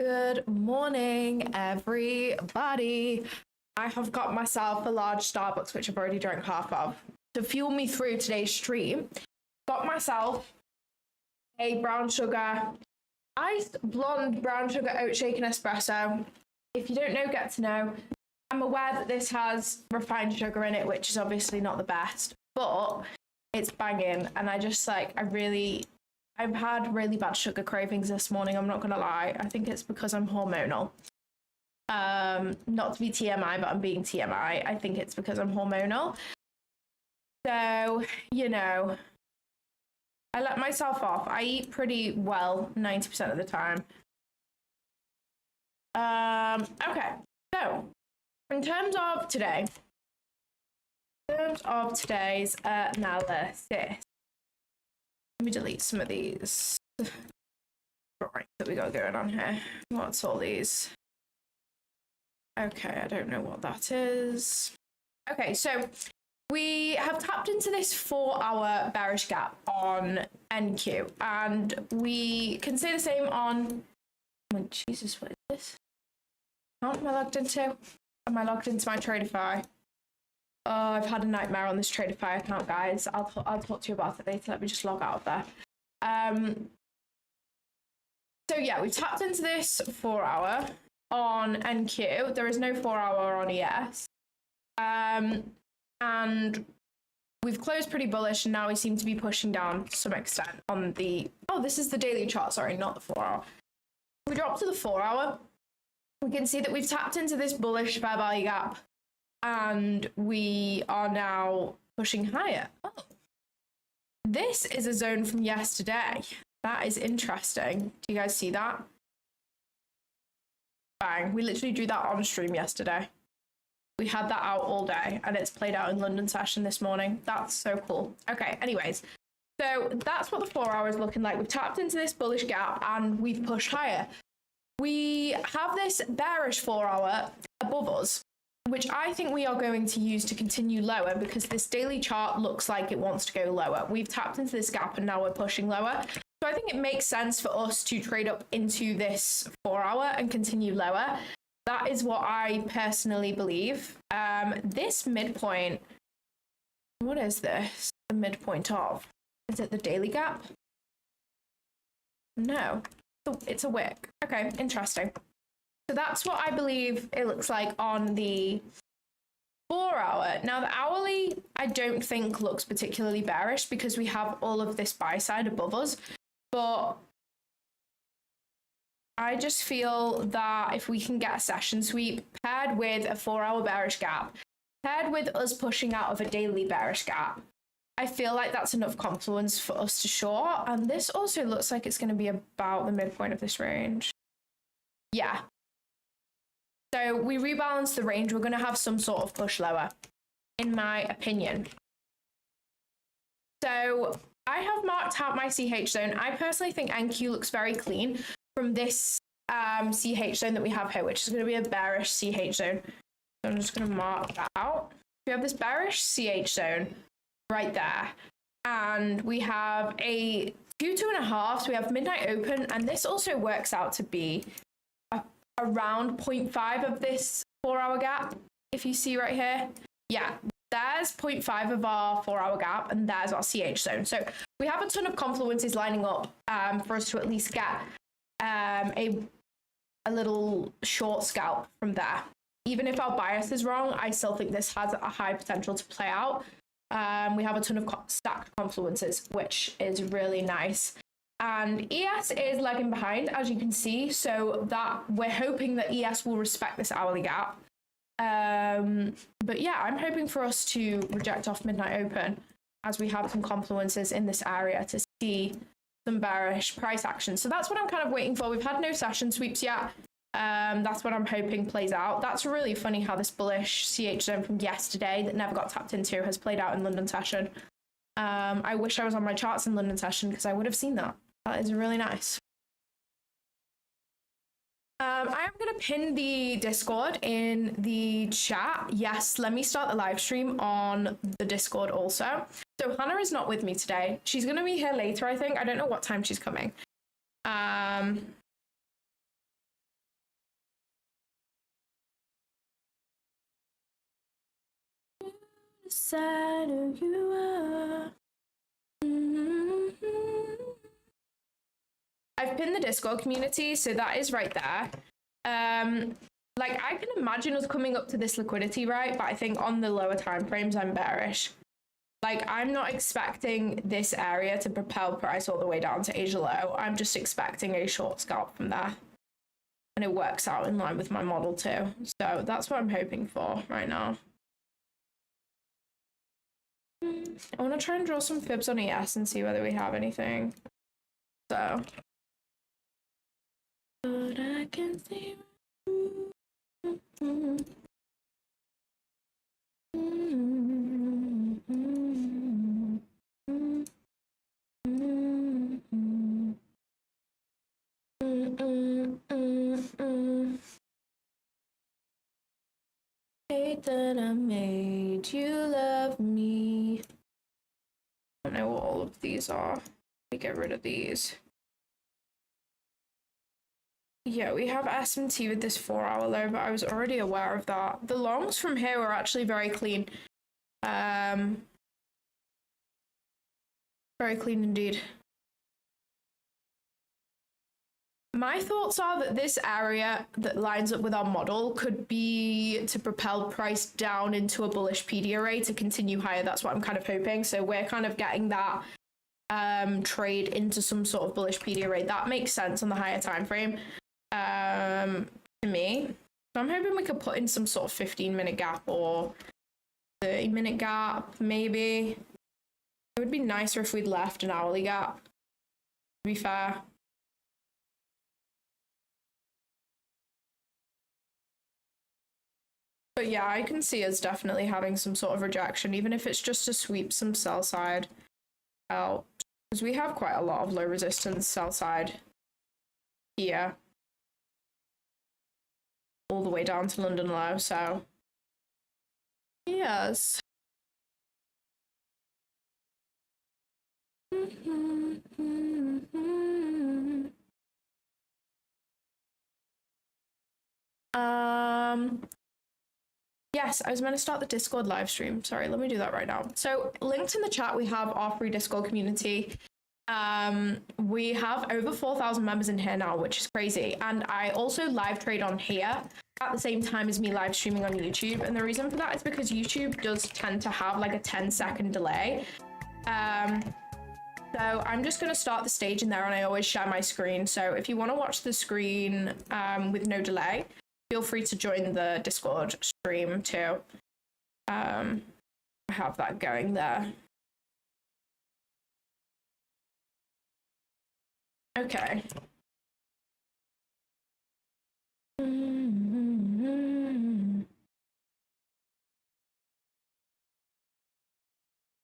Good morning, everybody. I have got myself a large Starbucks, which I've already drank half of, to fuel me through today's stream. Got myself a brown sugar, iced blonde brown sugar oat shake and espresso. If you don't know, get to know. I'm aware that this has refined sugar in it, which is obviously not the best, but it's banging. And I just I've had really bad sugar cravings this morning, I'm not gonna lie. I think it's because I'm hormonal. Not to be TMI, but I'm being TMI. I think it's because I'm hormonal. So, you know, I let myself off. I eat pretty well 90% of the time. Okay, so in terms of today's analysis, let me delete some of these drawings that we got going on here. What's all these? Okay, I don't know what that is. Okay, so we have tapped into this 4-hour bearish gap on NQ, and we can say the same on... Oh, Jesus, what is this? What am I logged into? Am I logged into my Tradeify? Oh, I've had a nightmare on this Tradeify account, guys. I'll talk to you about it later. Let me just log out of there. So yeah, we've tapped into this 4-hour on NQ. There is no 4-hour on ES. And we've closed pretty bullish, and now we seem to be pushing down to some extent on the... Oh, this is the daily chart, sorry, not the 4-hour. We drop to the 4-hour. We can see that we've tapped into this bullish fair value gap, and we are now pushing higher. Oh, this is a zone from yesterday. That is interesting. Do you guys see that? Bang. We literally drew that on stream yesterday. We had that out all day, and it's played out in London session this morning. That's so cool. Okay, anyways. So that's what the 4-hour is looking like. We've tapped into this bullish gap, and we've pushed higher. We have this bearish 4-hour above us, which I think we are going to use to continue lower, because this daily chart looks like it wants to go lower. We've tapped into this gap, and now we're pushing lower. So I think it makes sense for us to trade up into this 4-hour and continue lower. That is what I personally believe. This midpoint, what is this? The midpoint of? Is it the daily gap? No, it's a wick. Okay, interesting. So that's what I believe it looks like on the 4-hour. Now the hourly, I don't think looks particularly bearish, because we have all of this buy side above us. But I just feel that if we can get a session sweep paired with a 4-hour bearish gap, paired with us pushing out of a daily bearish gap, I feel like that's enough confluence for us to short. And this also looks like it's going to be about the midpoint of this range. Yeah. So we rebalance the range. We're going to have some sort of push lower, in my opinion. So I have marked out my CH zone. I personally think NQ looks very clean from this CH zone that we have here, which is going to be a bearish CH zone. So I'm just going to mark that out. We have this bearish CH zone right there. And we have a 2.5. So we have midnight open. And this also works out to be around 0.5 of this 4-hour gap. If you see right here. Yeah. There's 0.5 of our 4-hour gap, and there's our CH zone. So we have a ton of confluences lining up for us to at least get a little short scalp from there. Even if our bias is wrong, I still think this has a high potential to play out. We have a ton of stacked confluences, which is really nice. And ES is lagging behind, as you can see. So that we're hoping that ES will respect this hourly gap. But yeah, I'm hoping for us to reject off midnight open, as we have some confluences in this area to see some bearish price action. So that's what I'm kind of waiting for. We've had no session sweeps yet. That's what I'm hoping plays out. That's really funny how this bullish CH zone from yesterday that never got tapped into has played out in London session. I wish I was on my charts in London session, because I would have seen that. That is really nice. I am going to pin the Discord in the chat. Yes, let me start the live stream on the Discord also. So Hannah is not with me today. She's going to be here later, I think. I don't know what time she's coming. Side of you are. I've pinned the Discord community, so that is right there. Like I can imagine us coming up to this liquidity, right? But I think on the lower time frames, I'm bearish. Like I'm not expecting this area to propel price all the way down to Asia low. I'm just expecting a short scalp from there. And it works out in line with my model too. So that's what I'm hoping for right now. I want to try and draw some fibs on ES and see whether we have anything. So. But I can see. Hate that I made you love me. I don't know what all of these are. Let me get rid of these. Yeah, we have SMT with this 4-hour low, but I was already aware of that. The longs from here were actually very clean. Very clean indeed. My thoughts are that this area that lines up with our model could be to propel price down into a bullish PD array to continue higher. That's what I'm kind of hoping. So we're kind of getting that trade into some sort of bullish PD array. That makes sense on the higher time frame to me. So I'm hoping we could put in some sort of 15-minute gap or 30-minute gap, maybe. It would be nicer if we'd left an hourly gap, to be fair. But yeah, I can see us definitely having some sort of rejection, even if it's just to sweep some sell side out. Because we have quite a lot of low resistance sell side here. All the way down to London low, so. Yes. Yes, I was meant to start the Discord live stream. Sorry, let me do that right now. So linked in the chat, we have our free Discord community. We have over 4,000 members in here now, which is crazy. And I also live trade on here at the same time as me live streaming on YouTube. And the reason for that is because YouTube does tend to have like a 10-second delay. So I'm just going to start the stage in there, and I always share my screen. So if you want to watch the screen with no delay, feel free to join the Discord stream too. I have that going there. Okay. To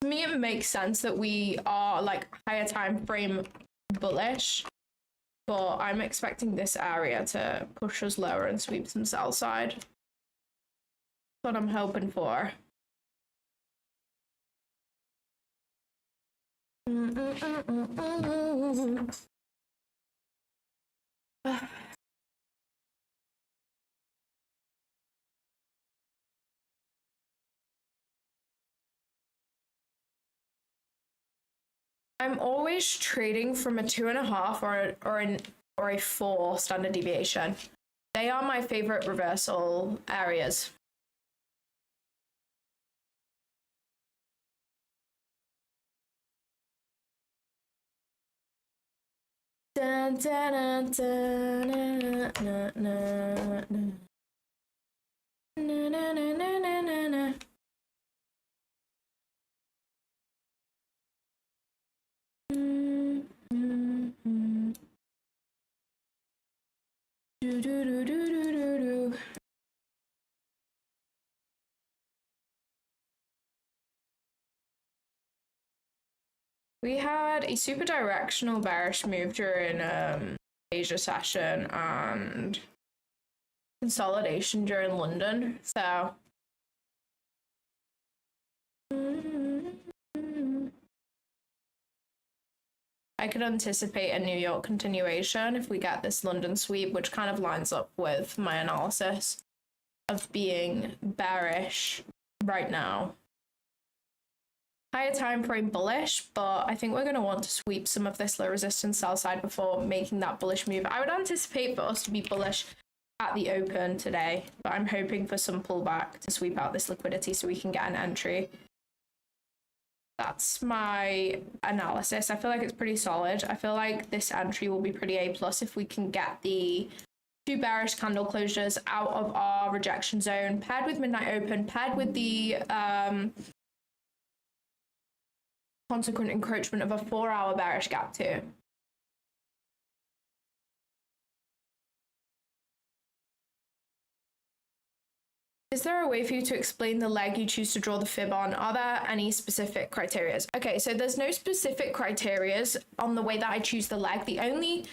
me, it makes sense that we are like higher time frame bullish, but I'm expecting this area to push us lower and sweep some sell side. That's what I'm hoping for. I'm always trading from a 2.5 or a 4 standard deviation. They are my favorite reversal areas. Dun, dun, dun, dun, na, na, na, na. Na, na, na, na, na, na, na. Do, do, do, do, do, do, do. We had a super directional bearish move during Asia session and consolidation during London, so I could anticipate a New York continuation if we get this London sweep, which kind of lines up with my analysis of being bearish right now. higher time frame bullish, but I think we're going to want to sweep some of this low resistance sell side before making that bullish move. I would anticipate for us to be bullish at the open today, but I'm hoping for some pullback to sweep out this liquidity so we can get an entry. That's my analysis. I feel like it's pretty solid. I feel like this entry will be pretty A+ if we can get the 2 bearish candle closures out of our rejection zone, paired with midnight open, paired with the consequent encroachment of a 4-hour bearish gap too. Is there a way for you to explain the leg you choose to draw the fib on? Are there any specific criterias? Okay, so there's no specific criterias on the way that I choose the leg. The only...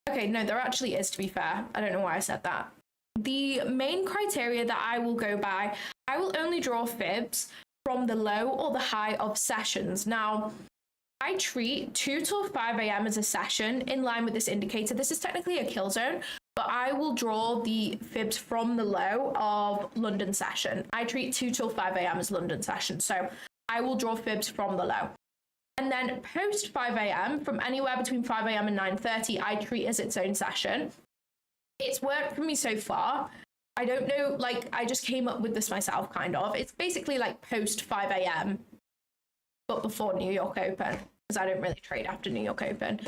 Okay, no, there actually is, to be fair. I don't know why I said that. The main criteria that I will go by, I will only draw fibs from the low or the high of sessions. Now, I treat 2 till 5 a.m. as a session in line with this indicator. This is technically a kill zone, but I will draw the fibs from the low of London session. I treat 2 till 5 a.m. as London session, so I will draw fibs from the low. And then post 5 a.m., from anywhere between 5 a.m. and 9:30, I treat as its own session. It's worked for me so far. I don't know, like, I just came up with this myself, kind of. It's basically like post 5 a.m., but before New York Open, because I don't really trade after New York Open.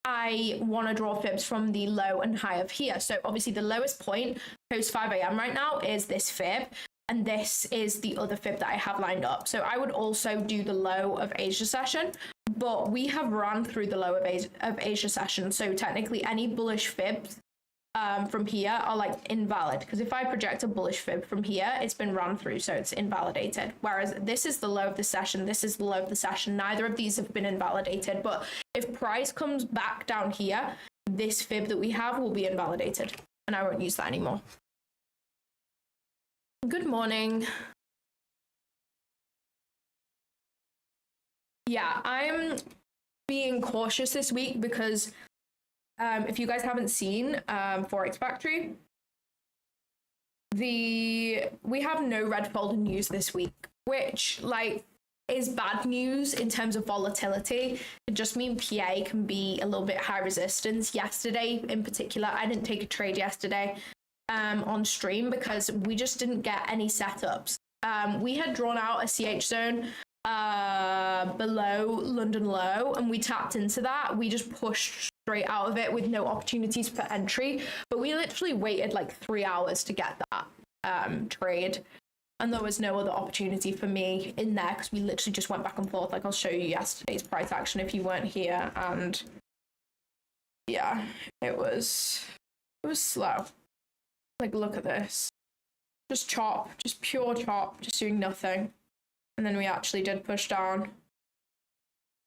I want to draw fibs from the low and high of here. So obviously the lowest point post 5 a.m. right now is this fib, and this is the other fib that I have lined up. So I would also do the low of Asia session, but we have run through the low of Asia session. So technically any bullish fibs from here are like invalid, because if I project a bullish fib from here, it's been run through, so it's invalidated. Whereas this is the low of the session, this is the low of the session. Neither of these have been invalidated, but if price comes back down here, this fib that we have will be invalidated, and I won't use that anymore. Good morning. Yeah, I'm being cautious this week because if you guys haven't seen Forex Factory, we have no red folder news this week, which like is bad news in terms of volatility. It just means PA can be a little bit high resistance. Yesterday in particular, I didn't take a trade yesterday on stream because we just didn't get any setups. We had drawn out a CH zone below London low, and we tapped into that. We just pushed straight out of it with no opportunities for entry, but we literally waited like 3 hours to get that trade, and there was no other opportunity for me in there because we literally just went back and forth. Like, I'll show you yesterday's price action if you weren't here, and yeah, it was slow. Like, look at this, just chop, just pure chop, just doing nothing. And then we actually did push down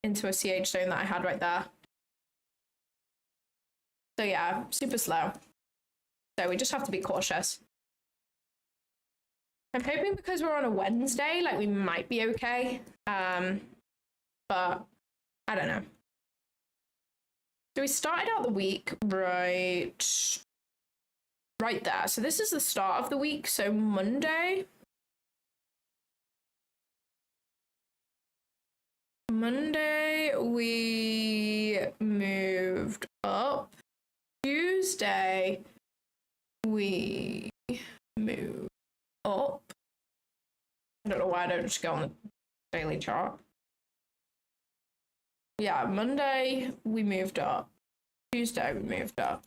into a CH zone that I had right there. So yeah, super slow. So we just have to be cautious. I'm hoping because we're on a Wednesday, like, we might be okay. But I don't know. So we started out the week right there. So this is the start of the week. So Monday we moved up. Tuesday we moved up. I don't know why I don't just go on the daily chart. Yeah, Monday we moved up. Tuesday we moved up.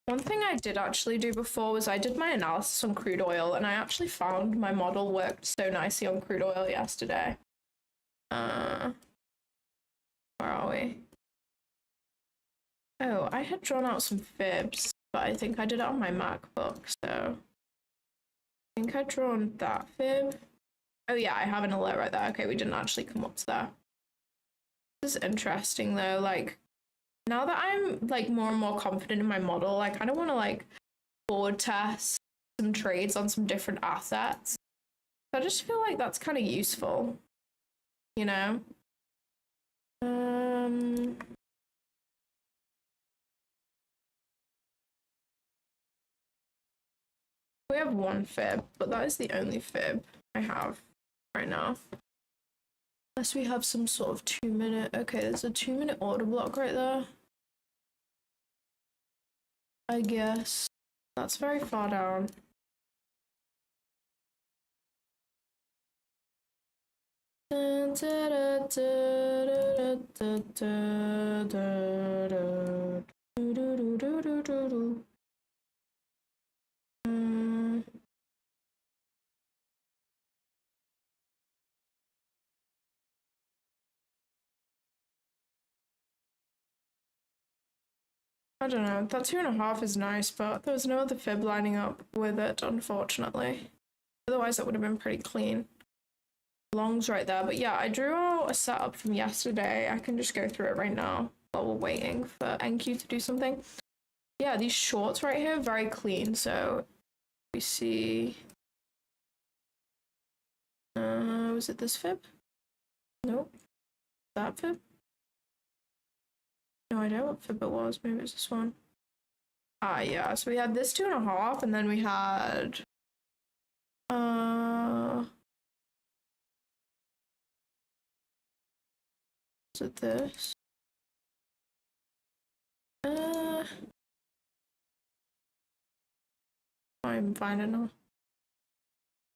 One thing I did actually do before was I did my analysis on crude oil, and I actually found my model worked so nicely on crude oil yesterday. Where are we? Oh, I had drawn out some fibs, but I think I did it on my MacBook, so I think I'd drawn that fib. Oh yeah, I have an alert right there. Okay, we didn't actually come up to that. This is interesting though, like, now that I'm like more and more confident in my model, I kind of want to like forward test some trades on some different assets. I just feel like that's kind of useful, you know? We have one fib, but that is the only fib I have right now. Unless we have some sort of 2 minute. Okay, there's a 2 minute order block right there. I guess. That's very far down. I don't know, that 2.5 is nice, but there was no other fib lining up with it, unfortunately. Otherwise, that would have been pretty clean. Longs right there, but yeah, I drew out a setup from yesterday. I can just go through it right now while we're waiting for NQ to do something. Yeah, these shorts right here, very clean. So we see, was it this fib? Nope. That fib? No idea what fib it was. Maybe it's this one. Ah, yeah. So we had this 2.5, and then we had is it this? Can't even find it now.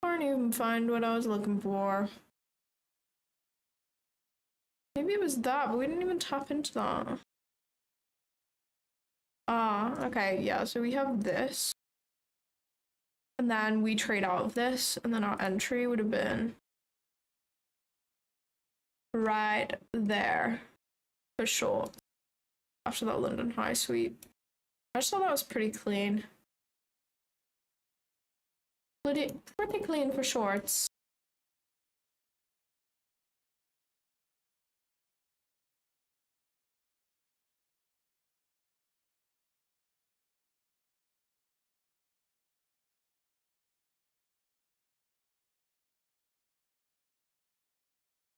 Can't even find what I was looking for. Maybe it was that, but we didn't even tap into that. Ah, okay, yeah, so we have this. And then we trade out of this, and then our entry would have been right there for short. After that London high sweep. I just thought that was pretty clean. Pretty clean for shorts.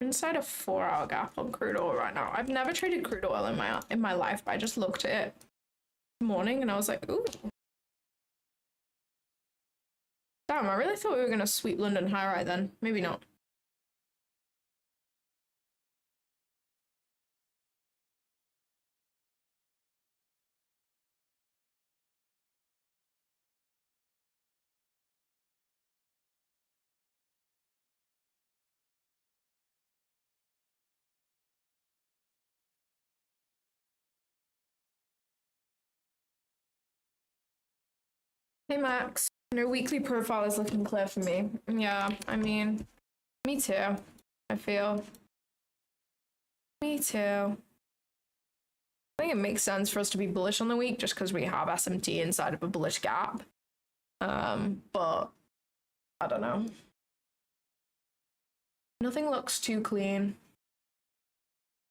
Inside a 4-hour gap on crude oil right now. I've never traded crude oil in my life, but I just looked at it this morning and I was like, ooh. Damn, I really thought we were gonna sweep London high right then. Maybe not. Hey Max, your weekly profile is looking clear for me. Yeah, I mean, me too, I feel. Me too. I think it makes sense for us to be bullish on the week just because we have SMT inside of a bullish gap. But I don't know. Nothing looks too clean.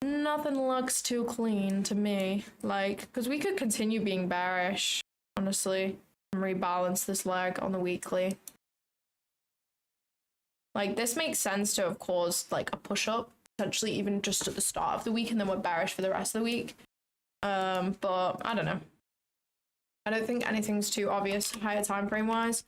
Nothing looks too clean to me. Like, because we could continue being bearish, honestly, and rebalance this leg on the weekly. Like, this makes sense to have caused, like, a push-up, potentially even just at the start of the week, and then we're bearish for the rest of the week. But I don't know. I don't think anything's too obvious higher time frame wise.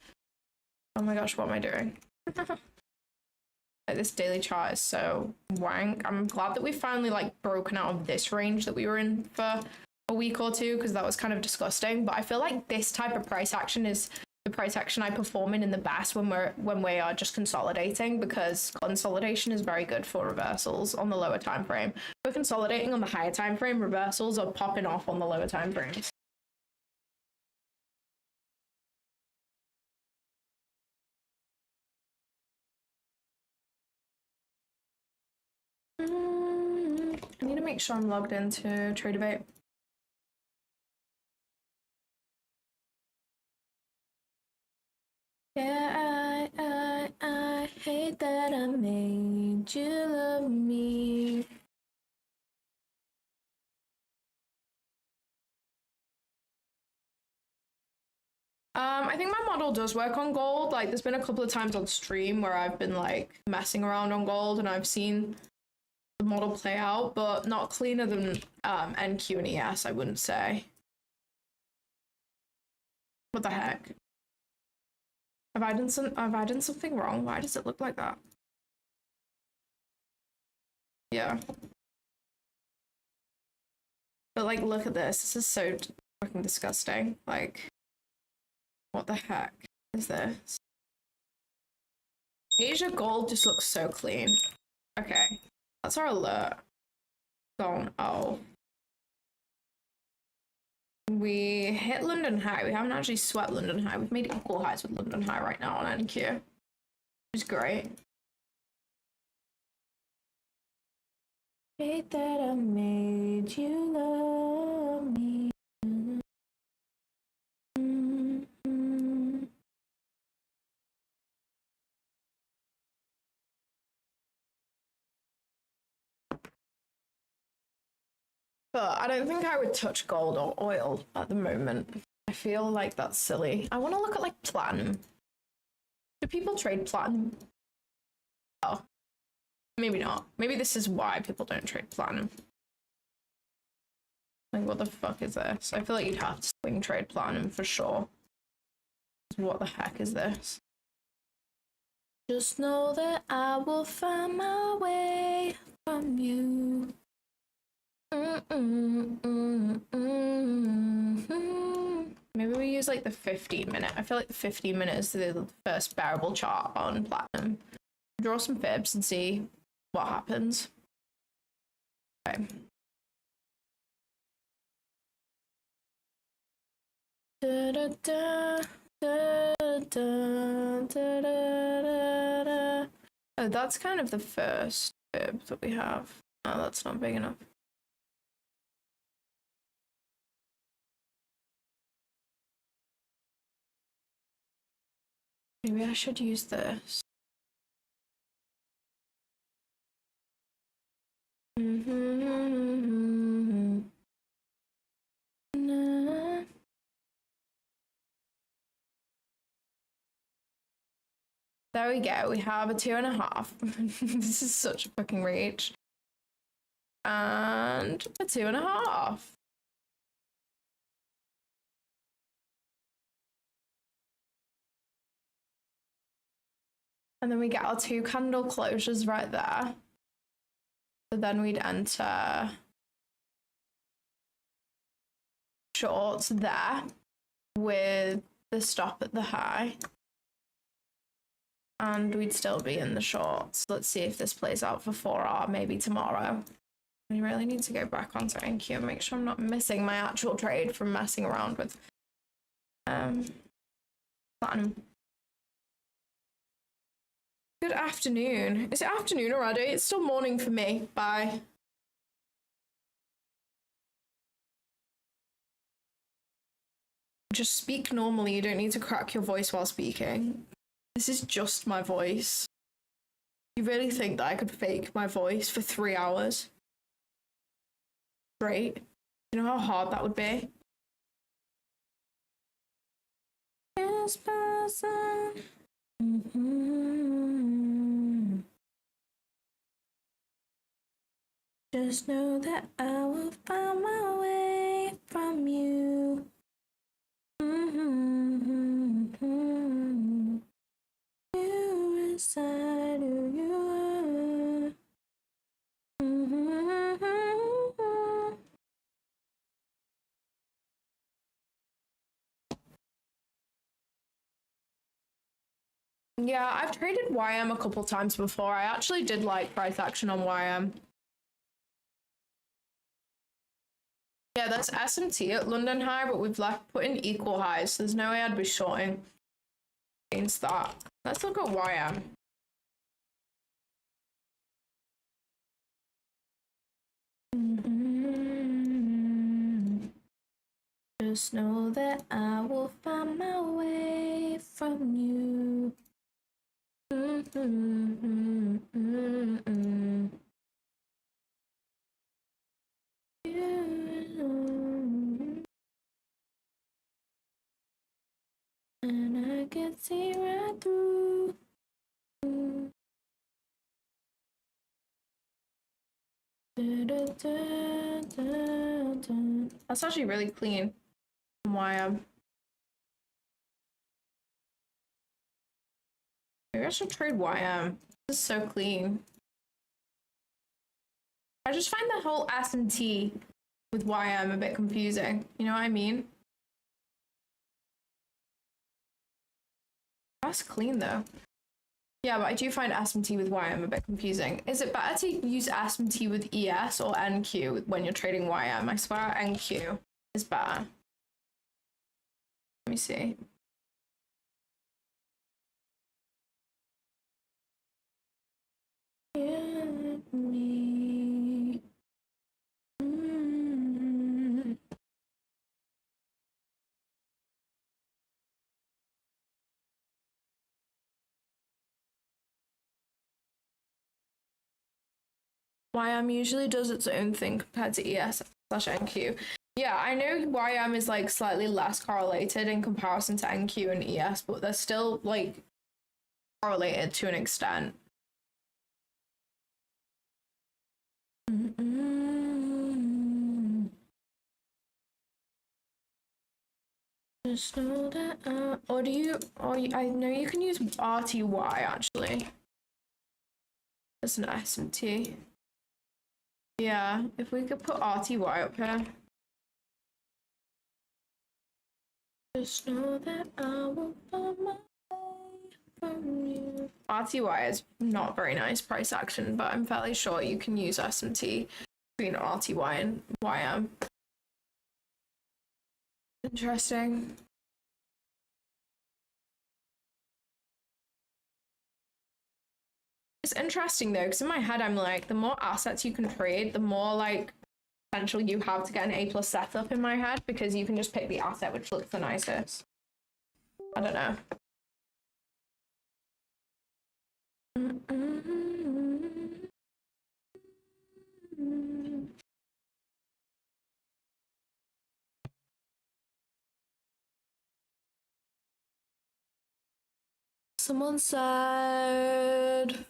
Oh my gosh, what am I doing? Like, this daily chart is so wank. I'm glad that we finally like broken out of this range that we were in for a week or two, because that was kind of disgusting. But I feel like this type of price action is the price action I perform in the best when we are just consolidating, because consolidation is very good for reversals on the lower time frame. We're consolidating on the higher time frame, reversals are popping off on the lower time frames. I need to make sure I'm logged into TradeAvate. Yeah, I hate that I made you love me. I think my model does work on gold. Like, there's been a couple of times on stream where I've been like messing around on gold and I've seen the model play out, but not cleaner than NQ and ES, I wouldn't say. What the heck? Have I done something wrong? Why does it look like that? Yeah. But like, look at this. This is so fucking disgusting. Like, what the heck is this? Asia Gold just looks so clean. Okay, that's our alert. Gone. Oh. We hit London High. We haven't actually swept London High. We've made equal highs with London High right now on NQ, which is great. Hate that I made you love me. But I don't think I would touch gold or oil at the moment. I feel like that's silly. I want to look at like platinum. Do people trade platinum? Oh, maybe not. Maybe this is why people don't trade platinum. Like, what the fuck is this? I feel like you'd have to swing trade platinum for sure. What the heck is this? Just know that I will find my way from you. Maybe we use like the 15-minute. I feel like the 15-minute is the first bearable chart on platinum. Draw some fibs and see what happens. Okay. Da, da, da, da, da, da, da, da. Oh, that's kind of the first fib that we have. Oh, that's not big enough. Maybe I should use this. There we go. We have a 2.5. This is such a fucking reach. And a 2.5. And then we get our 2 candle closures right there. So then we'd enter shorts there with the stop at the high. And we'd still be in the shorts. Let's see if this plays out for 4R maybe tomorrow. I really need to go back onto NQ and make sure I'm not missing my actual trade from messing around with platinum. Good afternoon. Is it afternoon already? It's still morning for me. Bye. Just speak normally. You don't need to crack your voice while speaking. This is just my voice. You really think that I could fake my voice for 3 hours? Great. You know how hard that would be? This person. Just know that I will find my way from you. You're inside who you are. Yeah, I've traded YM a couple times before. I actually did like price action on YM. Yeah, there's SMT at London High, but we've put in equal highs, so there's no way I'd be shorting against that. Let's look at YM. Just know that I will find my way from you. And I can see right through. That's actually really clean. YM. Maybe I should trade YM. This is so clean. I just find the whole S&T with YM a bit confusing. You know what I mean? That's clean though. Yeah, but I do find S&T with YM a bit confusing. Is it better to use S&T with ES or NQ when you're trading YM? I swear NQ is better. Let me see. YM usually does its own thing compared to ES/NQ. Yeah, I know YM is like slightly less correlated in comparison to NQ and ES, but they're still like correlated to an extent. Just know that, I know you can use RTY actually. As an S&T. Yeah, if we could put RTY up here. Just know that I will find my way from you. RTY is not very nice price action, but I'm fairly sure you can use S&T between RTY and YM. Interesting. It's interesting though, because in my head I'm like, the more assets you can trade, the more like potential you have to get an A+ setup in my head, because you can just pick the asset which looks the nicest. I don't know. Someone said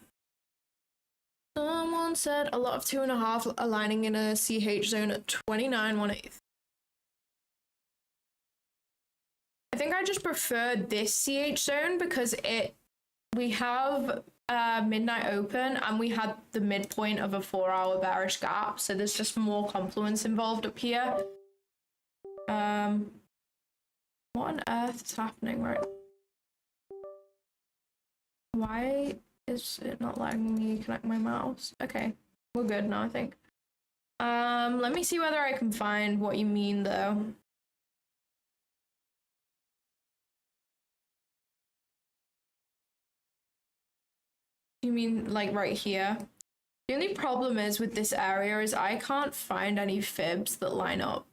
a lot of 2.5 aligning in a CH zone at 29.1/8. I think I just prefer this CH zone because we have midnight open and we had the midpoint of a 4-hour bearish gap, so there's just more confluence involved up here. What on earth is happening right? Why is it not letting me connect my mouse? Okay, we're good now, I think. Let me see whether I can find what you mean though. You mean like right here? The only problem is with this area is I can't find any fibs that line up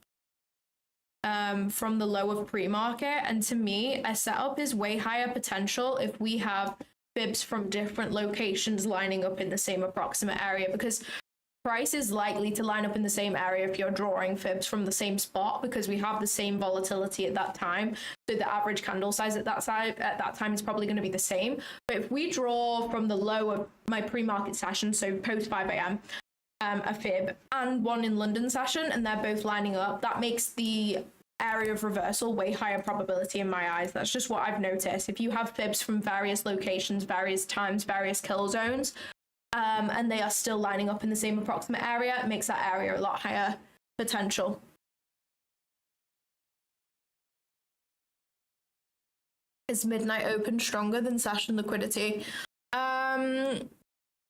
from the low of pre-market, and to me a setup is way higher potential if we have fibs from different locations lining up in the same approximate area, because price is likely to line up in the same area if you're drawing fibs from the same spot, because we have the same volatility at that time, so the average candle size at that time is probably going to be the same. But if we draw from the low of my pre-market session, so post 5 a.m, a fib and one in London session, and they're both lining up, that makes the area of reversal way higher probability in my eyes. That's just what I've noticed. If you have fibs from various locations, various times, various kill zones, and they are still lining up in the same approximate area, it makes that area a lot higher potential. Is midnight open stronger than session liquidity?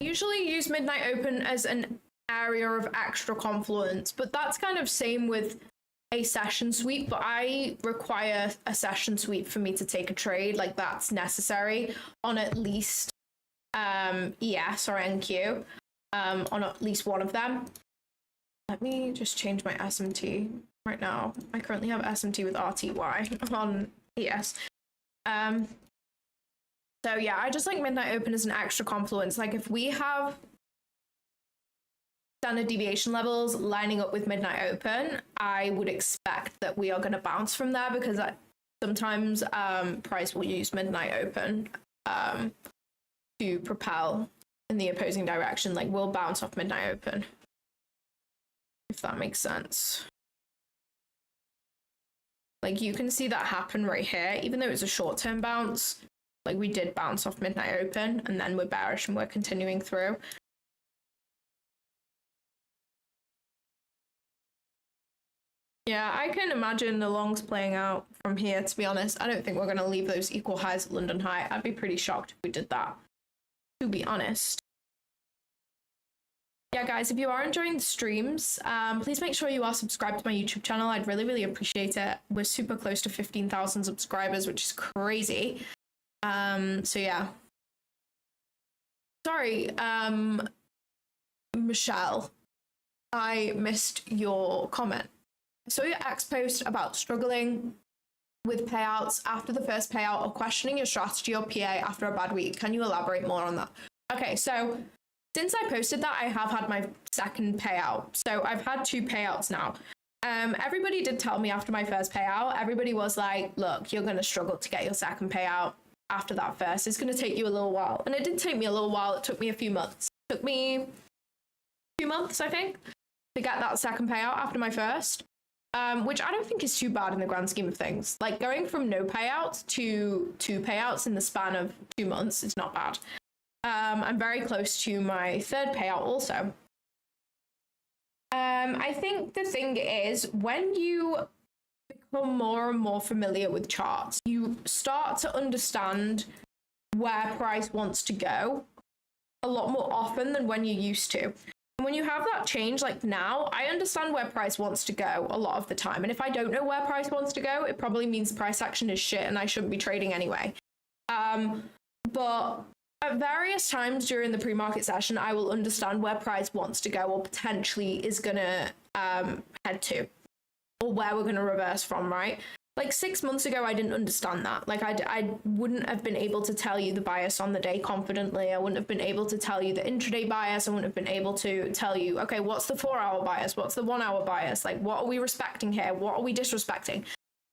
Usually use midnight open as an area of extra confluence, but that's kind of same with a session sweep, but I require a session sweep for me to take a trade. Like, that's necessary on at least ES or NQ, on at least one of them. Let me just change my SMT right now. I currently have SMT with RTY on ES. So yeah, I just like midnight open as an extra confluence. Like, if we have standard deviation levels lining up with midnight open, I would expect that we are going to bounce from there, because sometimes price will use midnight open to propel in the opposing direction. Like, we'll bounce off midnight open, if that makes sense. Like, you can see that happen right here, even though it's a short-term bounce. Like we did bounce off midnight open and then we're bearish and we're continuing through. Yeah, I can imagine the longs playing out from here, to be honest. I don't think we're going to leave those equal highs at London high. I'd be pretty shocked if we did that, to be honest. Yeah, guys, if you are enjoying the streams, please make sure you are subscribed to my YouTube channel. I'd really, really appreciate it. We're super close to 15,000 subscribers, which is crazy. So yeah. Sorry, Michelle, I missed your comment. I saw your ex post about struggling with payouts after the first payout or questioning your strategy or PA after a bad week. Can you elaborate more on that? Okay, so since I posted that, I have had my second payout. So I've had 2 payouts now. Everybody did tell me after my first payout, everybody was like, look, you're going to struggle to get your second payout after that first. It's going to take you a little while. And it did take me a little while. It took me a few months. It took me 2 months, I think, to get that second payout after my first. Which I don't think is too bad in the grand scheme of things. Like going from no payouts to 2 payouts in the span of 2 months is not bad. I'm very close to my third payout also. I think the thing is when you become more and more familiar with charts, you start to understand where price wants to go a lot more often than when you used to. When you have that change, like now, I understand where price wants to go a lot of the time. And if I don't know where price wants to go, it probably means price action is shit and I shouldn't be trading anyway. But at various times during the pre-market session, I will understand where price wants to go or potentially is going to head to, or where we're going to reverse from, right? Like 6 months ago, I didn't understand that. Like I wouldn't have been able to tell you the bias on the day confidently. I wouldn't have been able to tell you the intraday bias. I wouldn't have been able to tell you, okay, what's the 4-hour bias? What's the 1-hour bias? Like, what are we respecting here? What are we disrespecting?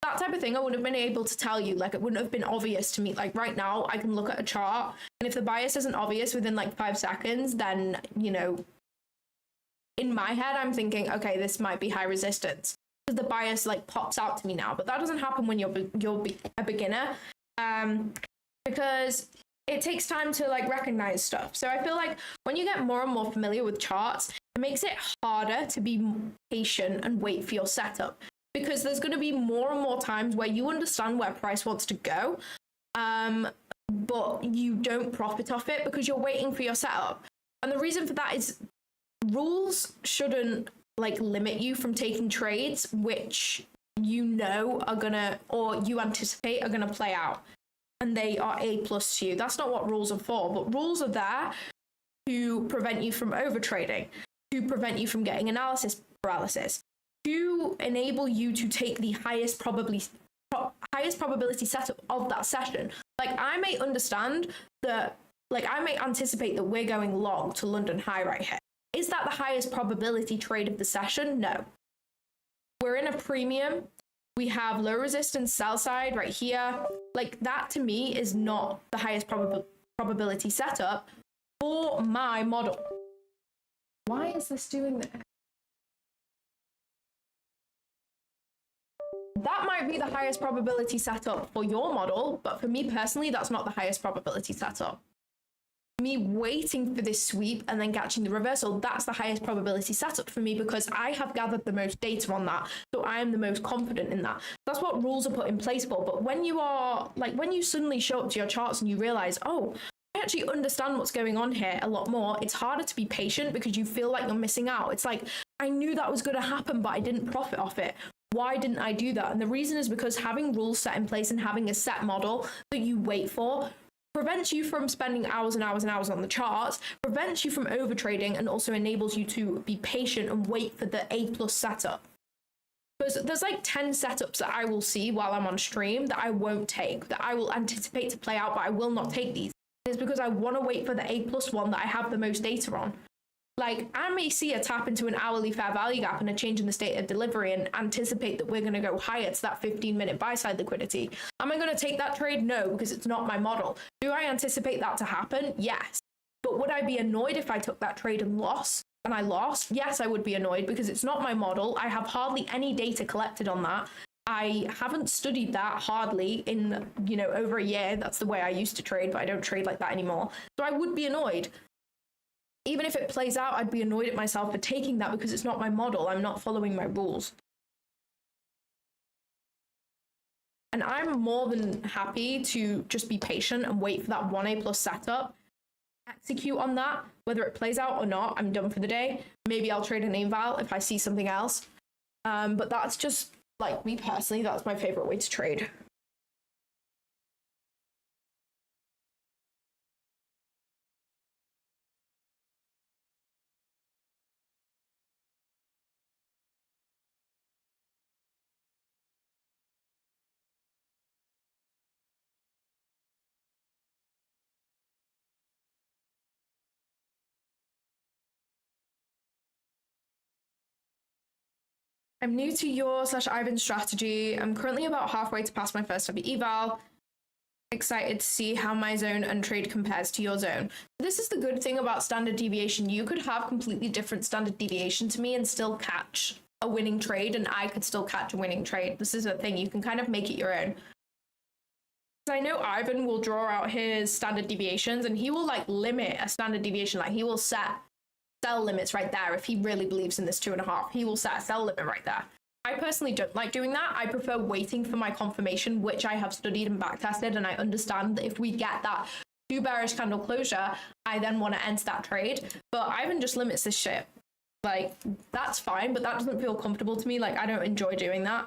That type of thing, I wouldn't have been able to tell you. Like, it wouldn't have been obvious to me. Like right now, I can look at a chart, and if the bias isn't obvious within like 5 seconds, then, you know, in my head, I'm thinking, okay, this might be high resistance. The bias like pops out to me now, but that doesn't happen when you're a beginner, because it takes time to like recognize stuff. So I feel like when you get more and more familiar with charts, it makes it harder to be patient and wait for your setup, because there's going to be more and more times where you understand where price wants to go, but you don't profit off it because you're waiting for your setup. And the reason for that is rules shouldn't like limit you from taking trades which you know are gonna, or you anticipate are gonna play out and they are A+ to you. That's not what rules are for, but rules are there to prevent you from over trading, to prevent you from getting analysis paralysis, to enable you to take the highest probability setup of that session. Like I may understand that, like I may anticipate that we're going long to London high right here. Is that the highest probability trade of the session? No. We're in a premium. We have low resistance sell side right here. Like that to me is not the highest probability setup for my model. Why is this doing that? That might be the highest probability setup for your model, but for me personally, that's not the highest probability setup. Me waiting for this sweep and then catching the reversal, that's the highest probability setup for me because I have gathered the most data on that, so I am the most confident in that. That's what rules are put in place for. But when you are like, when you suddenly show up to your charts and you realize, oh, I actually understand what's going on here a lot more, it's harder to be patient because you feel like you're missing out. It's like, I knew that was going to happen, but I didn't profit off it. Why didn't I do that? And the reason is because having rules set in place and having a set model that you wait for prevents you from spending hours and hours and hours on the charts, prevents you from overtrading, and also enables you to be patient and wait for the A+ setup. Because there's like 10 setups that I will see while I'm on stream that I won't take, that I will anticipate to play out, but I will not take these. It's because I want to wait for the A+ one that I have the most data on. Like, I may see a tap into an hourly fair value gap and a change in the state of delivery and anticipate that we're going to go higher to that 15-minute buy-side liquidity. Am I going to take that trade? No, because it's not my model. Do I anticipate that to happen? Yes. But would I be annoyed if I took that trade and lost? And I lost? Yes, I would be annoyed because it's not my model. I have hardly any data collected on that. I haven't studied that hardly in, you know, over a year. That's the way I used to trade, but I don't trade like that anymore. So I would be annoyed. Even if it plays out, I'd be annoyed at myself for taking that because it's not my model. I'm not following my rules. And I'm more than happy to just be patient and wait for that 1A+ setup, execute on that, whether it plays out or not. I'm done for the day. Maybe I'll trade an aim val if I see something else. But that's just, like, me personally, that's my favorite way to trade. I'm new to your / Ivan's strategy. I'm currently about halfway to pass my first heavy eval. Excited to see how my zone and trade compares to your zone. This is the good thing about standard deviation. You could have completely different standard deviation to me and still catch a winning trade, and I could still catch a winning trade. This is a thing. You can kind of make it your own. I know Ivan will draw out his standard deviations and he will like limit a standard deviation. Like he will set sell limits right there. If he really believes in this 2.5, he will set a sell limit right there. I personally don't like doing that. I prefer waiting for my confirmation, which I have studied and backtested, and I understand that if we get that 2 bearish candle closure, I then want to enter that trade. But Ivan just limits this shit. Like, that's fine, but that doesn't feel comfortable to me. Like, I don't enjoy doing that.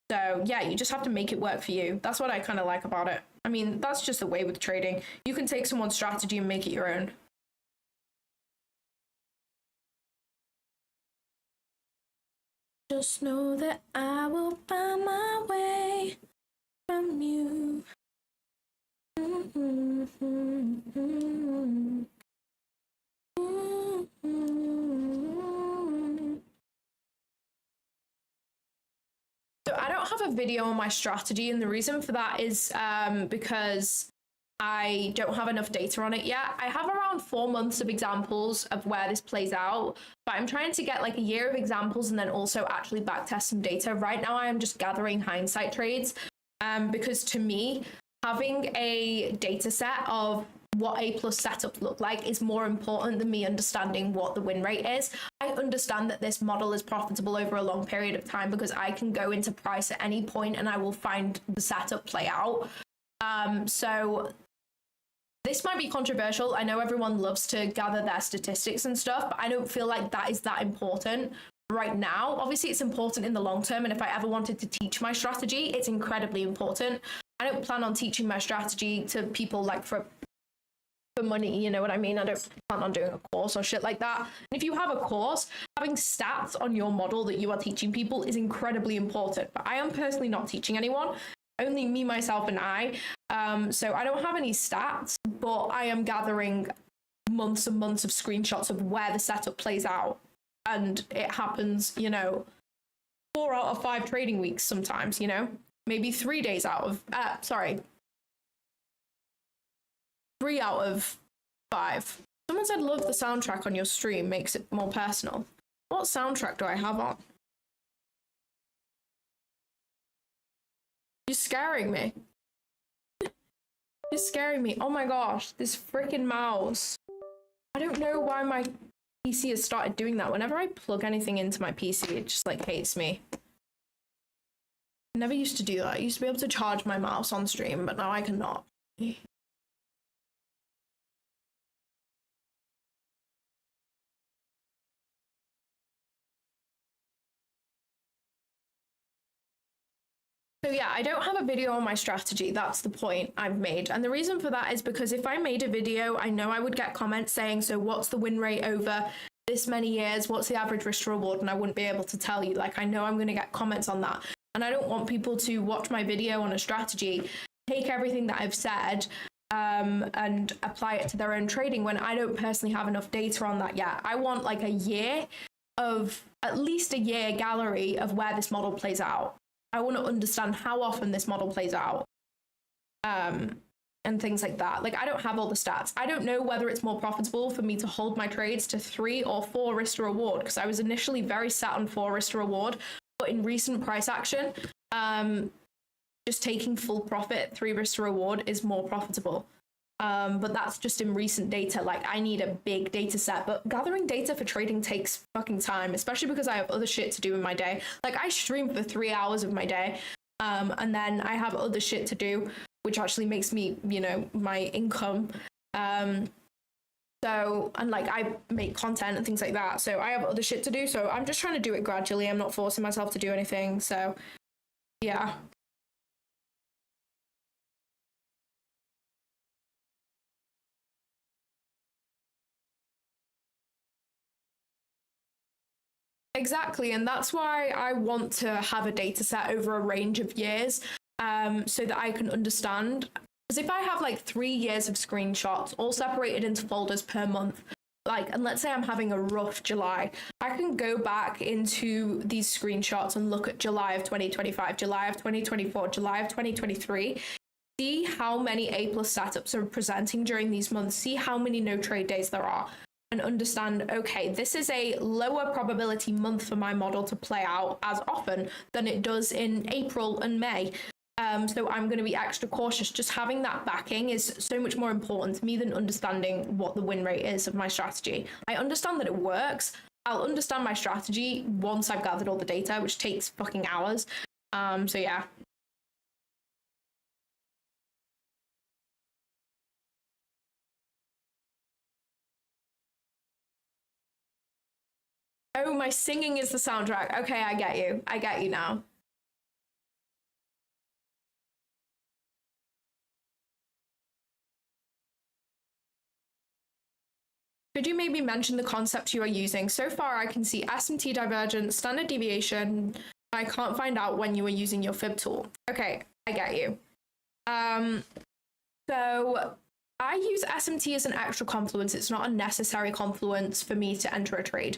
So yeah, you just have to make it work for you. That's what I kind of like about it. I mean, that's just the way with trading. You can take someone's strategy and make it your own. Just know that I will find my way from you. So I don't have a video on my strategy, and the reason for that is because I don't have enough data on it yet. I have around 4 months of examples of where this plays out, but I'm trying to get like a year of examples and then also actually backtest some data. Right now I am just gathering hindsight trades because to me, having a data set of what A+ setups look like is more important than me understanding what the win rate is. I understand that this model is profitable over a long period of time because I can go into price at any point and I will find the setup play out. So this might be controversial. I know everyone loves to gather their statistics and stuff, but I don't feel like that is that important right now. Obviously, it's important in the long term, and if I ever wanted to teach my strategy, it's incredibly important. I don't plan on teaching my strategy to people like for money, you know what I mean? I don't plan on doing a course or shit like that. And if you have a course, having stats on your model that you are teaching people is incredibly important. But I am personally not teaching anyone. Only me, myself, and I. So I don't have any stats, but I am gathering months and months of screenshots of where the setup plays out. And it happens, you know, 4 out of 5 trading weeks sometimes, you know, maybe 3 days out of, 3 out of 5. Someone said, love the soundtrack on your stream, makes it more personal. What soundtrack do I have on? You're scaring me. You're scaring me. Oh my gosh, this freaking mouse. I don't know why my PC has started doing that. Whenever I plug anything into my PC, it just like hates me. I never used to do that. I used to be able to charge my mouse on stream, but now I cannot. So yeah, I don't have a video on my strategy. That's the point I've made. And the reason for that is because if I made a video, I know I would get comments saying, so what's the win rate over this many years? What's the average risk to reward? And I wouldn't be able to tell you. Like, I know I'm going to get comments on that. And I don't want people to watch my video on a strategy, take everything that I've said, and apply it to their own trading when I don't personally have enough data on that yet. I want like a year of, at least a year gallery of where this model plays out. I want to understand how often this model plays out, and things like that. Like, I don't have all the stats. I don't know whether it's more profitable for me to hold my trades to 3 or 4 risk to reward, because I was initially very set on 4 risk to reward. But in recent price action, just taking full profit, 3 risk to reward is more profitable. But that's just in recent data. Like, I need a big data set, but gathering data for trading takes fucking time, especially because I have other shit to do in my day. Like, I stream for 3 hours of my day, and then I have other shit to do, which actually makes me, you know, my income. So, and like, I make content and things like that, so I have other shit to do, so I'm just trying to do it gradually. I'm not forcing myself to do anything, so yeah. Exactly, and that's why I want to have a data set over a range of years, so that I can understand. Because if I have like 3 years of screenshots all separated into folders per month, like, and let's say I'm having a rough July, I can go back into these screenshots and look at July of 2025, July of 2024, July of 2023, see how many A+ setups are presenting during these months, see how many no trade days there are, and understand, okay, this is a lower probability month for my model to play out as often than it does in April and May. So I'm going to be extra cautious. Just having that backing is so much more important to me than understanding what the win rate is of my strategy. I understand that it works. I'll understand my strategy once I've gathered all the data, which takes fucking hours. So yeah. Oh, my singing is the soundtrack. Okay, I get you. I get you now. Could you maybe mention the concepts you are using? So far, I can see SMT divergence, standard deviation. I can't find out when you are using your fib tool. Okay, I get you. So I use SMT as an extra confluence. It's not a necessary confluence for me to enter a trade.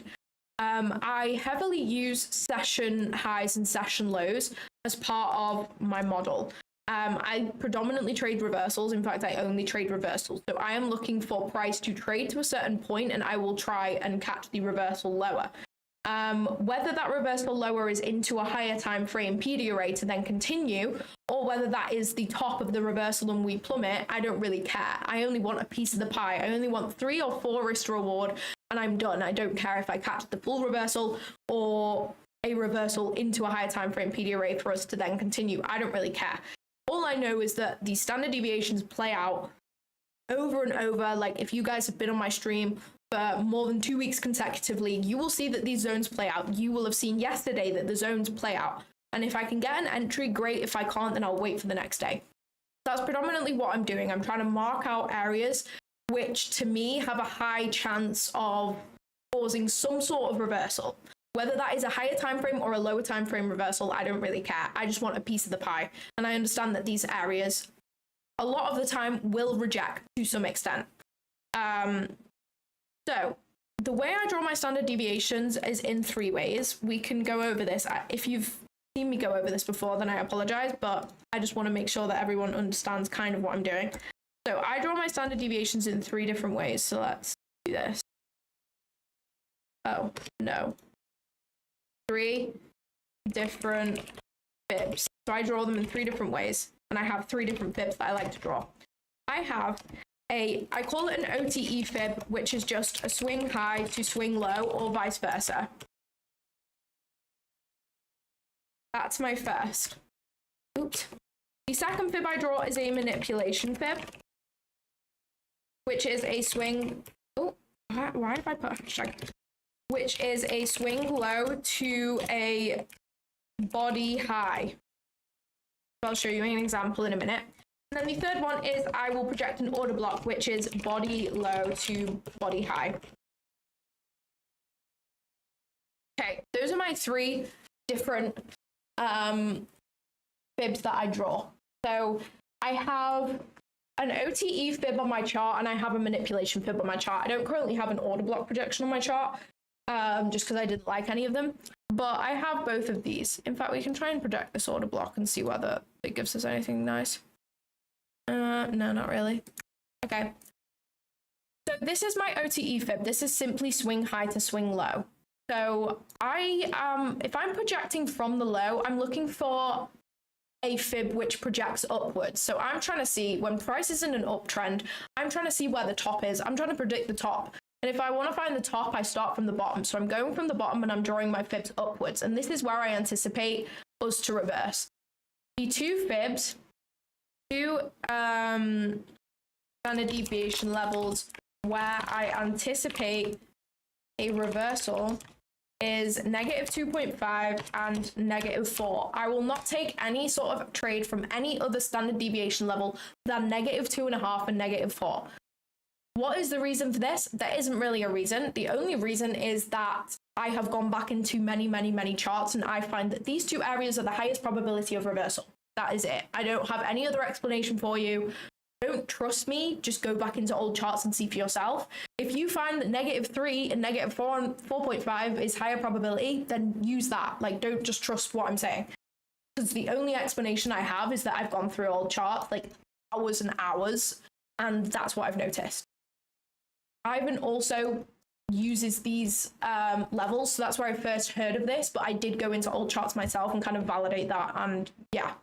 I heavily use session highs and session lows as part of my model. I predominantly trade reversals. In fact, I only trade reversals. So I am looking for price to trade to a certain point, and I will try and catch the reversal lower. Whether that reversal lower is into a higher time frame PD array to then continue, or whether that is the top of the reversal and we plummet, I don't really care. I only want a piece of the pie. I only want 3 or 4 risk to reward, and I'm done. I don't care if I catch the full reversal or a reversal into a higher time frame PD array for us to then continue. I don't really care. All I know is that these standard deviations play out over and over. Like, if you guys have been on my stream for more than 2 weeks consecutively, you will see that these zones play out. You will have seen yesterday that the zones play out. And if I can get an entry, great. If I can't, then I'll wait for the next day. That's predominantly what I'm doing. I'm trying to mark out areas which, to me, have a high chance of causing some sort of reversal. Whether that is a higher time frame or a lower time frame reversal, I don't really care. I just want a piece of the pie. And I understand that these areas, a lot of the time, will reject to some extent. So the way I draw my standard deviations is in 3 ways. We can go over this. If you've seen me go over this before, then I apologize, but I just want to make sure that everyone understands kind of what I'm doing. So I draw my standard deviations in 3 different ways. So let's do this. Oh, no. 3 different fibs. So I draw them in 3 different ways, and I have 3 different fibs that I like to draw. I have I call it an OTE fib, which is just a swing high to swing low, or vice versa. That's my first. Oops. The second fib I draw is a manipulation fib, which is a swing. Oh, why did I put a hashtag? Which is a swing low to a body high. I'll show you an example in a minute. And then the third one is I will project an order block, which is body low to body high. Okay, those are my 3 different fibs that I draw. So I have an OTE fib on my chart, and I have a manipulation fib on my chart. I don't currently have an order block projection on my chart, just because I didn't like any of them. But I have both of these. In fact, we can try and project this order block and see whether it gives us anything nice. No, not really. Okay. So this is my OTE fib. This is simply swing high to swing low. So if I'm projecting from the low, I'm looking for a fib which projects upwards. So I'm trying to see when price is in an uptrend, I'm trying to see where the top is. I'm trying to predict the top. And if I want to find the top, I start from the bottom. So I'm going from the bottom and I'm drawing my fibs upwards. And this is where I anticipate us to reverse. The two fibs, two standard deviation levels where I anticipate a reversal is -2.5 and -4. I will not take any sort of trade from any other standard deviation level than -2.5 and -4. What is the reason for this? There isn't really a reason. The only reason is that I have gone back into many charts and I find that these two areas are the highest probability of reversal. That is it. I don't have any other explanation for you. Don't trust me, just go back into old charts and see for yourself. If you find that -3 and -4 and 4.5 is higher probability, then use that. Like, don't just trust what I'm saying. Because the only explanation I have is that I've gone through old charts, like hours and hours, and that's what I've noticed. Ivan also uses these levels, so that's where I first heard of this, but I did go into old charts myself and kind of validate that, and yeah.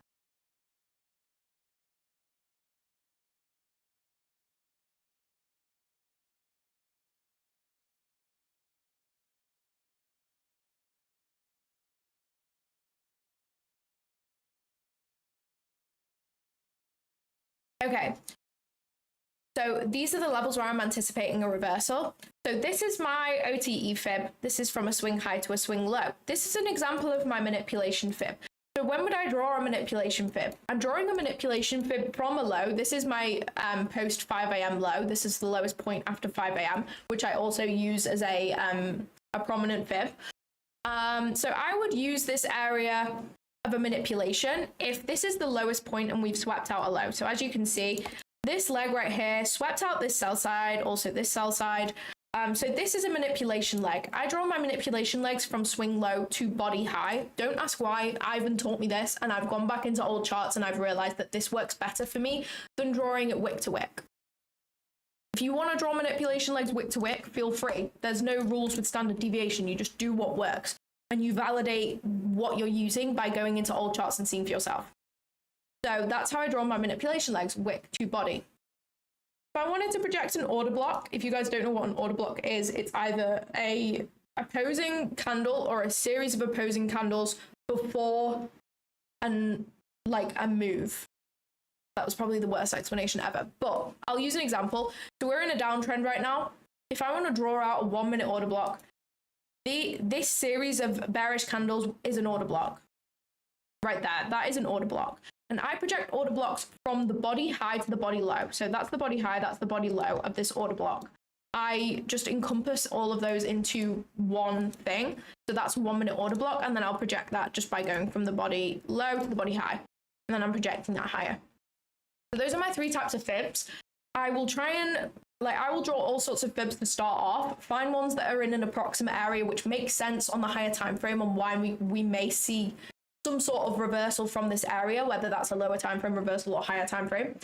Okay, so these are the levels where I'm anticipating a reversal. So this is my OTE fib. This is from a swing high to a swing low. This is an example of my manipulation fib. So when would I draw a manipulation fib? I'm drawing a manipulation fib from a low. This is my post 5 a.m. low. This is the lowest point after 5 a.m., which I also use as a prominent fib. So I would use this area of a manipulation if this is the lowest point and we've swept out a low. So as you can see, this leg right here swept out this sell side, also this sell side. So this is a manipulation leg. I draw my manipulation legs from swing low to body high. Don't ask why. Ivan taught me this, and I've gone back into old charts and I've realized that this works better for me than drawing it wick to wick. If you want to draw manipulation legs wick to wick, feel free. There's no rules with standard deviation. You just do what works. And you validate what you're using by going into old charts and seeing for yourself. So that's how I draw my manipulation legs, wick to body. If I wanted to project an order block, if you guys don't know what an order block is, it's either a opposing candle or a series of opposing candles before a move. That was probably the worst explanation ever, but I'll use an example. So we're in a downtrend right now. If I want to draw out a 1 minute order block, this series of bearish candles is an order block. Right there, that is an order block. And I project order blocks from the body high to the body low. So that's the body high, that's the body low of this order block. I just encompass all of those into one thing. So that's 1 minute order block, and then I'll project that just by going from the body low to the body high. And then I'm projecting that higher. So those are my three types of fibs. I will draw all sorts of fibs to start off, find ones that are in an approximate area which makes sense on the higher time frame and why we may see some sort of reversal from this area, whether that's a lower time frame reversal or higher time frame.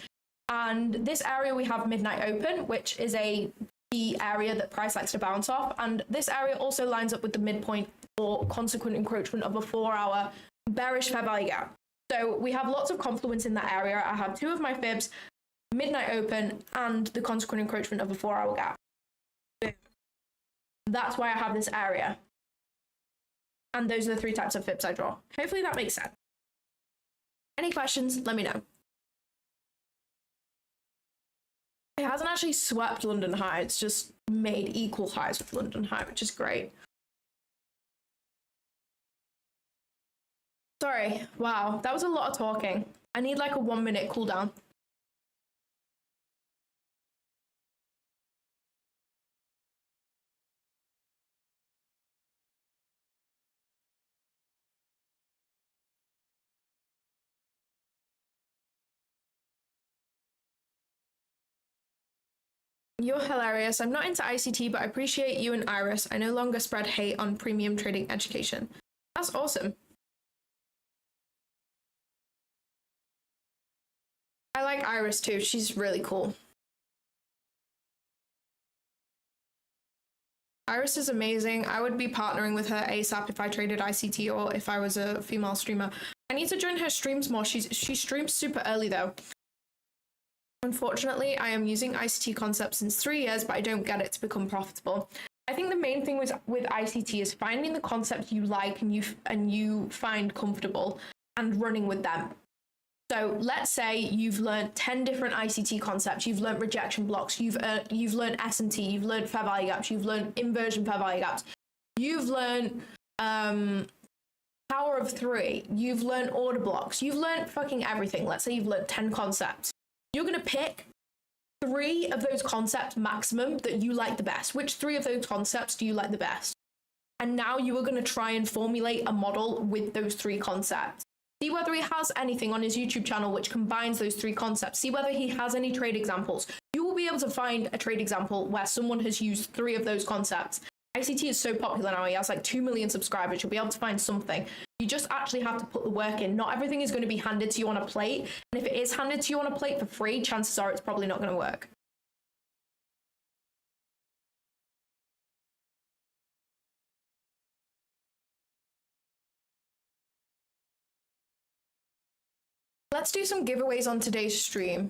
And this area we have midnight open, which is a key area that price likes to bounce off. And this area also lines up with the midpoint or consequent encroachment of a 4-hour bearish fair value gap. So we have lots of confluence in that area. I have two of my fibs, midnight open, and the consequent encroachment of a 4-hour gap. That's why I have this area. And those are the three types of fibs I draw. Hopefully that makes sense. Any questions? Let me know. It hasn't actually swept London high. It's just made equal highs with London high, which is great. Sorry. Wow, that was a lot of talking. I need like a 1 minute cooldown. You're hilarious. I'm not into ICT, but I appreciate you and Iris. I no longer spread hate on premium trading education. That's awesome. I like Iris too. She's really cool. Iris is amazing. I would be partnering with her ASAP if I traded ICT or if I was a female streamer. I need to join her streams more. She streams super early though. Unfortunately, I am using ICT concepts since 3 years, but I don't get it to become profitable. I think the main thing with ICT is finding the concepts you like and you find comfortable and running with them. So let's say you've learned 10 different ICT concepts, you've learned rejection blocks, you've learned S&T, you've learned fair value gaps, you've learned inversion fair value gaps, you've learned power of 3, you've learned order blocks, you've learned fucking everything. Let's say you've learned 10 concepts. You're going to pick 3 of those concepts maximum that you like the best. Which 3 of those concepts do you like the best? And now you are going to try and formulate a model with those 3 concepts. See whether he has anything on his YouTube channel which combines those 3 concepts. See whether he has any trade examples. You will be able to find a trade example where someone has used 3 of those concepts. ICT is so popular now. He has like 2 million subscribers. You'll be able to find something. You just actually have to put the work in. Not everything is going to be handed to you on a plate. And if it is handed to you on a plate for free, chances are it's probably not going to work. Let's do some giveaways on today's stream.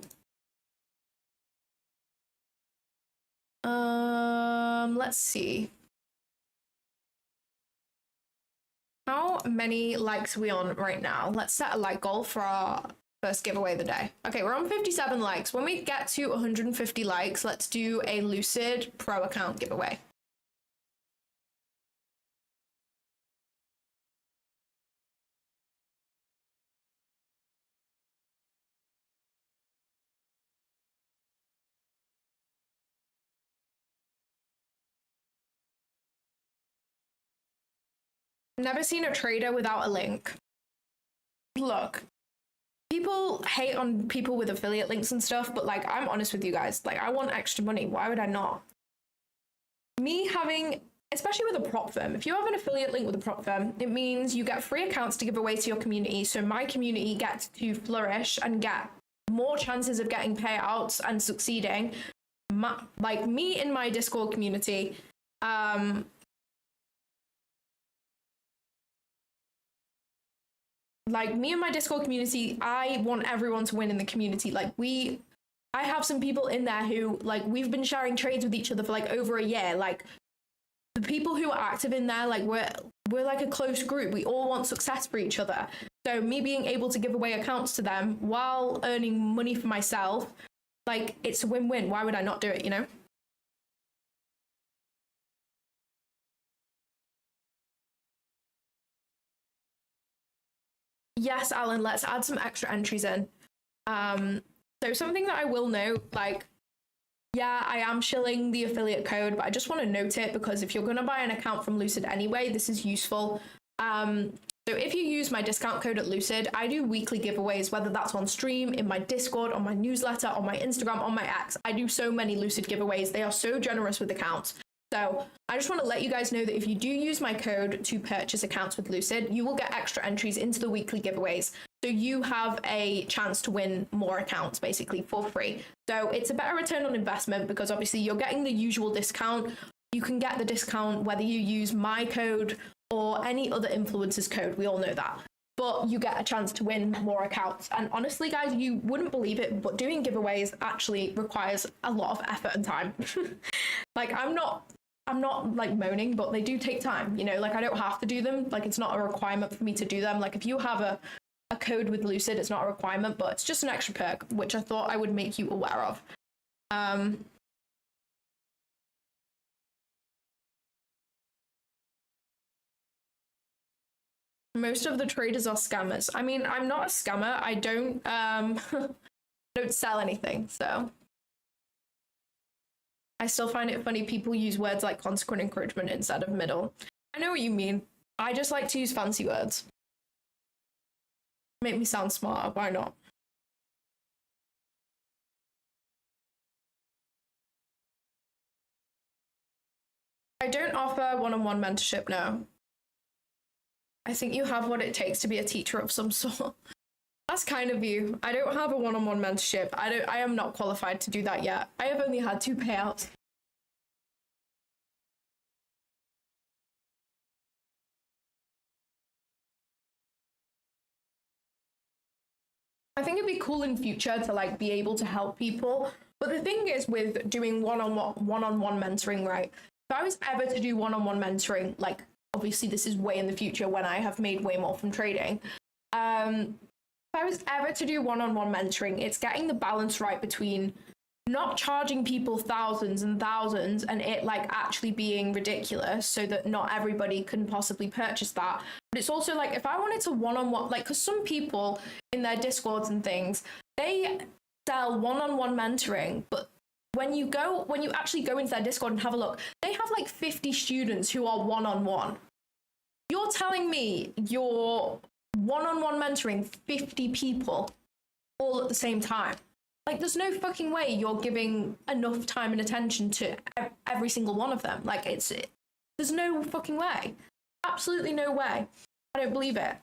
Let's see. How many likes are we on right now? Let's set a like goal for our first giveaway of the day. Okay, we're on 57 likes. When we get to 150 likes, let's do a Lucid Pro account giveaway. Never seen a trader without a link. Look, people hate on people with affiliate links and stuff, but like, I'm honest with you guys. Like, I want extra money. Why would I not? Me having, especially with a prop firm, if you have an affiliate link with a prop firm, it means you get free accounts to give away to your community. So my community gets to flourish and get more chances of getting payouts and succeeding. Like me in my Discord community, like me and my Discord community, I want everyone to win in the community. Like I have some people in there who, like, we've been sharing trades with each other for like over a year. Like the people who are active in there, like we're like a close group. We all want success for each other. So me being able to give away accounts to them while earning money for myself, like, it's a win-win. Why would I not do it, you know? Yes, Alan, let's add some extra entries in. So something that I will note, like, yeah, I am shilling the affiliate code, but I just want to note it because if you're going to buy an account from Lucid anyway, this is useful. So if you use my discount code at Lucid, I do weekly giveaways, whether that's on stream, in my Discord, on my newsletter, on my Instagram, on my X. I do so many Lucid giveaways. They are so generous with accounts. So I just want to let you guys know that if you do use my code to purchase accounts with Lucid, you will get extra entries into the weekly giveaways. So you have a chance to win more accounts basically for free. So it's a better return on investment because obviously you're getting the usual discount. You can get the discount whether you use my code or any other influencer's code. We all know that. But you get a chance to win more accounts. And honestly, guys, you wouldn't believe it, but doing giveaways actually requires a lot of effort and time. Like, I'm not like moaning, but they do take time, you know, like I don't have to do them. Like, it's not a requirement for me to do them. Like, if you have a code with Lucid, it's not a requirement, but it's just an extra perk, which I thought I would make you aware of. Most of the traders are scammers. I mean, I'm not a scammer. I don't don't sell anything, so I still find it funny people use words like consequent encouragement instead of middle. I know what you mean. I just like to use fancy words. Make me sound smarter, why not? I don't offer one-on-one mentorship, no. I think you have what it takes to be a teacher of some sort. That's kind of you. I don't have a one-on-one mentorship. I am not qualified to do that yet. I have only had 2 payouts. I think it'd be cool in future to like be able to help people. But the thing is with doing one-on-one mentoring, right? If I was ever to do one-on-one mentoring, like obviously this is way in the future when I have made way more from trading. If I was ever to do one-on-one mentoring, it's getting the balance right between not charging people thousands and thousands and it like actually being ridiculous so that not everybody can possibly purchase that. But it's also like if I wanted to one-on-one, like because some people in their discords and things, they sell one-on-one mentoring, but when you actually go into their discord and have a look, they have like 50 students who are one-on-one. You're telling me you're one-on-one mentoring 50 people all at the same time? Like, there's no fucking way you're giving enough time and attention to every single one of them. Like, there's no fucking way. Absolutely no way. I don't believe it.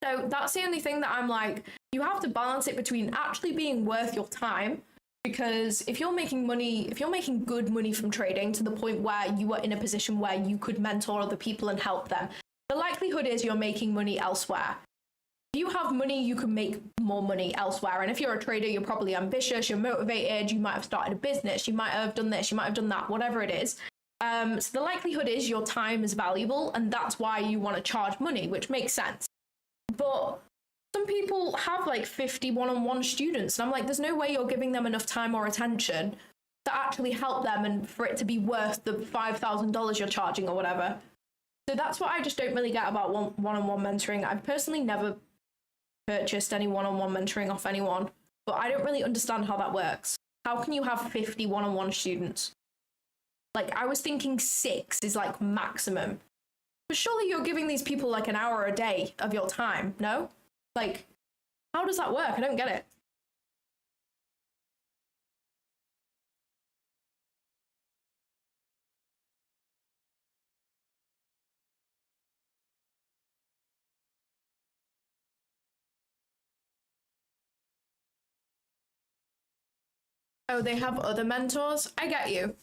So that's the only thing that I'm like, you have to balance it between actually being worth your time. Because if you're making money, if you're making good money from trading to the point where you are in a position where you could mentor other people and help them, the likelihood is you're making money elsewhere. If you have money, you can make more money elsewhere. And if you're a trader, you're probably ambitious, you're motivated, you might have started a business, you might have done this, you might have done that, whatever it is. So the likelihood is your time is valuable, and that's why you want to charge money, which makes sense. But some people have like 50 one-on-one students, and I'm like, there's no way you're giving them enough time or attention to actually help them and for it to be worth the $5,000 you're charging or whatever. So that's what I just don't really get about one-on-one mentoring. I've personally never purchased any one-on-one mentoring off anyone, but I don't really understand how that works. How can you have 50 one-on-one students? Like, I was thinking 6 is like maximum. But surely you're giving these people like an hour a day of your time, no? Like, how does that work? I don't get it. Oh, they have other mentors? I get you.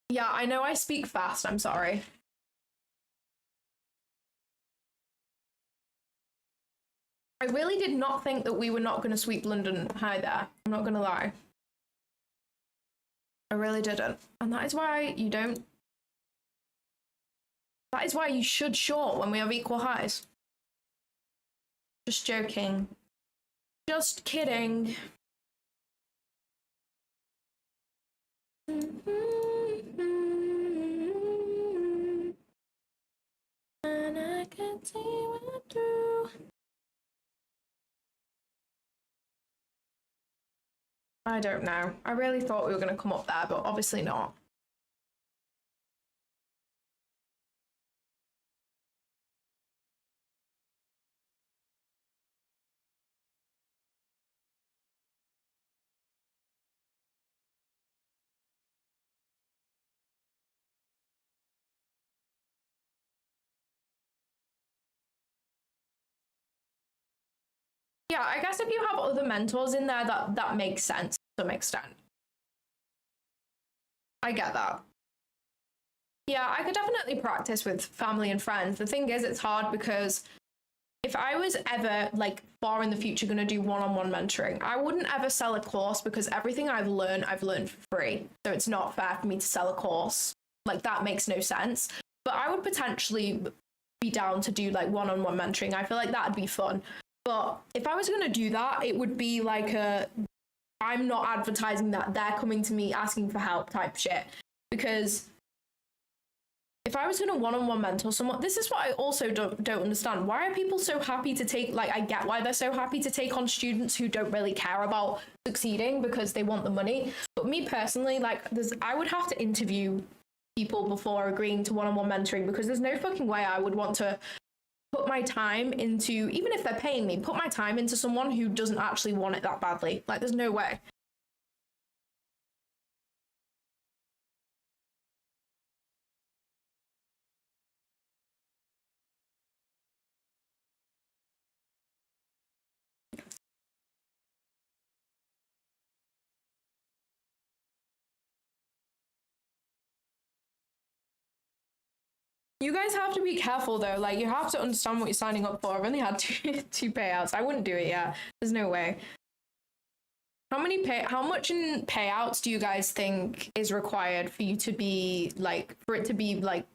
Yeah, I know I speak fast, I'm sorry. I really did not think that we were not going to sweep London high there. I'm not going to lie. I really didn't. And that is why you don't... That is why you should short when we have equal highs. Just joking. Just kidding. And I can see what through. I don't know. I really thought we were going to come up there, but obviously not. Yeah, I guess if you have other mentors in there, that makes sense to some extent. I get that. Yeah, I could definitely practice with family and friends. The thing is, it's hard because if I was ever like far in the future going to do one-on-one mentoring, I wouldn't ever sell a course because everything I've learned for free. So it's not fair for me to sell a course. Like that makes no sense. But I would potentially be down to do like one-on-one mentoring. I feel like that'd be fun. But if I was going to do that, it would be like I'm not advertising that they're coming to me asking for help type shit. Because if I was going to one-on-one mentor someone, this is what I also don't understand. Why are people so happy to take, like, I get why they're so happy to take on students who don't really care about succeeding because they want the money. But me personally, like, I would have to interview people before agreeing to one-on-one mentoring because there's no fucking way I would want to put my time into, even if they're paying me, put my time into someone who doesn't actually want it that badly. Like, there's no way. You guys have to be careful though. Like, you have to understand what you're signing up for. I've only had two payouts. I wouldn't do it yet. There's no way. How much in payouts do you guys think is required for you to be like, for it to be like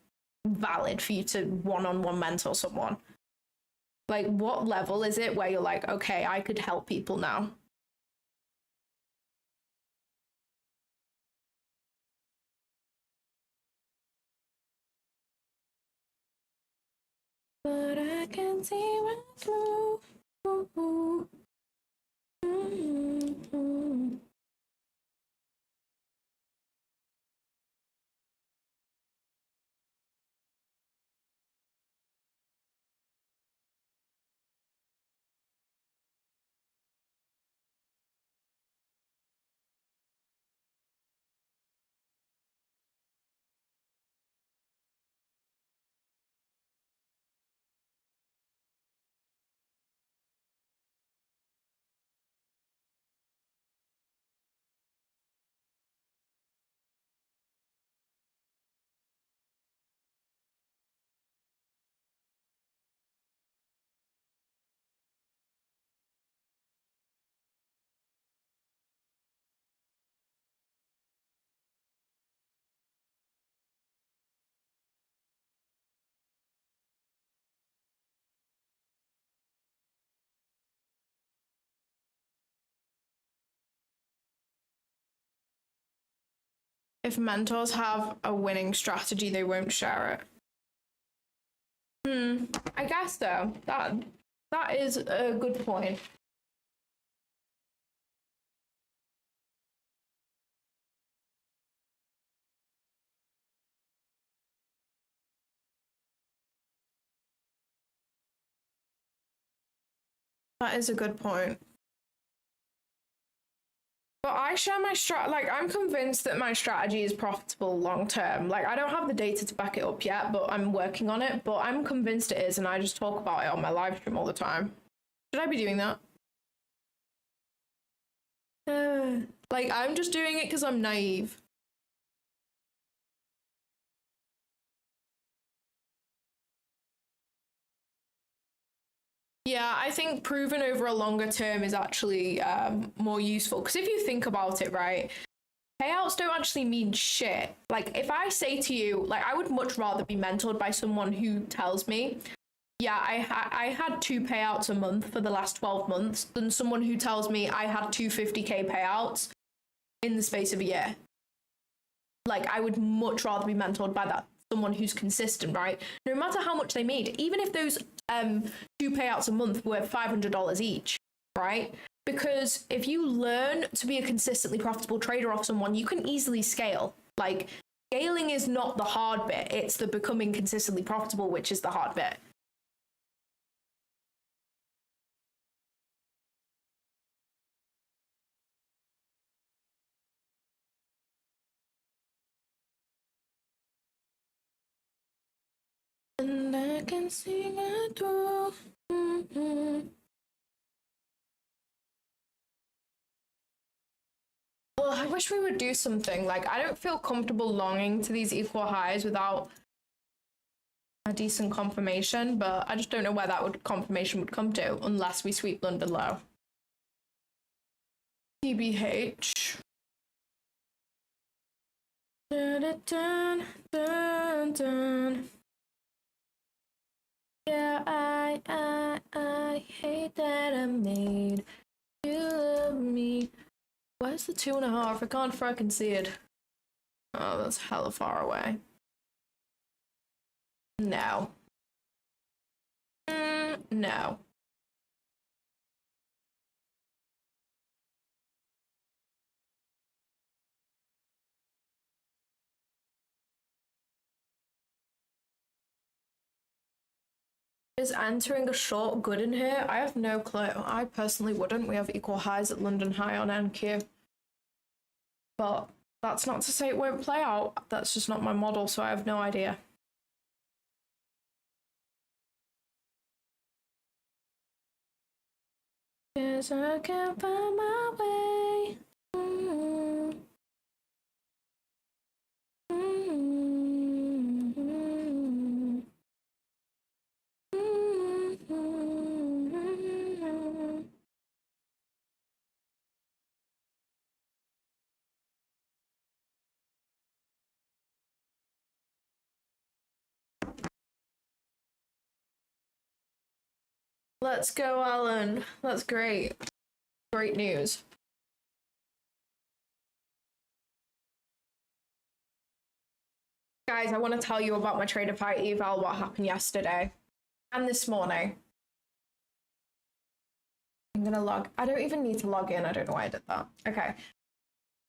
valid for you to one-on-one mentor someone? Like, what level is it where you're like, okay, I could help people now? But I can see right through. If mentors have a winning strategy, they won't share it. I guess so. That is a good point. That is a good point. But I share my like, I'm convinced that my strategy is profitable long term. Like, I don't have the data to back it up yet, but I'm working on it. But I'm convinced it is, and I just talk about it on my live stream all the time. Should I be doing that? Like, I'm just doing it because I'm naive. Yeah, I think proven over a longer term is actually more useful. Because if you think about it, right, payouts don't actually mean shit. Like, if I say to you, like, I would much rather be mentored by someone who tells me, yeah, I had 2 payouts a month for the last 12 months than someone who tells me I had 250K payouts in the space of a year. Like, I would much rather be mentored by that someone who's consistent, right? No matter how much they made, even if those 2 payouts a month were $500 each, right? Because if you learn to be a consistently profitable trader off someone, you can easily scale. Like, scaling is not the hard bit, it's the becoming consistently profitable, which is the hard bit. And I can see it through. Well, I wish we would do something. Like, I don't feel comfortable longing to these equal highs without a decent confirmation, but I just don't know where that confirmation would come to unless we sweep London low. TBH. Dun, dun, dun, dun. Yeah, I hate that I made you love me. Where's the 2.5? I can't fucking see it. Oh, that's hella far away. No. No. Is entering a short good in here? I have no clue. I personally wouldn't. We have equal highs at London High on NQ. But that's not to say it won't play out. That's just not my model, so I have no idea. Cause I can't find my way. Let's go, Alan. That's great. Great news. Guys, I want to tell you about my Tradeify eval, what happened yesterday and this morning. I'm gonna log. I don't even need to log in. I don't know why I did that. Okay.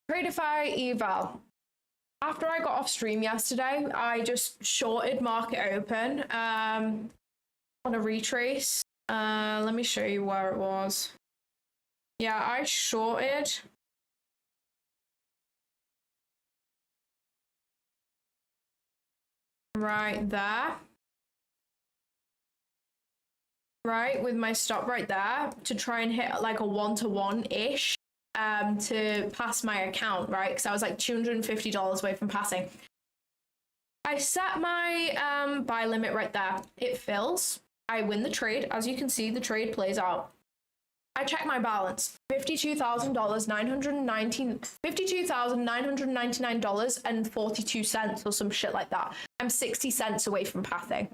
Tradeify eval. After I got off stream yesterday, I just shorted market open on a retrace. Let me show you where it was. Yeah, I shorted. Right there. Right, with my stop right there to try and hit like a 1-to-1-ish to pass my account, right? Because I was like $250 away from passing. I set my buy limit right there. It fills. I win the trade. As you can see, the trade plays out. I check my balance. $52,999.42 or some shit like that. I'm 60 cents away from passing.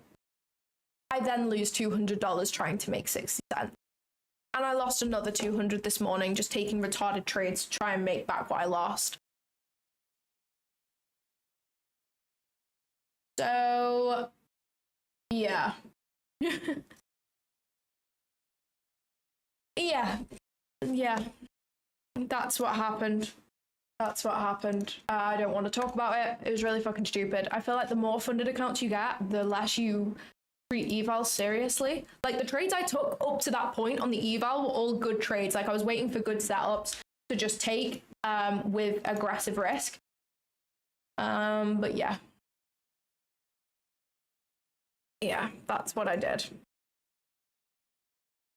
I then lose $200 trying to make 60 cents. And I lost another 200 this morning just taking retarded trades to try and make back what I lost. So, yeah. Yeah. That's what happened. That's what happened. I don't want to talk about it. It was really fucking stupid. I feel like the more funded accounts you get, the less you treat evals seriously. Like the trades I took up to that point on the eval were all good trades. Like I was waiting for good setups to just take with aggressive risk. But yeah. Yeah, that's what I did.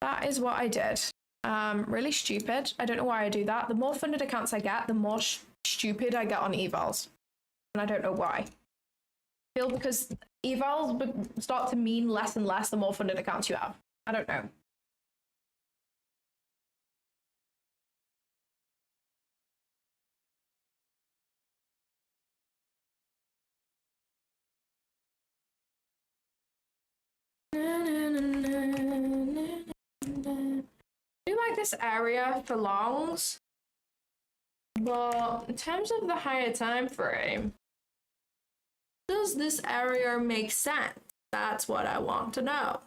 That is what I did. Really stupid. I don't know why I do that. The more funded accounts I get, the more stupid I get on evals. And I don't know why. I feel because evals start to mean less and less the more funded accounts you have. I don't know. I do like this area for longs, but in terms of the higher time frame, does this area make sense? That's what I want to know.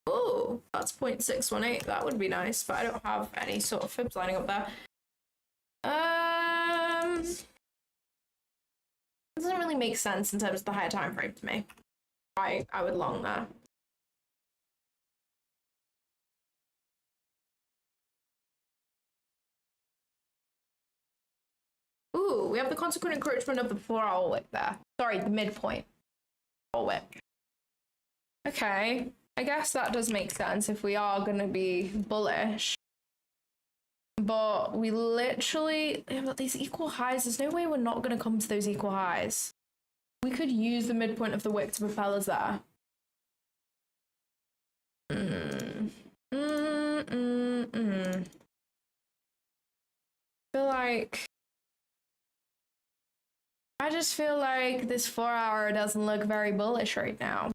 Oh, that's 0.618. That would be nice, but I don't have any sort of fibs lining up there. It doesn't really make sense in terms of the higher time frame to me. I would long there. Ooh, we have the consequent encroachment of the 4-hour wick there. Sorry, the midpoint. Or wick. Okay, I guess that does make sense if we are going to be bullish. But we literally have these equal highs. There's no way we're not going to come to those equal highs. We could use the midpoint of the wick to propel us there. I just feel like this 4-hour doesn't look very bullish right now.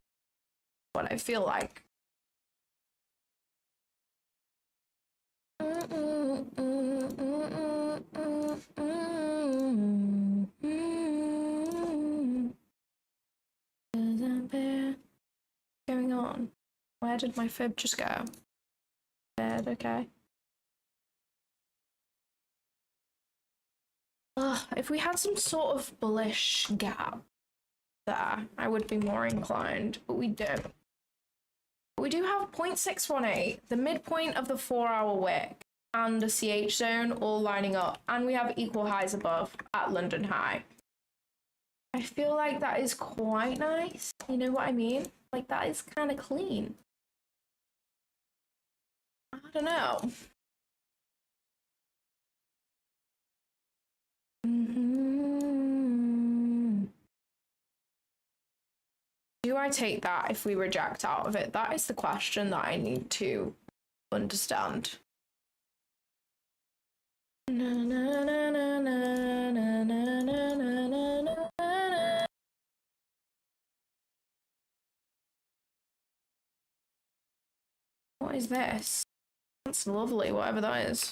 What I feel like. Going on? Where did my fib just go? Dead, okay. If we had some sort of bullish gap there, I would be more inclined, but we don't. We do have 0.618, the midpoint of the 4-hour wick, and the CH zone all lining up, and we have equal highs above at London High. I feel like that is quite nice. You know what I mean? Like, that is kind of clean. I don't know. Do I take that if we reject out of it? That is the question that I need to understand. What What is this? That's lovely, whatever that is.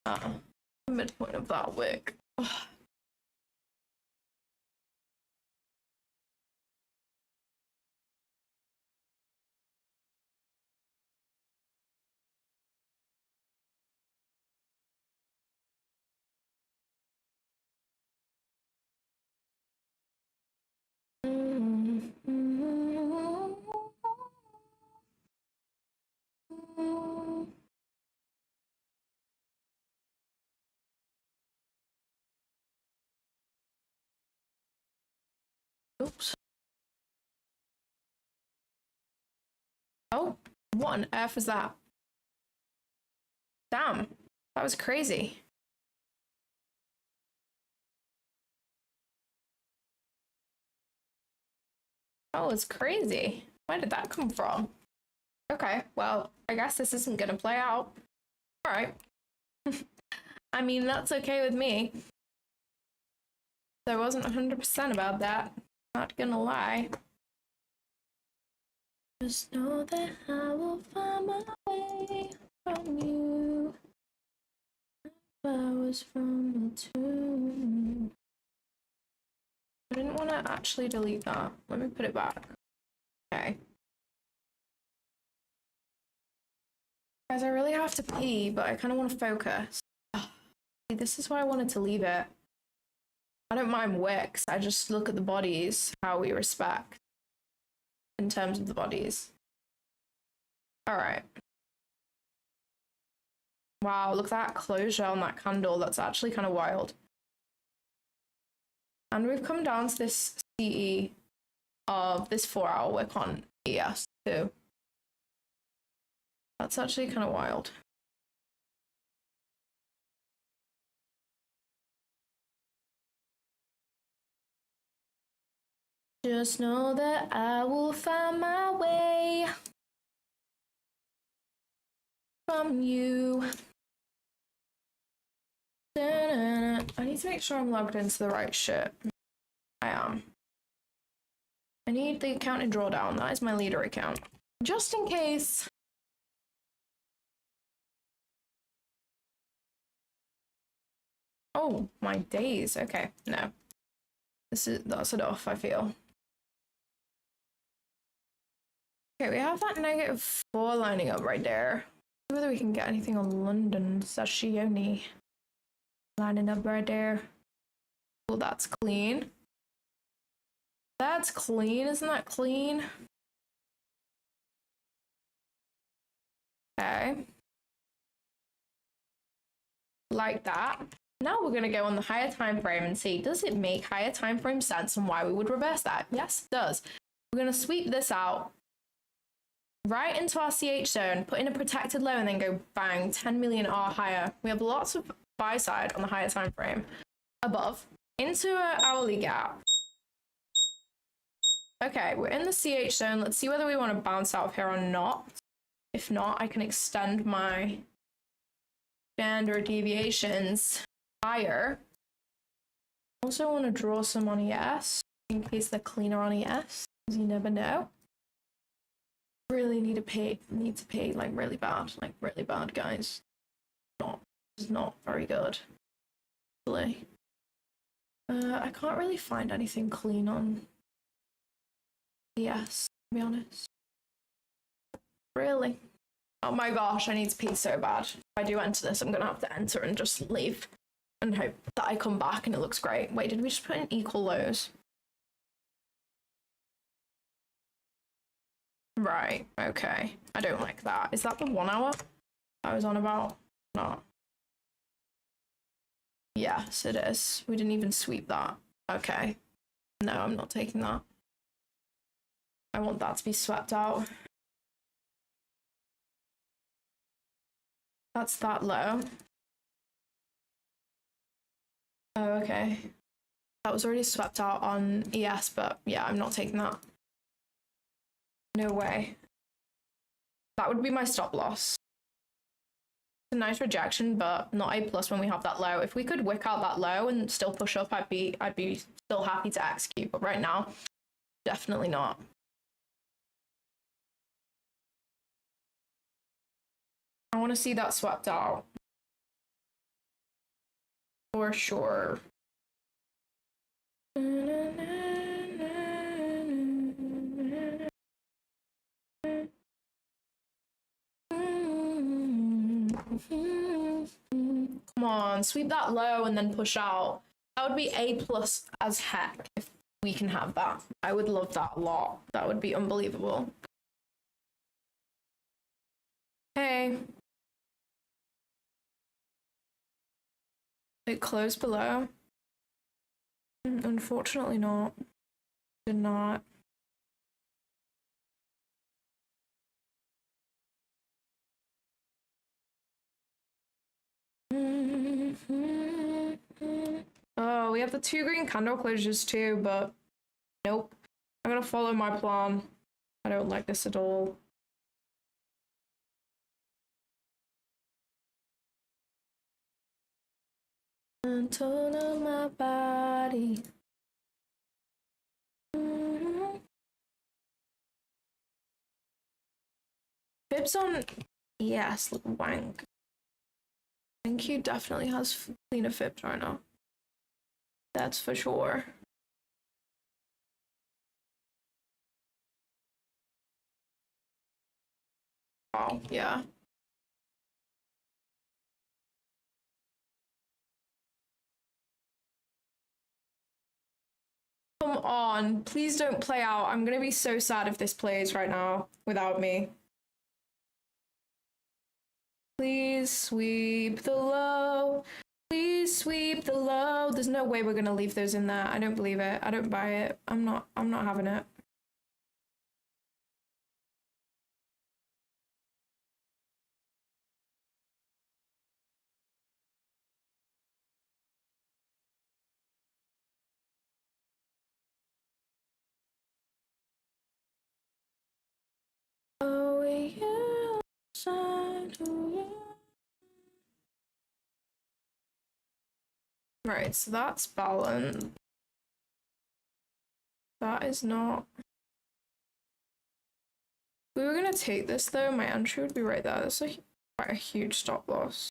The midpoint of that wick. Oh. Oops. Oh, what on earth was that? Damn, that was crazy. Oh, it's crazy. Where did that come from? Okay, well, I guess this isn't gonna play out. All right. I mean, that's okay with me. I wasn't 100% about that. Not gonna lie. Just know that I will find my way from you. Flowers from the tomb. I didn't want to actually delete that. Let me put it back. Okay. Guys, I really have to pee, but I kind of want to focus. This is why I wanted to leave it. I don't mind wicks. I just look at the bodies, how we respect in terms of the bodies. All right. Wow, look at that closure on that candle. That's actually kind of wild. And we've come down to this CE of this 4-hour wick on ES too. That's actually kind of wild. Just know that I will find my way from you. I need to make sure I'm logged into the right shit. I am. I need the account in drawdown. That is my leader account. Just in case. Oh, my days. Okay, no. That's enough, I feel. Okay, we have that -4 lining up right there. See whether we can get anything on London. Sashioni lining up right there. Well, that's clean. That's clean, isn't that clean? Okay. Like that. Now we're gonna go on the higher time frame and see, does it make higher time frame sense and why we would reverse that? Yes, it does. We're gonna sweep this out right into our CH zone, put in a protected low, and then go bang, 10 million or higher. We have lots of buy side on the higher time frame. Above, into an hourly gap. Okay, we're in the CH zone. Let's see whether we want to bounce out of here or not. If not, I can extend my standard deviations higher. Also want to draw some on ES in case they're cleaner on ES, because you never know. Really need to pay like really bad, guys. It's not very good. Really. I can't really find anything clean on ES, to be honest. Really? Oh my gosh, I need to pee so bad. If I do enter this, I'm gonna have to enter and just leave and hope that I come back and it looks great. Wait, did we just put in equal lows? Right, okay. I don't like that. Is that the 1 hour I was on about? No. Yes, it is. We didn't even sweep that. Okay. No, I'm not taking that. I want that to be swept out. That's that low. Oh, okay. That was already swept out on ES, but yeah, I'm not taking that. No way. That would be my stop loss. It's a nice rejection, but not A plus when we have that low. If we could wick out that low and still push up, I'd be still happy to execute. But right now, definitely not. I want to see that swept out. For sure. Come on, sweep that low and then push out. That would be A plus as heck if we can have that. I would love that a lot. That would be unbelievable. Hey. It closed below. Unfortunately not. Did not. Oh, we have the 2 green candle closures too, but nope. I'm gonna follow my plan. I don't like this at all. Tone of my body. Fibs on yes, look wank. I think he definitely has cleaner fibs right now. That's for sure. Oh, yeah. Come on, please don't play out. I'm gonna be so sad if this plays right now without me. Please sweep the low. Please sweep the low. There's no way we're gonna leave those in there. I don't believe it. I don't buy it. I'm not having it. Oh, yeah. Right, so that's balanced. That is not. If we were gonna take this though, my entry would be right there. That's quite a huge stop loss.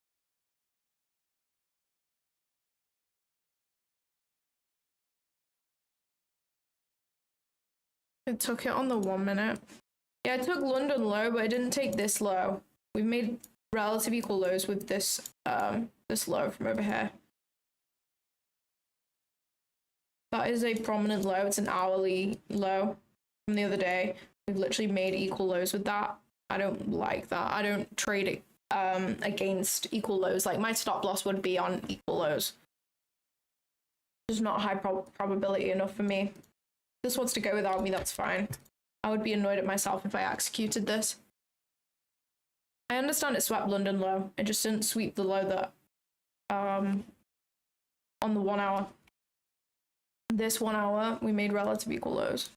It took it on the 1 minute. Yeah, it took London low, but it didn't take this low. We've made relative equal lows with this this low from over here. That is a prominent low. It's an hourly low from the other day. We've literally made equal lows with that. I don't like that. I don't trade it against equal lows. Like my stop loss would be on equal lows. It's not high probability enough for me. If this wants to go without me, that's fine. I would be annoyed at myself if I executed this. I understand it swept London low. It just didn't sweep the low that on the 1 hour. This 1 hour, we made relative equal lows.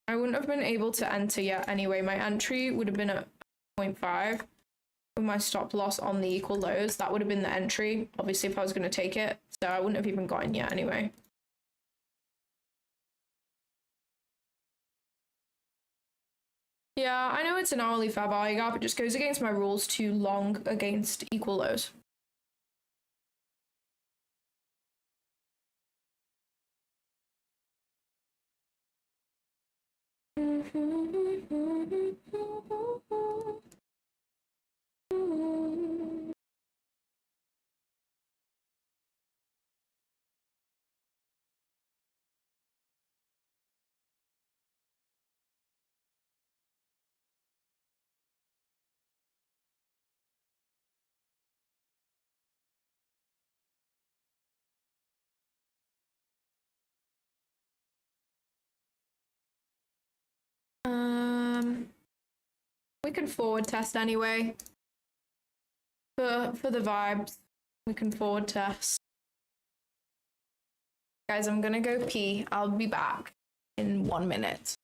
I wouldn't have been able to enter yet anyway. My entry would have been at 0.5 with my stop loss on the equal lows. That would have been the entry, obviously, if I was going to take it. So I wouldn't have even gotten yet anyway. Yeah, I know it's an hourly fair value gap. It just goes against my rules too long against equal lows. We can forward test anyway. For the vibes, we can forward test. Guys, I'm gonna go pee. I'll be back in 1 minute.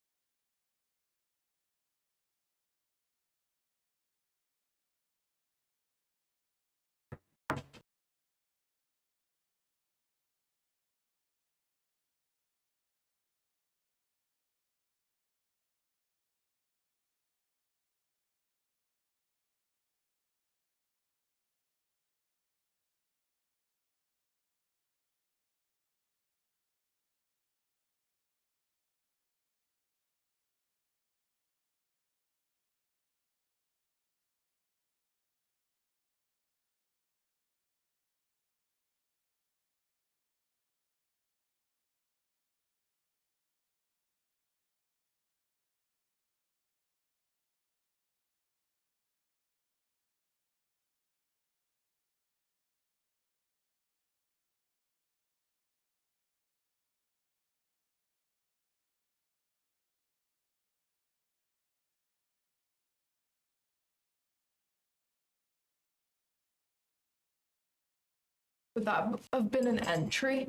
Would that have been an entry?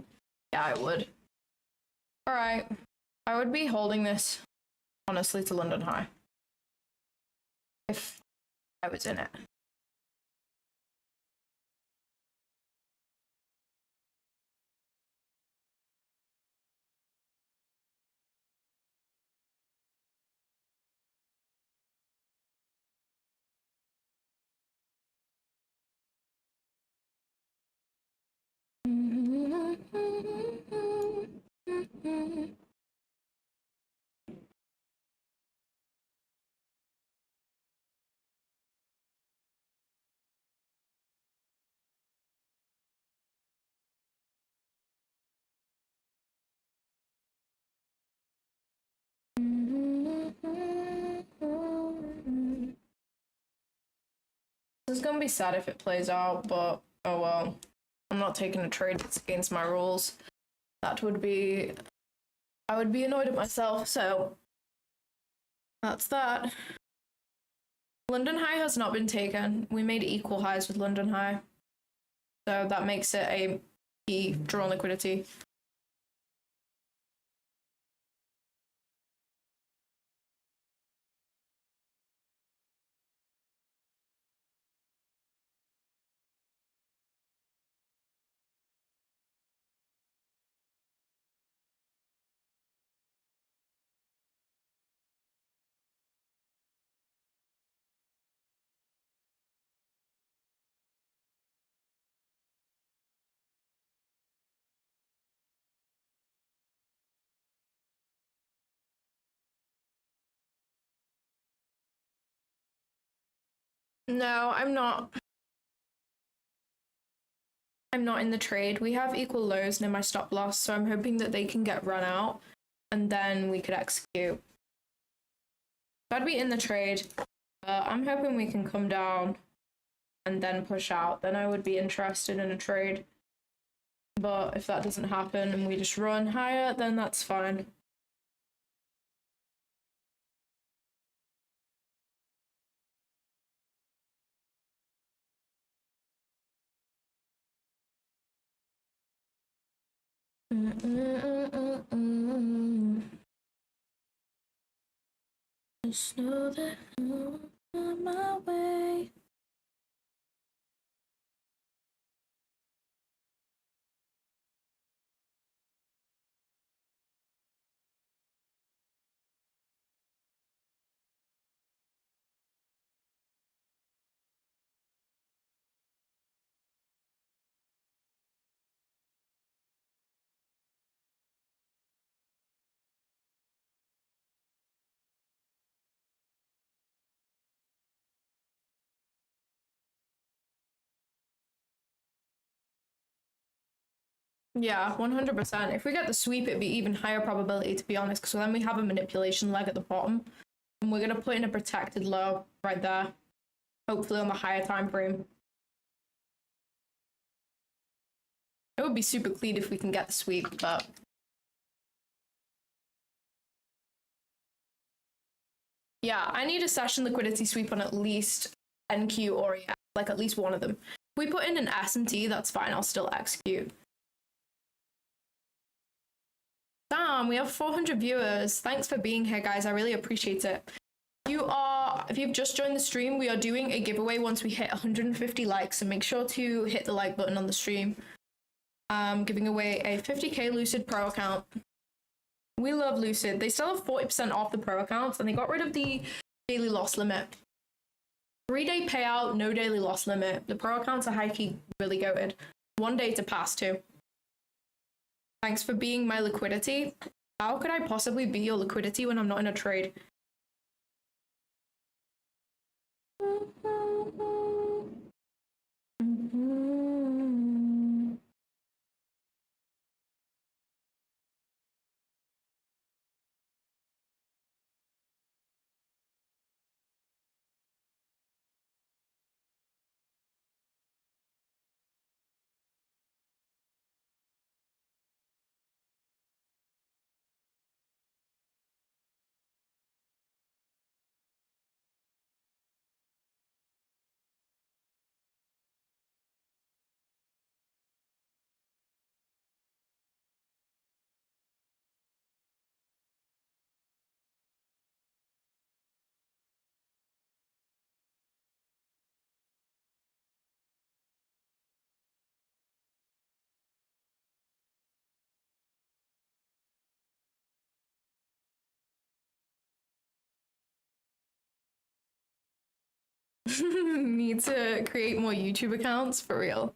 Yeah, I would. All right. I would be holding this, honestly, to London High. If I was in it. This is gonna be sad if it plays out, but oh well. I'm not taking a trade that's against my rules. That would be... I would be annoyed at myself, so... That's that. London High has not been taken. We made equal highs with London High. So that makes it a key draw on liquidity. No, I'm not. I'm not in the trade. We have equal lows near my stop loss, so I'm hoping that they can get run out and then we could execute. I'd be in the trade. I'm hoping we can come down and then push out. Then I would be interested in a trade. But if that doesn't happen and we just run higher, then that's fine. Just know that I'm on my way. Yeah, 100%. If we get the sweep, it'd be even higher probability, to be honest, because then we have a manipulation leg at the bottom. And we're going to put in a protected low right there. Hopefully on the higher time frame. It would be super clean if we can get the sweep, but... Yeah, I need a session liquidity sweep on at least NQ or EX, like at least one of them. If we put in an S&T, that's fine, I'll still execute. Damn, we have 400 viewers. Thanks for being here, guys. I really appreciate it. If you've just joined the stream, we are doing a giveaway once we hit 150 likes, so make sure to hit the like button on the stream. Giving away a 50k Lucid Pro account. We love Lucid. They still have 40% off the Pro accounts, and they got rid of the daily loss limit. 3-day payout, no daily loss limit. The Pro accounts are high-key really goated. 1 day to pass too. Thanks for being my liquidity. How could I possibly be your liquidity when I'm not in a trade? Need to create more YouTube accounts for real.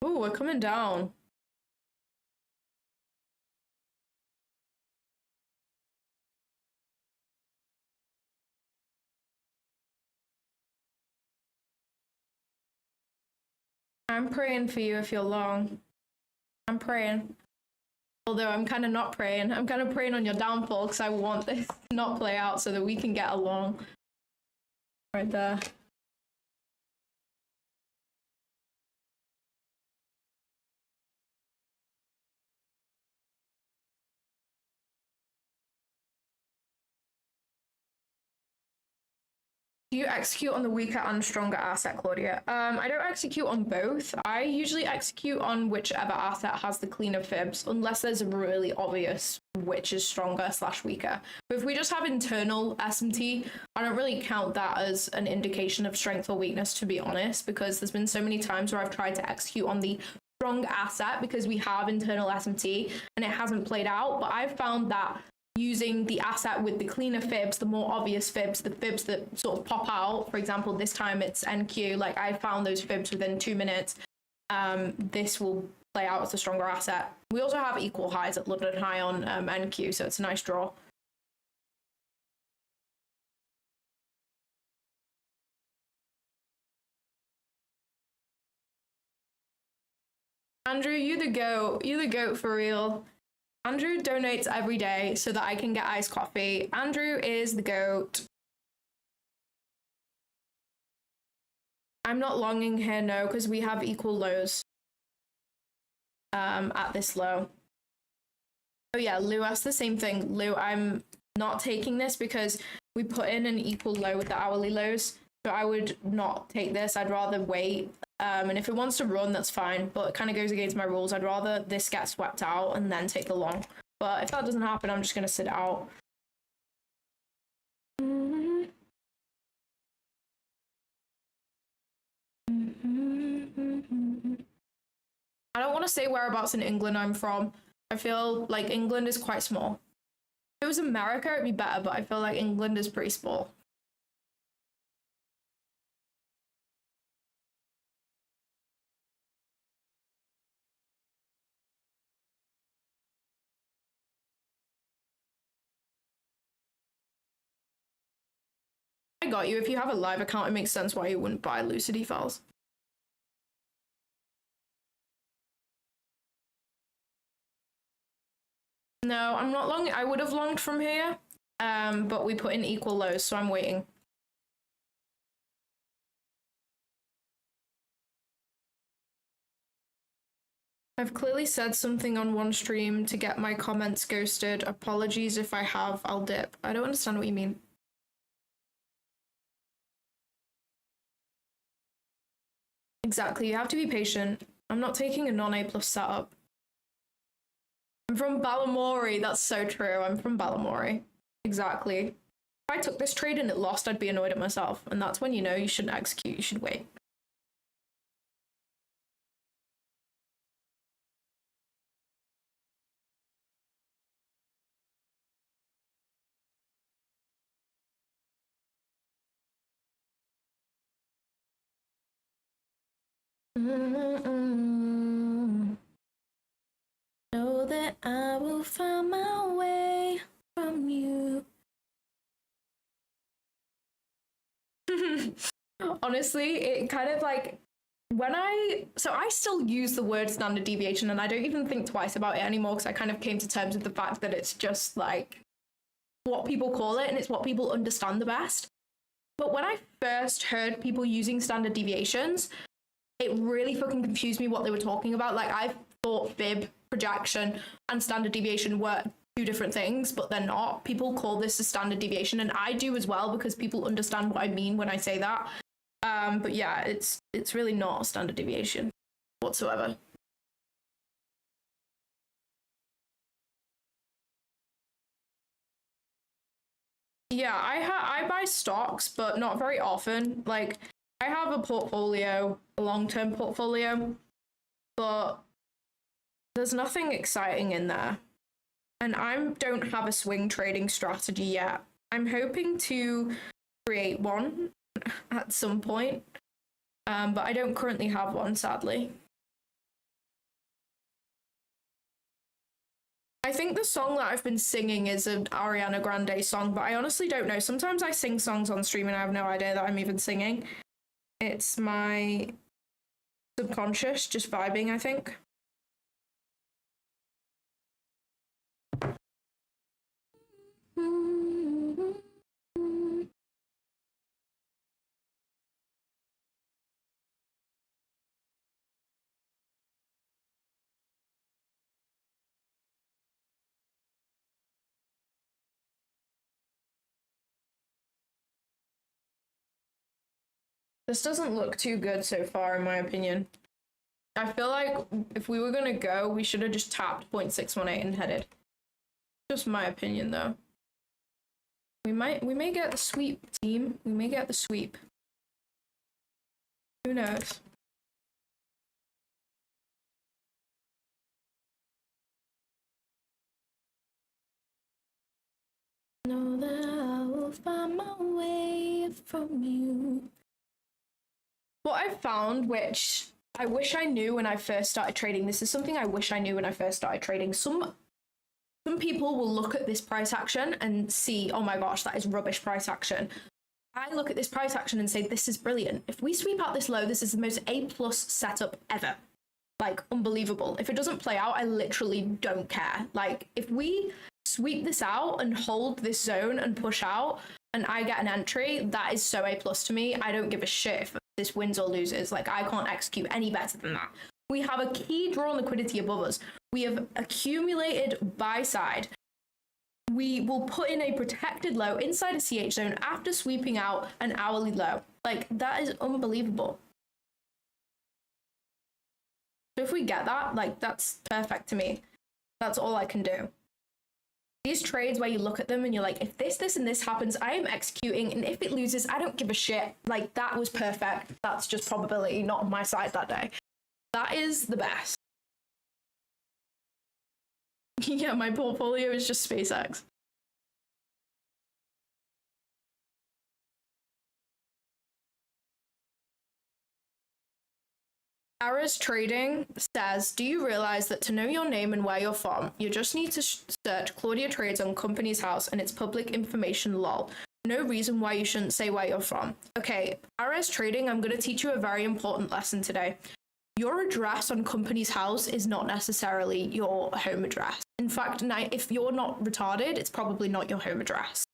Oh, we're coming down. I'm praying for you if you're long. I'm praying. Although I'm kind of not praying. I'm kind of praying on your downfall because I want this to not play out so that we can get along. Right there. Do you execute on the weaker and stronger asset, Claudia? I don't execute on both. I usually execute on whichever asset has the cleaner fibs, unless there's a really obvious which is stronger / weaker. But if we just have internal SMT, I don't really count that as an indication of strength or weakness, to be honest, because there's been so many times where I've tried to execute on the strong asset because we have internal SMT and it hasn't played out. But I've found that using the asset with the cleaner fibs, the more obvious fibs, the fibs that sort of pop out, for example, this time it's NQ, like I found those fibs within 2 minutes, this will play out as a stronger asset. We also have equal highs at London High on NQ, so it's a nice draw. Andrew, you the goat for real. Andrew donates every day so that I can get iced coffee. Andrew is the goat. I'm not longing here, no, because we have equal lows at this low. Oh yeah, Lou, that's the same thing. Lou, I'm not taking this because we put in an equal low with the hourly lows. So I would not take this. I'd rather wait. And if it wants to run, that's fine. But it kind of goes against my rules. I'd rather this get swept out and then take the long. But if that doesn't happen, I'm just going to sit out. I don't want to say whereabouts in England I'm from. I feel like England is quite small. If it was America, it'd be better, but I feel like England is pretty small. I got you. If you have a live account, it makes sense why you wouldn't buy Lucidity files. No, I'm not long. I would have longed from here, but we put in equal lows, so I'm waiting. I've clearly said something on one stream to get my comments ghosted. Apologies if I have, I'll dip. I don't understand what you mean. Exactly, you have to be patient. I'm not taking a non-A+ setup. I'm from Balamory, that's so true. I'm from Balamory. Exactly. If I took this trade and it lost, I'd be annoyed at myself. And that's when you know you shouldn't execute, you should wait. Know that I will find my way from you. Honestly, it kind of like when I still use the word standard deviation and I don't even think twice about it anymore because I kind of came to terms with the fact that it's just like what people call it and it's what people understand the best. But when I first heard people using standard deviations, it really fucking confused me what they were talking about. Like I thought fib, projection, and standard deviation were two different things, but they're not. People call this a standard deviation, and I do as well because people understand what I mean when I say that. But yeah, it's really not a standard deviation whatsoever. Yeah, I buy stocks, but not very often. Like I have a portfolio, a long-term portfolio, but there's nothing exciting in there. And I don't have a swing trading strategy yet. I'm hoping to create one at some point. But I don't currently have one, sadly. I think the song that I've been singing is an Ariana Grande song, but I honestly don't know. Sometimes I sing songs on stream and I have no idea that I'm even singing. It's my subconscious just vibing, I think. This doesn't look too good so far, in my opinion. I feel like if we were gonna go, we should have just tapped 0.618 and headed. Just my opinion, though. We may get the sweep, team. We may get the sweep. Who knows? Know that I will find my way from you. What I found, which I wish I knew when I first started trading, this is something I wish I knew when I first started trading. Some people will look at this price action and see, oh my gosh, that is rubbish price action. I look at this price action and say, this is brilliant. If we sweep out this low, this is the most A+ setup ever. Like, unbelievable. If it doesn't play out, I literally don't care. Like, if we sweep this out and hold this zone and push out, and I get an entry, that is so A+ to me. I don't give a shit if this wins or loses. Like, I can't execute any better than that. We have a key drawn liquidity above us. We have accumulated buy side. We will put in a protected low inside a CH zone after sweeping out an hourly low. Like, that is unbelievable. So if we get that, like, that's perfect to me. That's all I can do. These trades where you look at them and you're like, if this, and this happens, I am executing, and if it loses, I don't give a shit. Like, that was perfect. That's just probability, not on my side that day. That is the best. Yeah, my portfolio is just SpaceX. Aras Trading says, do you realize that to know your name and where you're from, you just need to search Claudia Trades on Company's House and it's public information, lol. No reason why you shouldn't say where you're from. Okay, Aras Trading, I'm going to teach you a very important lesson today. Your address on Company's House is not necessarily your home address. In fact, if you're not retarded, it's probably not your home address.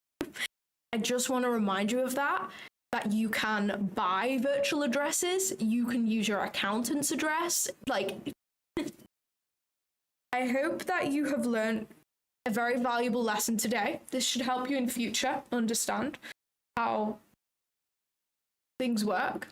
I just want to remind you of that you can buy virtual addresses. You can use your accountant's address. Like, I hope that you have learned a very valuable lesson today. This should help you in future understand how things work.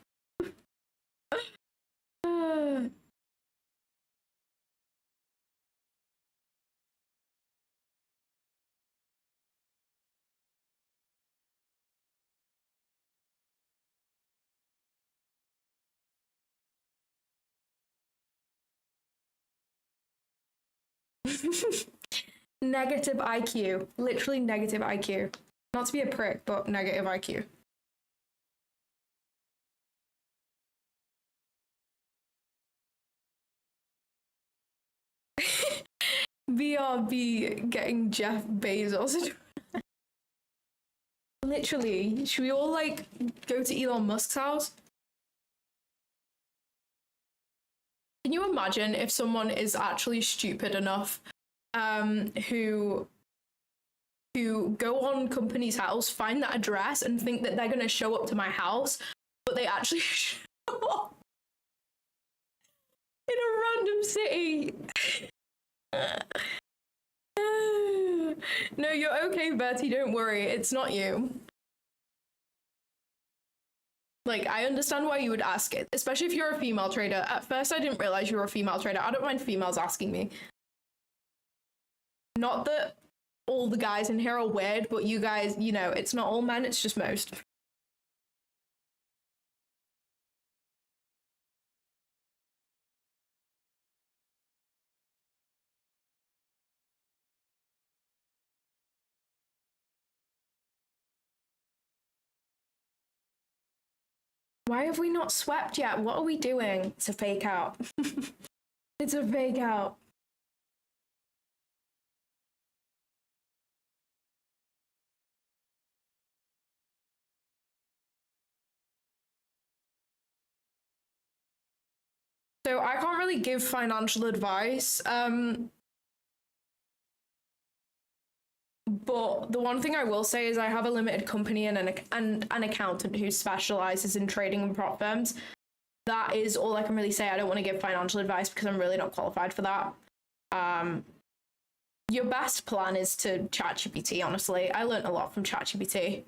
Negative IQ. Literally negative IQ. Not to be a prick, but negative IQ. BRB getting Jeff Bezos. Literally, should we all like go to Elon Musk's house? Can you imagine if someone is actually stupid enough who go on Company's House, find that address and think that they're going to show up to my house, but they actually show up in a random city? No, you're okay, Bertie, don't worry, it's not you. Like, I understand why you would ask it, especially if you're a female trader. At first, I didn't realize you were a female trader. I don't mind females asking me. Not that all the guys in here are weird, but you guys, you know, it's not all men, it's just most. Why have we not swept yet? What are we doing? It's a fake out. It's a fake out. So I can't really give financial advice. But the one thing I will say is I have a limited company and an accountant who specializes in trading and prop firms. That is all I can really say. I don't want to give financial advice because I'm really not qualified for that. Your best plan is to ChatGPT, honestly. I learned a lot from ChatGPT.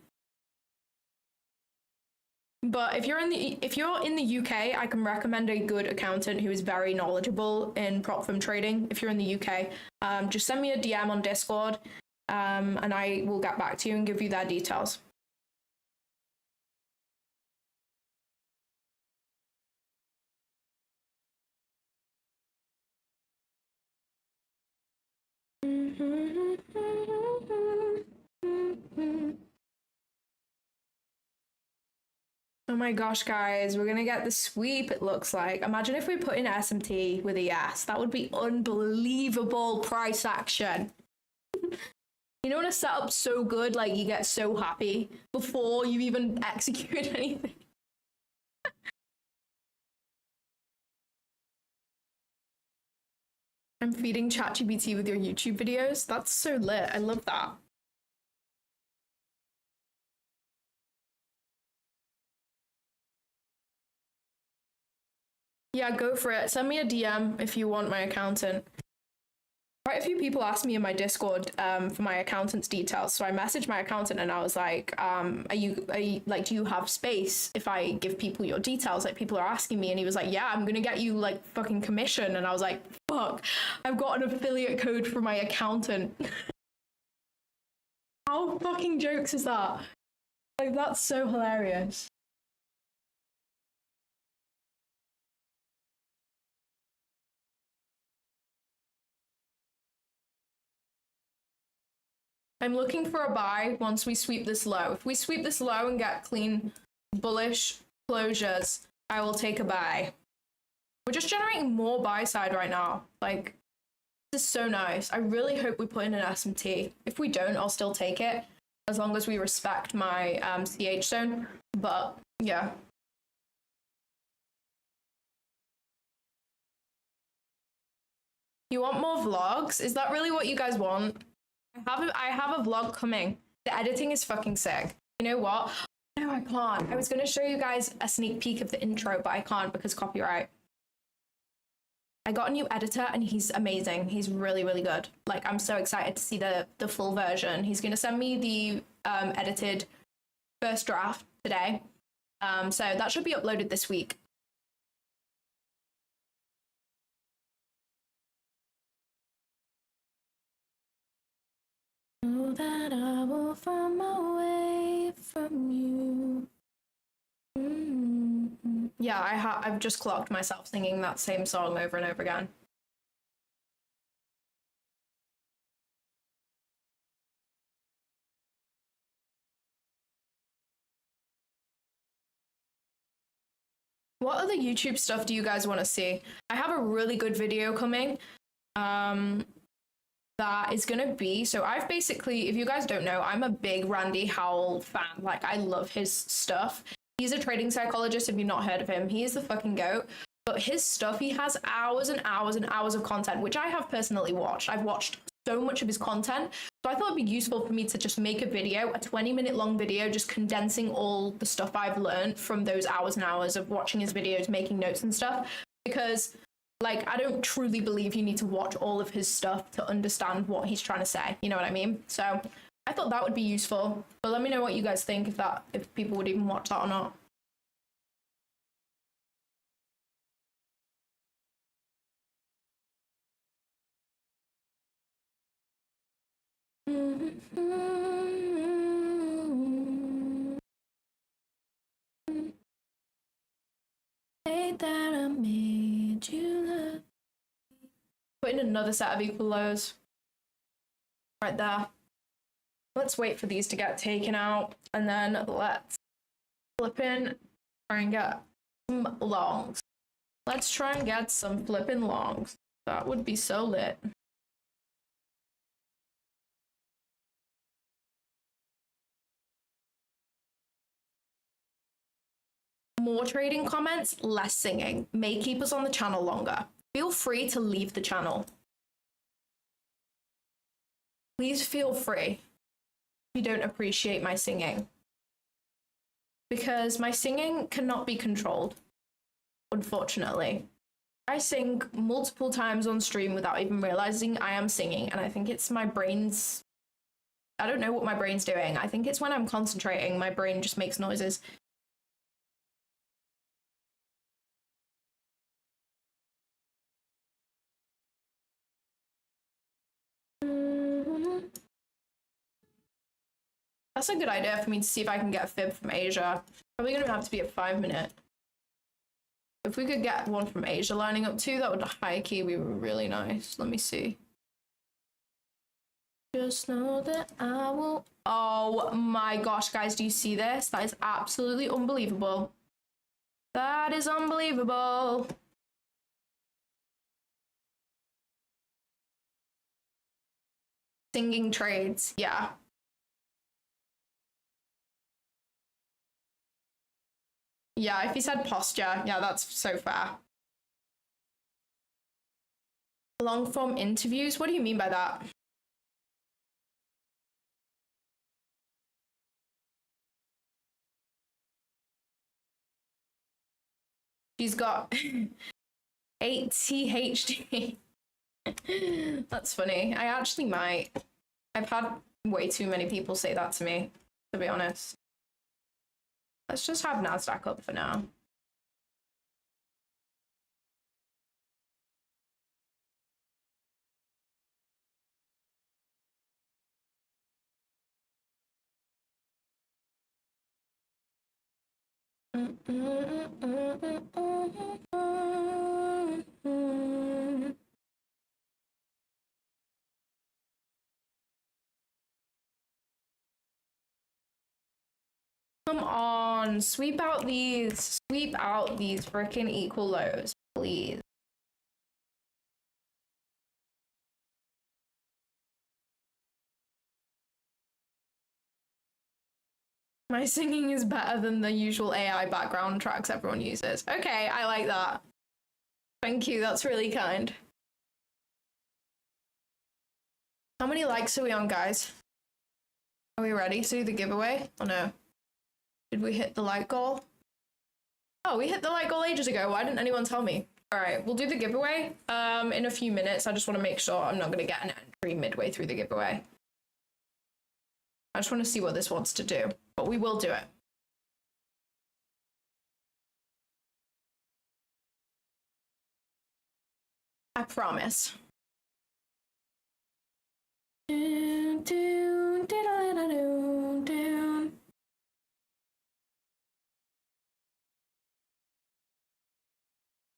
But if you're in the UK, I can recommend a good accountant who is very knowledgeable in prop firm trading. If you're in the UK, just send me a DM on Discord, and I will get back to you and give you their details. Oh my gosh, guys, we're gonna get the sweep, it looks like. Imagine if we put in SMT with a yes. That would be unbelievable price action. You know when a setup's so good, like you get so happy before you even execute anything? I'm feeding ChatGPT with your YouTube videos. That's so lit. I love that. Yeah, go for it. Send me a DM if you want my accountant. Quite a few people asked me in my Discord for my accountant's details. So I messaged my accountant and I was like, are you like, do you have space if I give people your details? Like, people are asking me. And he was like, yeah, I'm going to get you like fucking commission. And I was like, fuck, I've got an affiliate code for my accountant. How fucking jokes is that? Like, that's so hilarious. I'm looking for a buy once we sweep this low. If we sweep this low and get clean bullish closures, I will take a buy. We're just generating more buy side right now. Like, this is so nice. I really hope we put in an SMT. If we don't, I'll still take it as long as we respect my CH zone. But yeah. You want more vlogs? Is that really what you guys want? I have a vlog coming. The editing is fucking sick. You know what? No, I can't. I was going to show you guys a sneak peek of the intro, but I can't because copyright. I got a new editor and he's amazing. He's really, really good. Like, I'm so excited to see the full version. He's going to send me the edited first draft today. So that should be uploaded this week. Know that I will find my way from you. Mm-hmm. Yeah, I've just clocked myself singing that same song over and over again. What other YouTube stuff do you guys want to see? I have a really good video coming. That is gonna be, so I've basically, if you guys don't know, I'm a big Randy Howell fan. Like, I love his stuff. He's a trading psychologist. If you've not heard of him, he is the fucking goat. But his stuff, he has hours and hours and hours of content, which I have personally watched. I've watched so much of his content. So I thought it'd be useful for me to just make a video, a 20-minute long video, just condensing all the stuff I've learned from those hours and hours of watching his videos, making notes and stuff. Because, like, I don't truly believe you need to watch all of his stuff to understand what he's trying to say. You know what I mean? So I thought that would be useful. But let me know what you guys think, if people would even watch that or not. That I made you love. Put in another set of equal lows right there. Let's wait for these to get taken out and then let's flip in Try and get some longs. Let's try and get some flipping longs. That would be so lit. More trading comments, less singing. May keep us on the channel longer. Feel free to leave the channel. Please feel free if you don't appreciate my singing. Because my singing cannot be controlled, unfortunately. I sing multiple times on stream without even realizing I am singing, and I think it's my brain's... I don't know what my brain's doing. I think it's when I'm concentrating, my brain just makes noises. That's a good idea for me to see if I can get a fib from Asia. Probably gonna have to be a 5-minute. If we could get one from Asia lining up too, that would high key be really nice. Let me see. Just know that I will. Oh my gosh, guys, do you see this? That is absolutely unbelievable. That is unbelievable. Singing trades, yeah. Yeah, if he said posture, yeah, that's so fair. Long form interviews? What do you mean by that? She's got 8 THD. That's funny. I actually might. I've had way too many people say that to me, to be honest. Let's just have NASDAQ up for now. Come on, sweep out these freaking equal lows, please. My singing is better than the usual AI background tracks everyone uses. Okay, I like that. Thank you, that's really kind. How many likes are we on, guys? Are we ready to do the giveaway? Oh no. Did we hit the like goal? Oh, we hit the like goal ages ago. Why didn't anyone tell me? All right, we'll do the giveaway in a few minutes. I just want to make sure I'm not going to get an entry midway through the giveaway. I just want to see what this wants to do, but we will do it. I promise.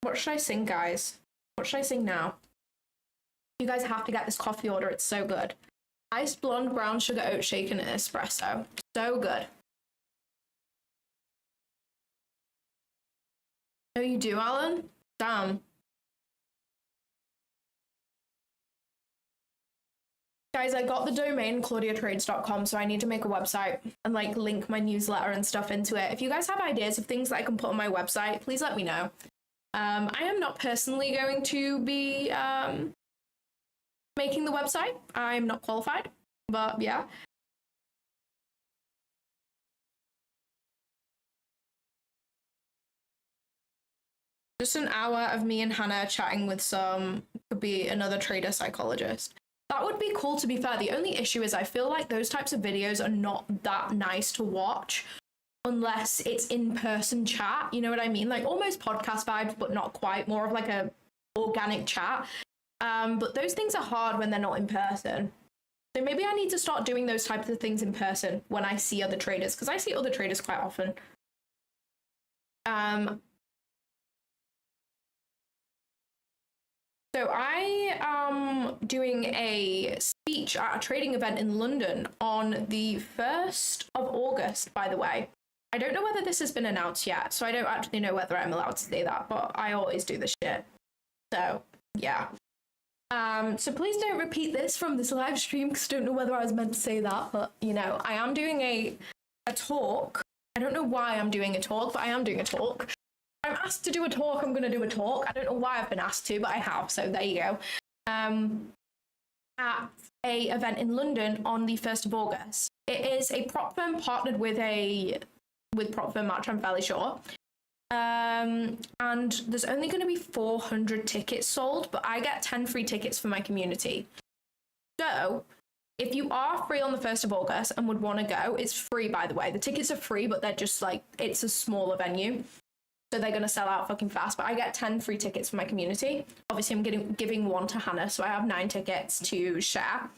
What should I sing, guys? What should I sing now? You guys have to get this coffee order. It's so good. Iced blonde brown sugar oat shaken espresso. So good. Oh, you do, Alan? Damn. Guys, I got the domain claudiatrades.com, so I need to make a website and like link my newsletter and stuff into it. If you guys have ideas of things that I can put on my website, please let me know. I am not personally going to be making the website. I'm not qualified, but yeah. Just an hour of me and Hannah chatting with could be another trader psychologist. That would be cool, to be fair. The only issue is I feel like those types of videos are not that nice to watch unless it's in-person chat, you know what I mean? Like almost podcast vibes, but not quite, more of like a organic chat. But those things are hard when they're not in person. So maybe I need to start doing those types of things in person when I see other traders, because I see other traders quite often. So I am doing a speech at a trading event in London on the 1st of August, by the way. I don't know whether this has been announced yet, so I don't actually know whether I'm allowed to say that, but I always do this shit. So, yeah. So please don't repeat this from this live stream, because I don't know whether I was meant to say that, but, you know, I am doing a talk. I don't know why I'm doing a talk, but I am doing a talk. I'm asked to do a talk, I'm going to do a talk. I don't know why I've been asked to, but I have, so there you go. At a event in London on the 1st of August. It is a prop firm partnered with prop firm Match, I'm fairly sure. And there's only going to be 400 tickets sold, but I get 10 free tickets for my community. So if you are free on the 1st of August and would want to go, it's free, by the way. The tickets are free, but they're just like, it's a smaller venue. So they're going to sell out fucking fast, but I get 10 free tickets for my community. Obviously, I'm giving one to Hannah, so I have 9 tickets to share.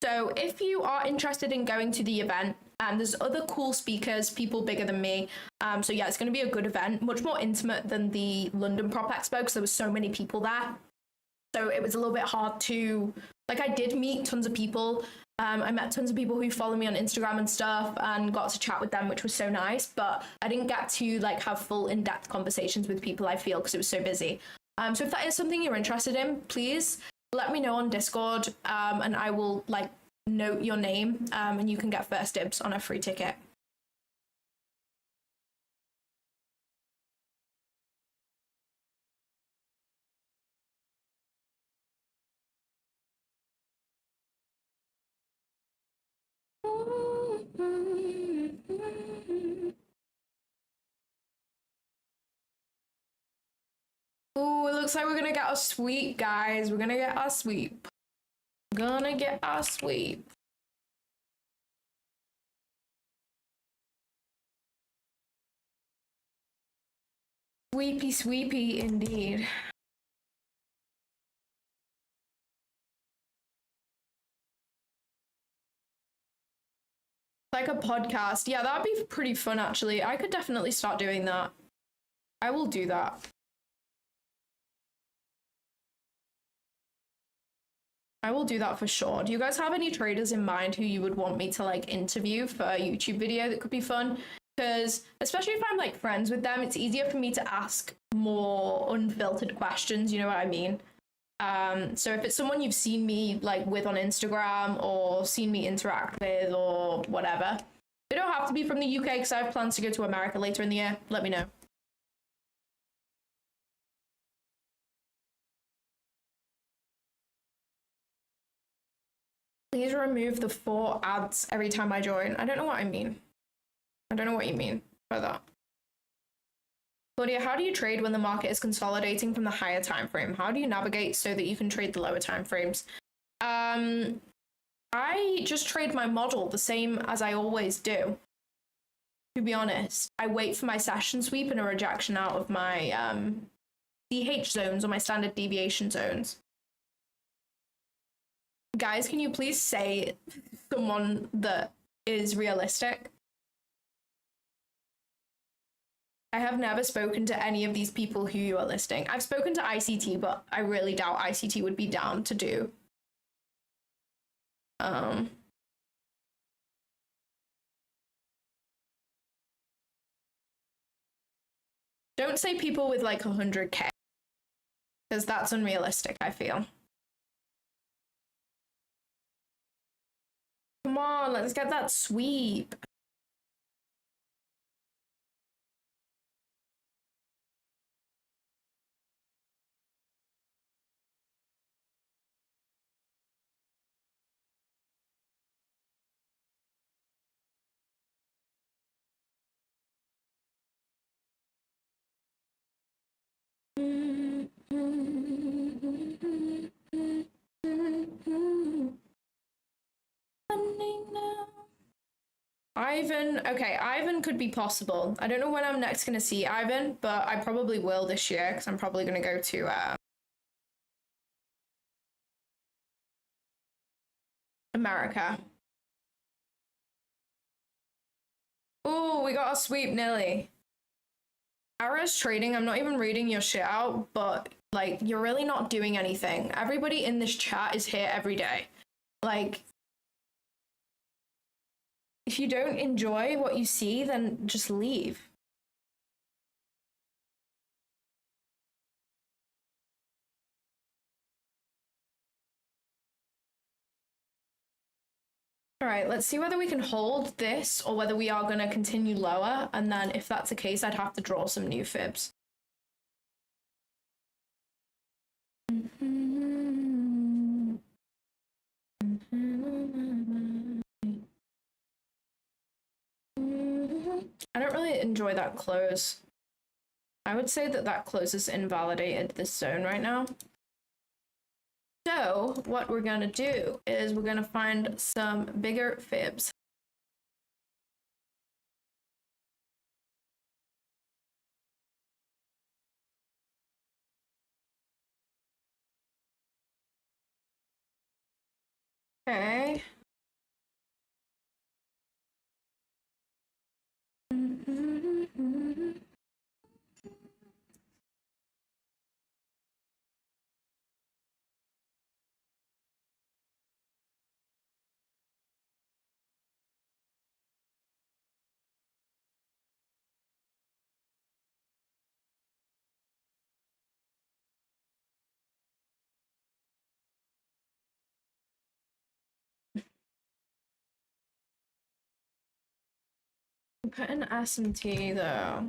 So if you are interested in going to the event, there's other cool speakers, people bigger than me. So yeah, it's going to be a good event, much more intimate than the London Prop Expo, because there was so many people there. So it was a little bit hard to, like, I did meet tons of people. I met tons of people who follow me on Instagram and stuff and got to chat with them, which was so nice. But I didn't get to like have full in-depth conversations with people, I feel, because it was so busy. So if that is something you're interested in, please let me know on Discord, and I will like note your name, and you can get first dibs on a free ticket. Oh, it looks like we're gonna get a sweep, guys. We're gonna get our sweep. Gonna get our sweep. Sweepy, sweepy, indeed. Like a podcast. Yeah, that'd be pretty fun, actually. I could definitely start doing that. I will do that. I will do that for sure. Do you guys have any traders in mind who you would want me to like interview for a YouTube video that could be fun? Because especially if I'm like friends with them, it's easier for me to ask more unfiltered questions, you know what I mean? So if it's someone you've seen me like with on Instagram or seen me interact with or whatever, they don't have to be from the UK, because I have plans to go to America later in the year. Let me know. Please remove the 4 ads every time I join. I don't know what I mean. I don't know what you mean by that. Claudia, how do you trade when the market is consolidating from the higher time frame? How do you navigate so that you can trade the lower time frames? I just trade my model the same as I always do. To be honest, I wait for my session sweep and a rejection out of my CH zones or my standard deviation zones. Guys, can you please say someone that is realistic? I have never spoken to any of these people who you are listing. I've spoken to ICT, but I really doubt ICT would be down to do. Don't say people with like 100K, because that's unrealistic, I feel. Come on, let's get that sweep. Ivan, okay, Ivan could be possible. I don't know when I'm next going to see Ivan, but I probably will this year, because I'm probably going to go to America. Oh, we got a sweep, Nilly. Ara's trading. I'm not even reading your shit out, but like, you're really not doing anything. Everybody in this chat is here every day. Like, if you don't enjoy what you see, then just leave. All right, let's see whether we can hold this or whether we are going to continue lower. And then if that's the case, I'd have to draw some new fibs. I don't really enjoy that close. I would say that that close has invalidated this zone right now. So what we're going to do is we're going to find some bigger fibs. Okay. Put an S&T though.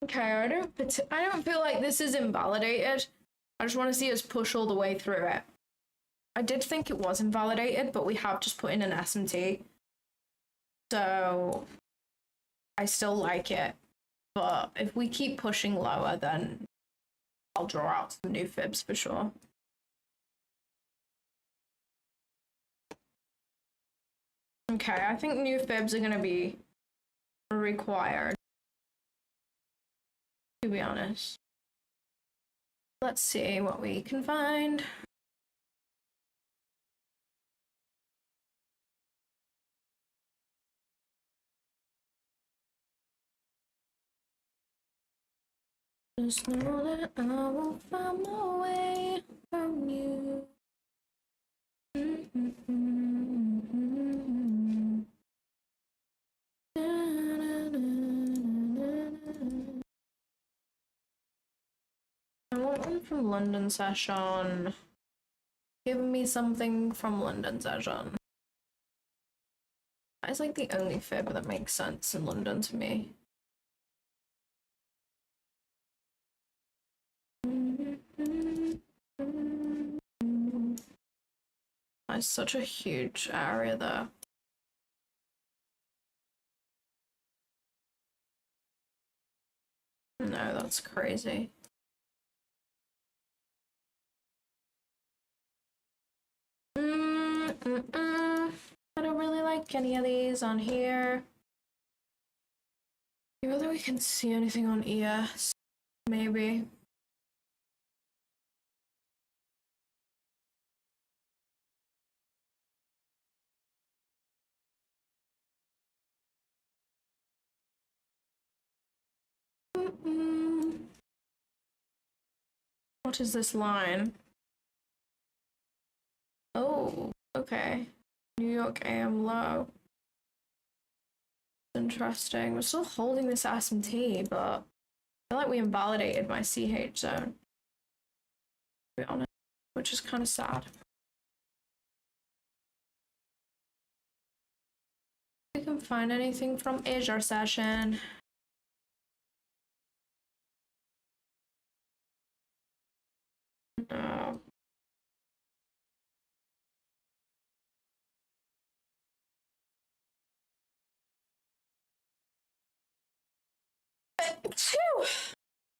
Okay, I don't feel like this is invalidated. I just want to see us push all the way through it. I did think it was invalidated, but we have just put in an S&T. So I still like it. But if we keep pushing lower, then I'll draw out some new fibs for sure. Okay, I think new fibs are going to be required, to be honest. Let's see what we can find. Just know that I won't find my way from you. I want one from London session. Give me something from London session. That is like the only fib that makes sense in London to me. That's such a huge area there. No, that's crazy. I don't really like any of these on here. Whether we can see anything on ES, maybe. What is this line? Oh, okay. New York AM low. Interesting. We're still holding this S&T, but I feel like we invalidated my CH zone, to be honest, which is kind of sad. We can find anything from Asia session. No.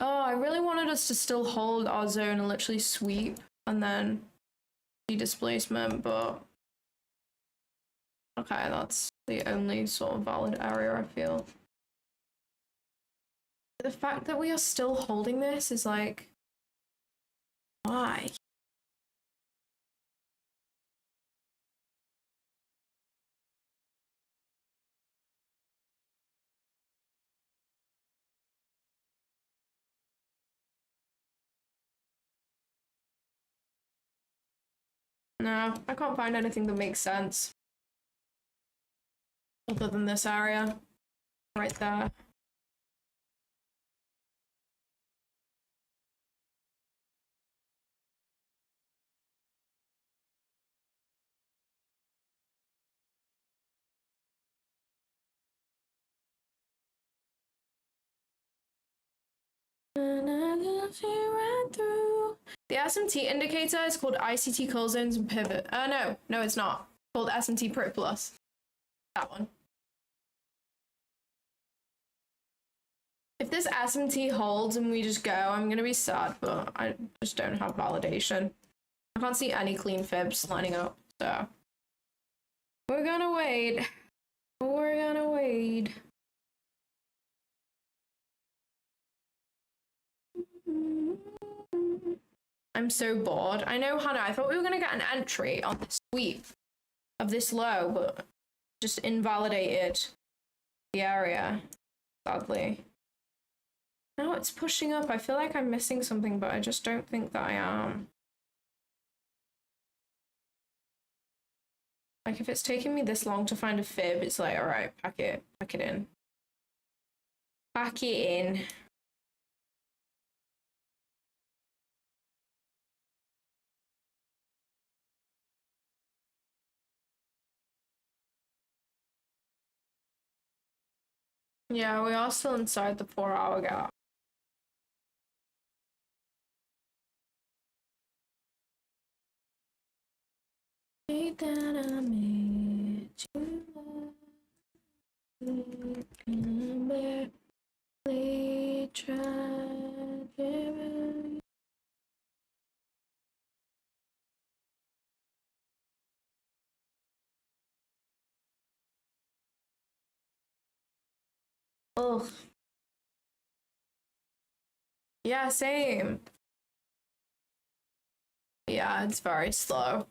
Oh, I really wanted us to still hold our zone and literally sweep and then see displacement, but okay, that's the only sort of valid area I feel. The fact that we are still holding this is like, why? No, I can't find anything that makes sense. Other than this area. Right there. Right through. The SMT indicator is called ICT call zones and pivot. No, it's not. Called SMT Pro Plus. That one. If this SMT holds and we just go, I'm gonna be sad, but I just don't have validation. I can't see any clean fibs lining up, so we're gonna wait. We're gonna wait. I'm so bored. I know, Hannah, I thought we were gonna get an entry on the sweep of this low, but just invalidated the area, sadly. Now it's pushing up. I feel like I'm missing something, but I just don't think that I am. Like, if it's taking me this long to find a fib, it's like, all right, pack it in. Pack it in. Yeah, we are still inside the 4-hour gap. Ugh. Yeah, same. Yeah, it's very slow.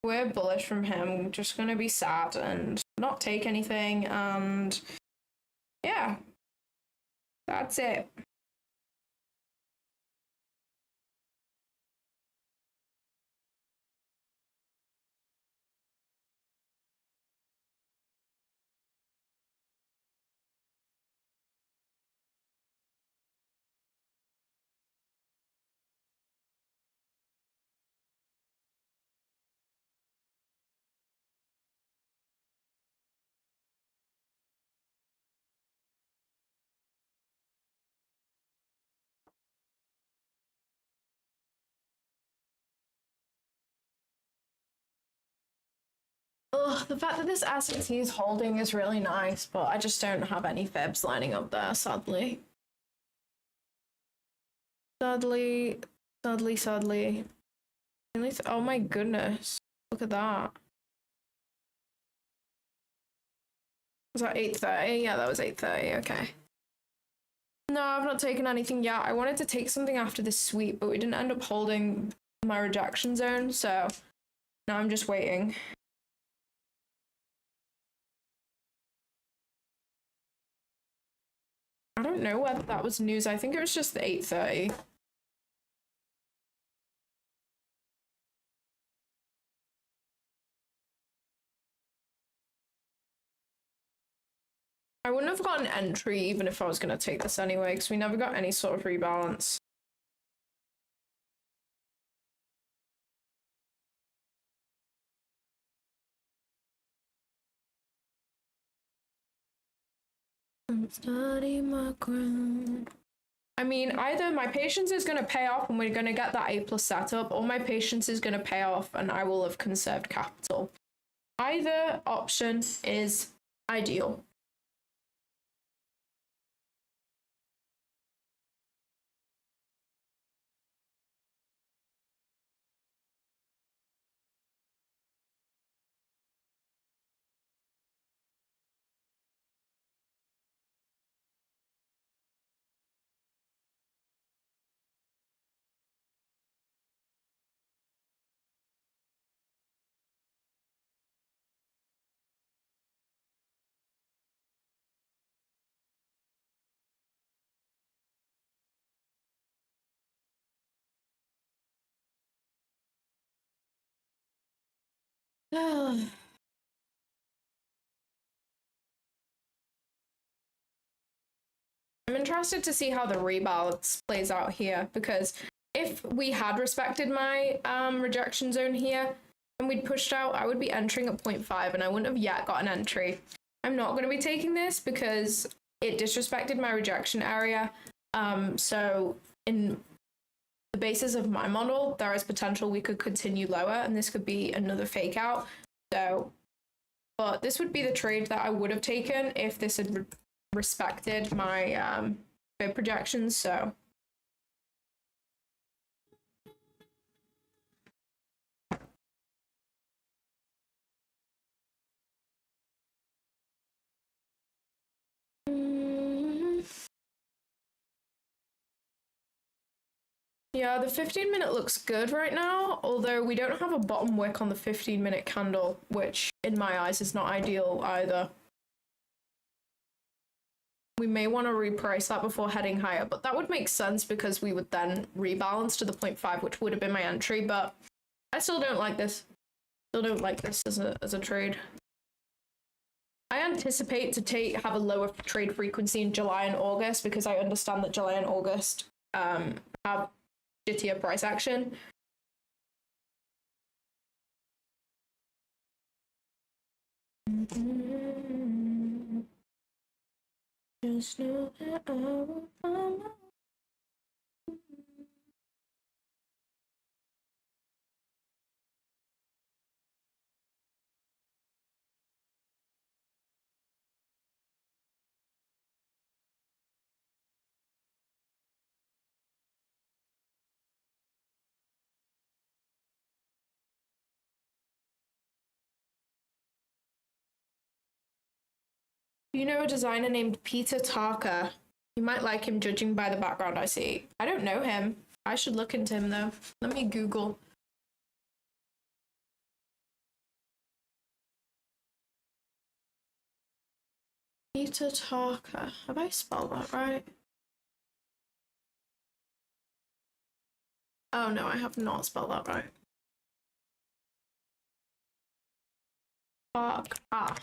We're bullish from him. Just gonna be sad and not take anything, and yeah, that's it. Ugh, the fact that this SAT is holding is really nice, but I just don't have any fibs lining up there, sadly. Sadly. Oh my goodness. Look at that. Was that 8:30? Yeah, that was 8:30, okay. No, I've not taken anything yet. I wanted to take something after this sweep, but we didn't end up holding my rejection zone, so now I'm just waiting. I don't know whether that was news. I think it was just the 8:30. I wouldn't have got an entry even if I was going to take this anyway, because we never got any sort of rebalance. I'm studying my ground. I mean, either my patience is going to pay off and we're going to get that A+ setup, or my patience is going to pay off and I will have conserved capital. Either option is ideal. I'm interested to see how the rebalance plays out here, because if we had respected my rejection zone here and we'd pushed out, I would be entering at 0.5 and I wouldn't have yet got an entry. I'm not going to be taking this because it disrespected my rejection area. So in the basis of my model, there is potential we could continue lower and this could be another fake out. So, but this would be the trade that I would have taken if this had respected my bid projections. So yeah, the 15-minute looks good right now, although we don't have a bottom wick on the 15-minute candle, which in my eyes is not ideal either. We may want to reprice that before heading higher, but that would make sense because we would then rebalance to the 0.5, which would have been my entry, but I still don't like this. Still don't like this as a trade. I anticipate to have a lower trade frequency in July and August because I understand that July and August have shittier price action. Just know that I will follow. You know a designer named Peter Tarker? You might like him judging by the background I see. I don't know him. I should look into him though. Let me Google. Peter Tarker. Have I spelled that right? Oh no, I have not spelled that right. Fuck. Ah.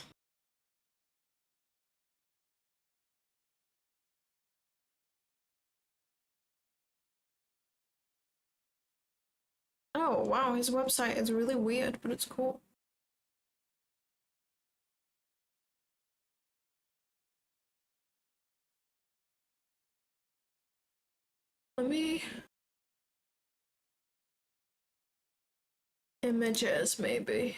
Oh wow, his website is really weird, but it's cool. Let me... Images, maybe.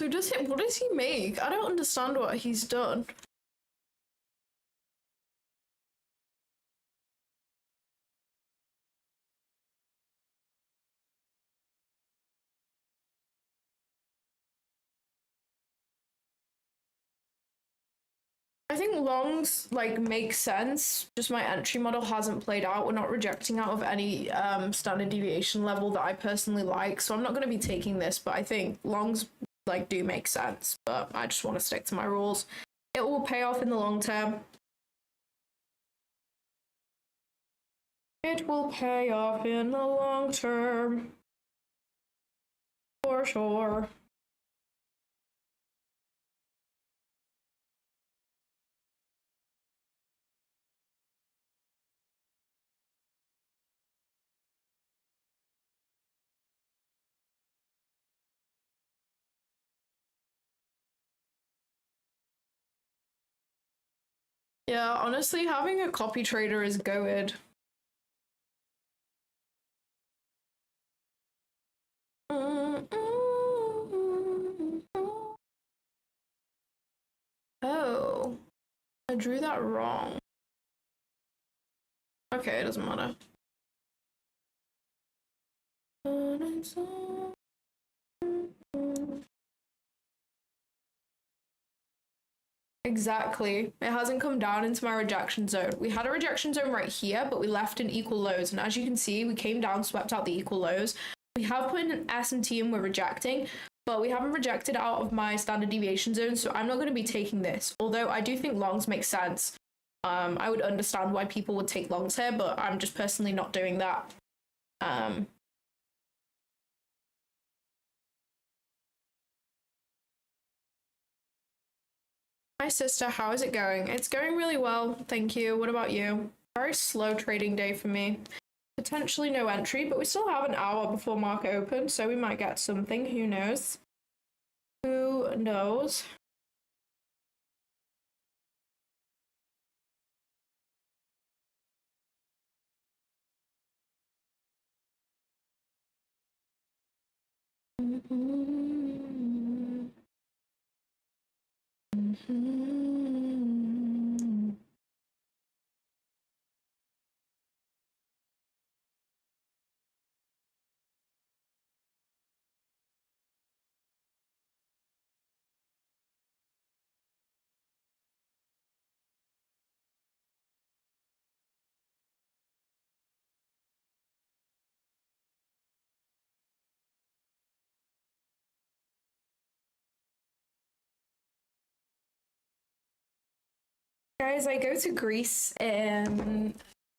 So what does he make? I don't understand what he's done. I think longs like make sense. Just my entry model hasn't played out. We're not rejecting out of any standard deviation level that I personally like, so I'm not going to be taking this. But I think longs like do make sense. But I just want to stick to my rules. It will pay off in the long term. It will pay off in the long term. For sure. Yeah, honestly, having a copy trader is goated. Oh, I drew that wrong. Okay, it doesn't matter. Exactly. It hasn't come down into my rejection zone. We had a rejection zone right here, but we left in equal lows. And as you can see, we came down, swept out the equal lows. We have put in an S&T and we're rejecting, but we haven't rejected out of my standard deviation zone. So I'm not going to be taking this. Although I do think longs make sense. I would understand why people would take longs here, but I'm just personally not doing that. Hi sister, how is it going? It's going really well, thank you. What about you? Very slow trading day for me. Potentially no entry, but we still have an hour before market open, so we might get something. Who knows? Who knows? Guys, I go to Greece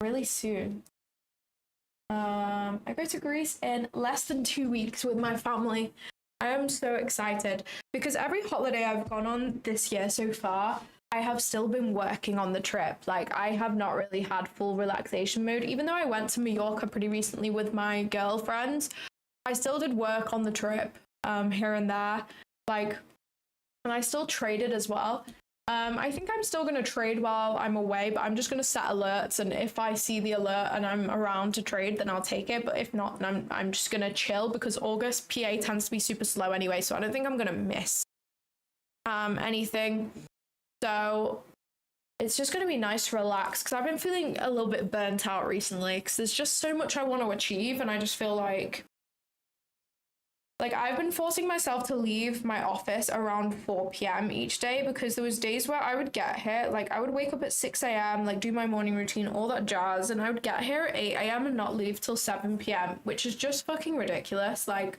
really soon. I go to Greece in less than 2 weeks with my family. I am so excited because every holiday I've gone on this year so far, I have still been working on the trip. Like, I have not really had full relaxation mode. Even though I went to Mallorca pretty recently with my girlfriends, I still did work on the trip here and there. Like, and I still traded as well. I think I'm still going to trade while I'm away, but I'm just going to set alerts, and if I see the alert and I'm around to trade, then I'll take it. But if not, then I'm just going to chill, because August PA tends to be super slow anyway, so I don't think I'm going to miss anything. So it's just going to be nice to relax, because I've been feeling a little bit burnt out recently, because there's just so much I want to achieve, and I just feel like I've been forcing myself to leave my office around 4 p.m. each day, because there was days where I would get here, like I would wake up at 6 a.m., like do my morning routine, all that jazz, and I would get here at 8 a.m. and not leave till 7 p.m., which is just fucking ridiculous. Like,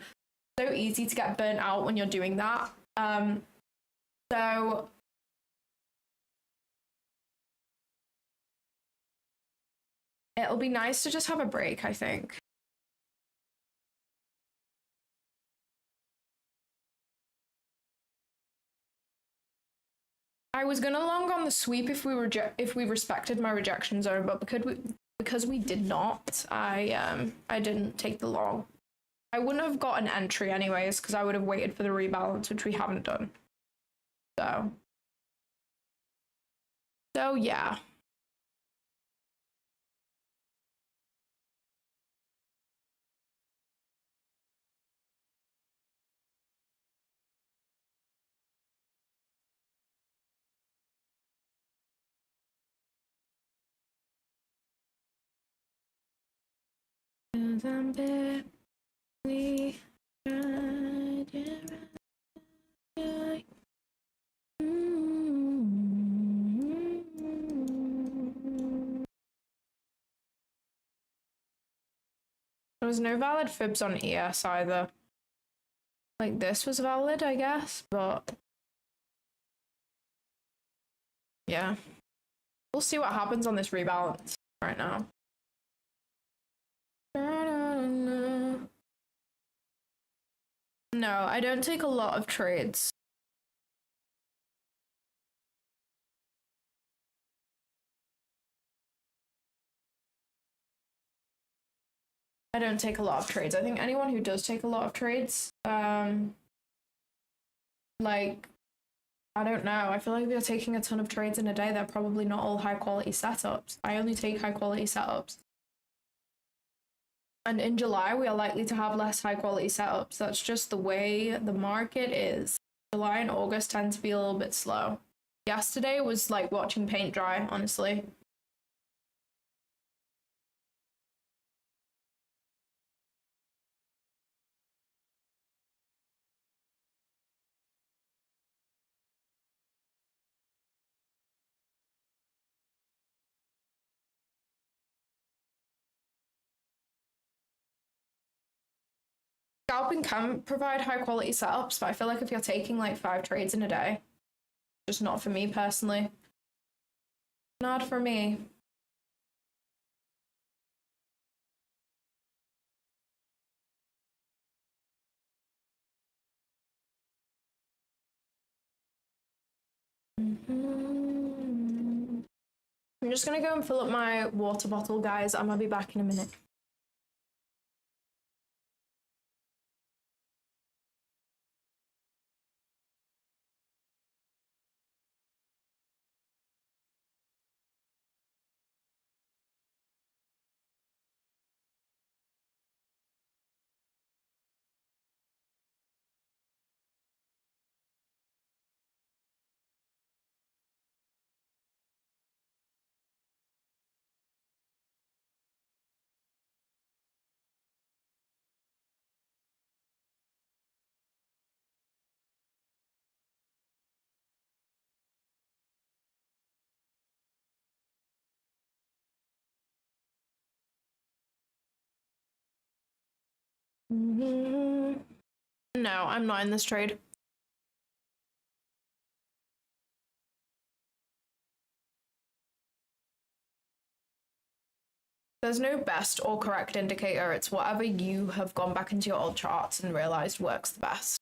so easy to get burnt out when you're doing that. So it'll be nice to just have a break, I think. I was gonna long on the sweep if we respected my rejection zone, but because we did not, I didn't take the long. I wouldn't have got an entry anyways, because I would have waited for the rebalance, which we haven't done. So yeah. There was no valid fibs on ES either. Like, this was valid, I guess, but yeah. We'll see what happens on this rebalance right now. No, I don't take a lot of trades. I don't take a lot of trades. I think anyone who does take a lot of trades, like, I don't know. I feel like if you're taking a ton of trades in a day, they're probably not all high quality setups. I only take high quality setups. And in July, we are likely to have less high quality setups. That's just the way the market is. July and August tend to be a little bit slow. Yesterday was like watching paint dry, honestly. Scalping can provide high quality setups, but I feel like if you're taking like 5 trades in a day, just not for me personally. Not for me. I'm just gonna go and fill up my water bottle, guys. I'm gonna be back in a minute. No, I'm not in this trade. There's no best or correct indicator. It's whatever you have gone back into your old charts and realized works the best.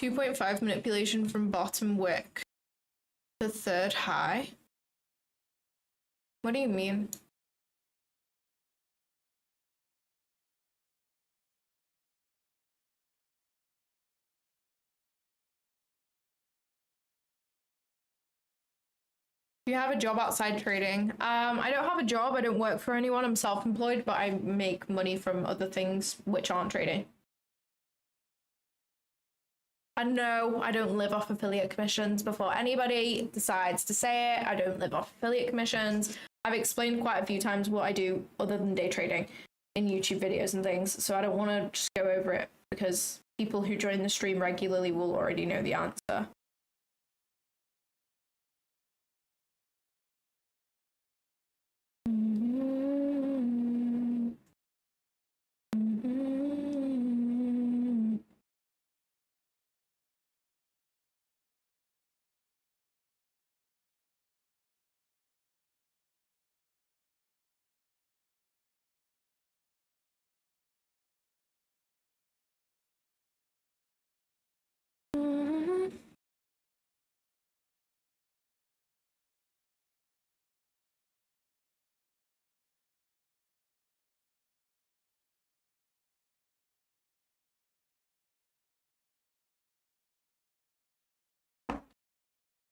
.5 manipulation from bottom wick to third high. What do you mean? Do you have a job outside trading? I don't have a job. I don't work for anyone. I'm self-employed, but I make money from other things which aren't trading. And no, I don't live off affiliate commissions. Before anybody decides to say it, I don't live off affiliate commissions. I've explained quite a few times what I do other than day trading in YouTube videos and things, so I don't want to just go over it because people who join the stream regularly will already know the answer.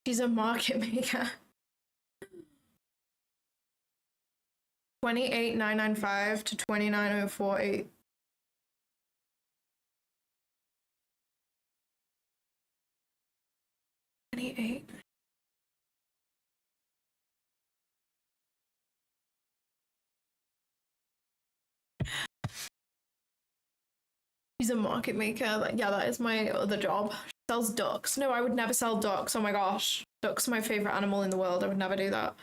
She's a market maker. 28,995 to 29,048. She's a market maker. Like, yeah, that is my other job. She sells ducks. No, I would never sell ducks. Oh my gosh. Ducks are my favorite animal in the world. I would never do that.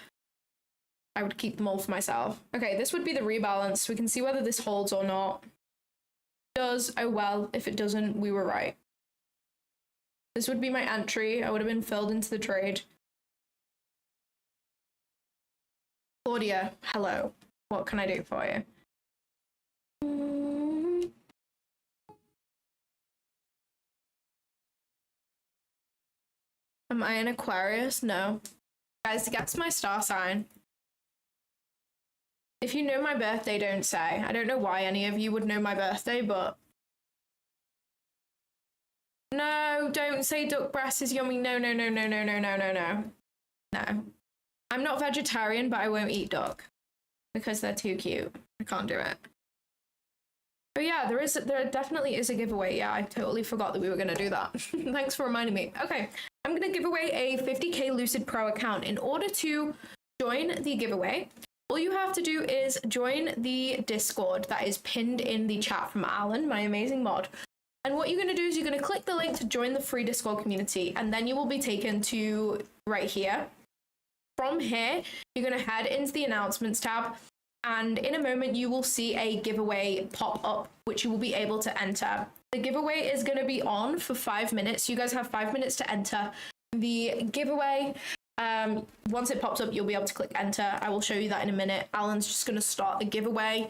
I would keep them all for myself. Okay, this would be the rebalance. We can see whether this holds or not. If it does, oh well. If it doesn't, we were right. This would be my entry. I would have been filled into the trade. Claudia, hello. What can I do for you? Am I an Aquarius? No. Guys, guess my star sign. If you know my birthday, don't say. I don't know why any of you would know my birthday, but... No, don't say duck breast is yummy. No, no, no, no, no, no, no, no, no. No. I'm not vegetarian, but I won't eat duck. Because they're too cute. I can't do it. Oh yeah, there definitely is a giveaway. Yeah, I totally forgot that we were going to do that. Thanks for reminding me. Okay, I'm going to give away a 50k Lucid Pro account. In order to join the giveaway, all you have to do is join the Discord that is pinned in the chat from Alan, my amazing mod. And what you're going to do is you're going to click the link to join the free Discord community, and then you will be taken to right here. From here, you're going to head into the announcements tab, and in a moment you will see a giveaway pop up, which you will be able to enter. The giveaway is going to be on for 5 minutes. You guys have 5 minutes to enter the giveaway. Once it pops up, you'll be able to click enter. I will show you that in a minute. Alan's just going to start the giveaway.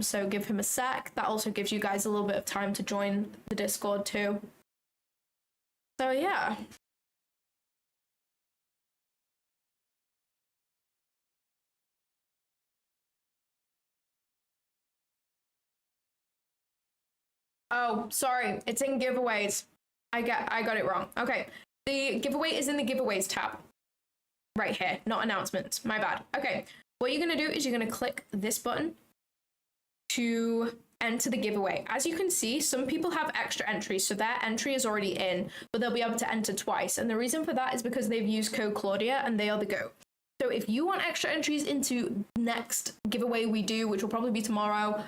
So give him a sec. That also gives you guys a little bit of time to join the Discord too. So yeah. Oh, sorry. It's in giveaways. I got it wrong. Okay. The giveaway is in the giveaways tab. Right here, not announcements. My bad. Okay. What you're going to do is you're going to click this button to enter the giveaway. As you can see, some people have extra entries, so their entry is already in, but they'll be able to enter twice. And the reason for that is because they've used code Claudia and they are the GOAT. So if you want extra entries into next giveaway we do, which will probably be tomorrow,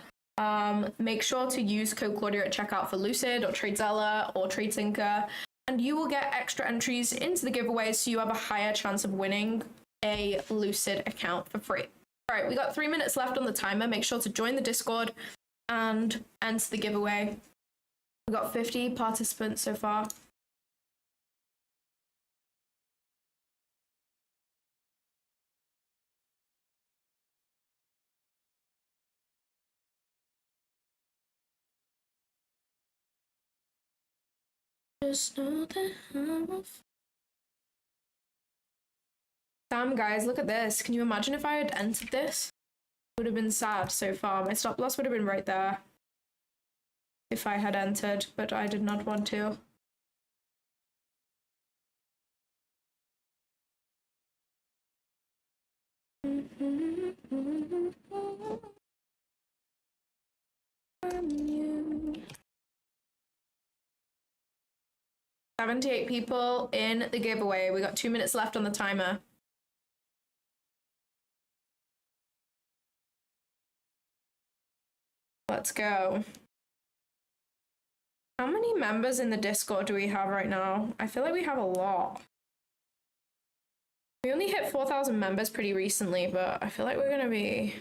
make sure to use code Claudia at checkout for Lucid or TradeZella or TradeSyncer, and you will get extra entries into the giveaway, so you have a higher chance of winning a Lucid account for free. All right, we got 3 minutes left on the timer. Make sure to join the Discord and enter the giveaway. We've got 50 participants so far. Just know that I'm Damn, guys, look at this. Can you imagine if I had entered this? It would have been sad so far. My stop loss would have been right there if I had entered, but I did not want to. You. 78 people in the giveaway. We got 2 minutes left on the timer. Let's go. How many members in the Discord do we have right now? I feel like we have a lot. We only hit 4,000 members pretty recently, but I feel like we're gonna be...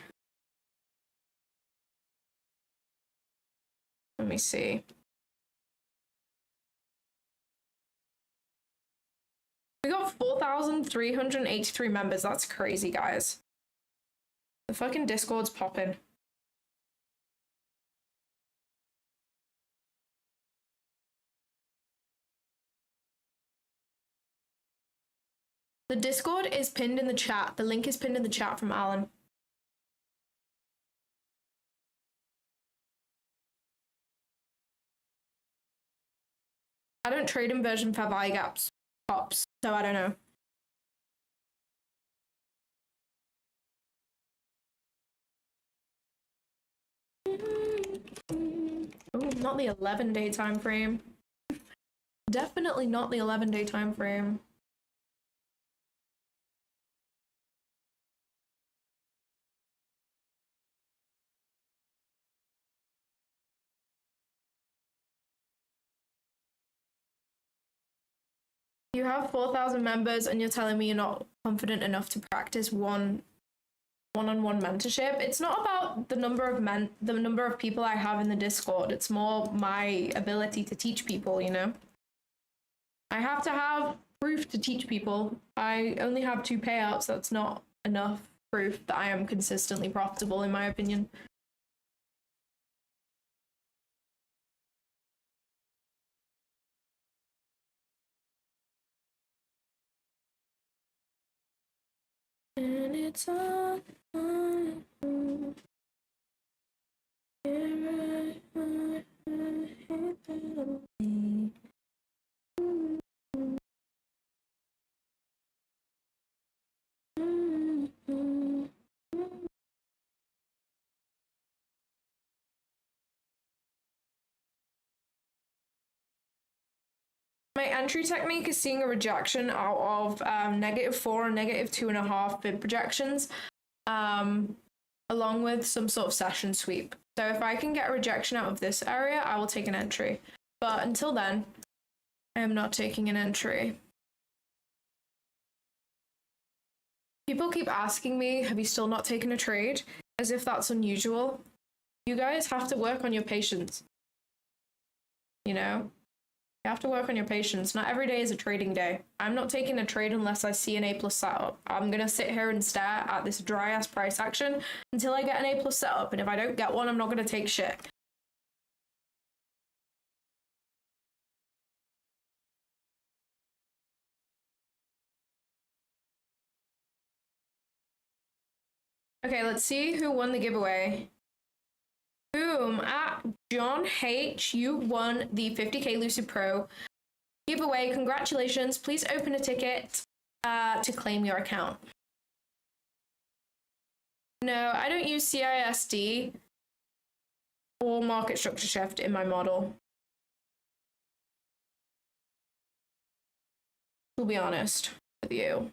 Let me see. We got 4,383 members. That's crazy, guys. The fucking Discord's popping. The Discord is pinned in the chat. The link is pinned in the chat from Alan. I don't trade inversion fair value gaps pops, so I don't know. Oh, not the 11-day time frame. Definitely not the 11-day time frame. You have 4,000 members and you're telling me you're not confident enough to practice one-on-one mentorship. It's not about the number of people I have in the Discord. It's more my ability to teach people, you know? I have to have proof to teach people. I only have 2 payouts. That's not enough proof that I am consistently profitable, in my opinion. And it's all My entry technique is seeing a rejection out of -4 and -2.5 bid projections, along with some sort of session sweep. So if I can get a rejection out of this area, I will take an entry. But until then, I am not taking an entry. People keep asking me, have you still not taken a trade? As if that's unusual. You guys have to work on your patience. You know? You have to work on your patience. Not every day is a trading day. I'm not taking a trade unless I see an A+ setup. I'm going to sit here and stare at this dry-ass price action until I get an A+ setup. And if I don't get one, I'm not going to take shit. Okay, let's see who won the giveaway. Boom, at John H, you won the 50k Lucid Pro giveaway. Congratulations. Please open a ticket to claim your account. No, I don't use CISD or market structure shift in my model. To be honest with you.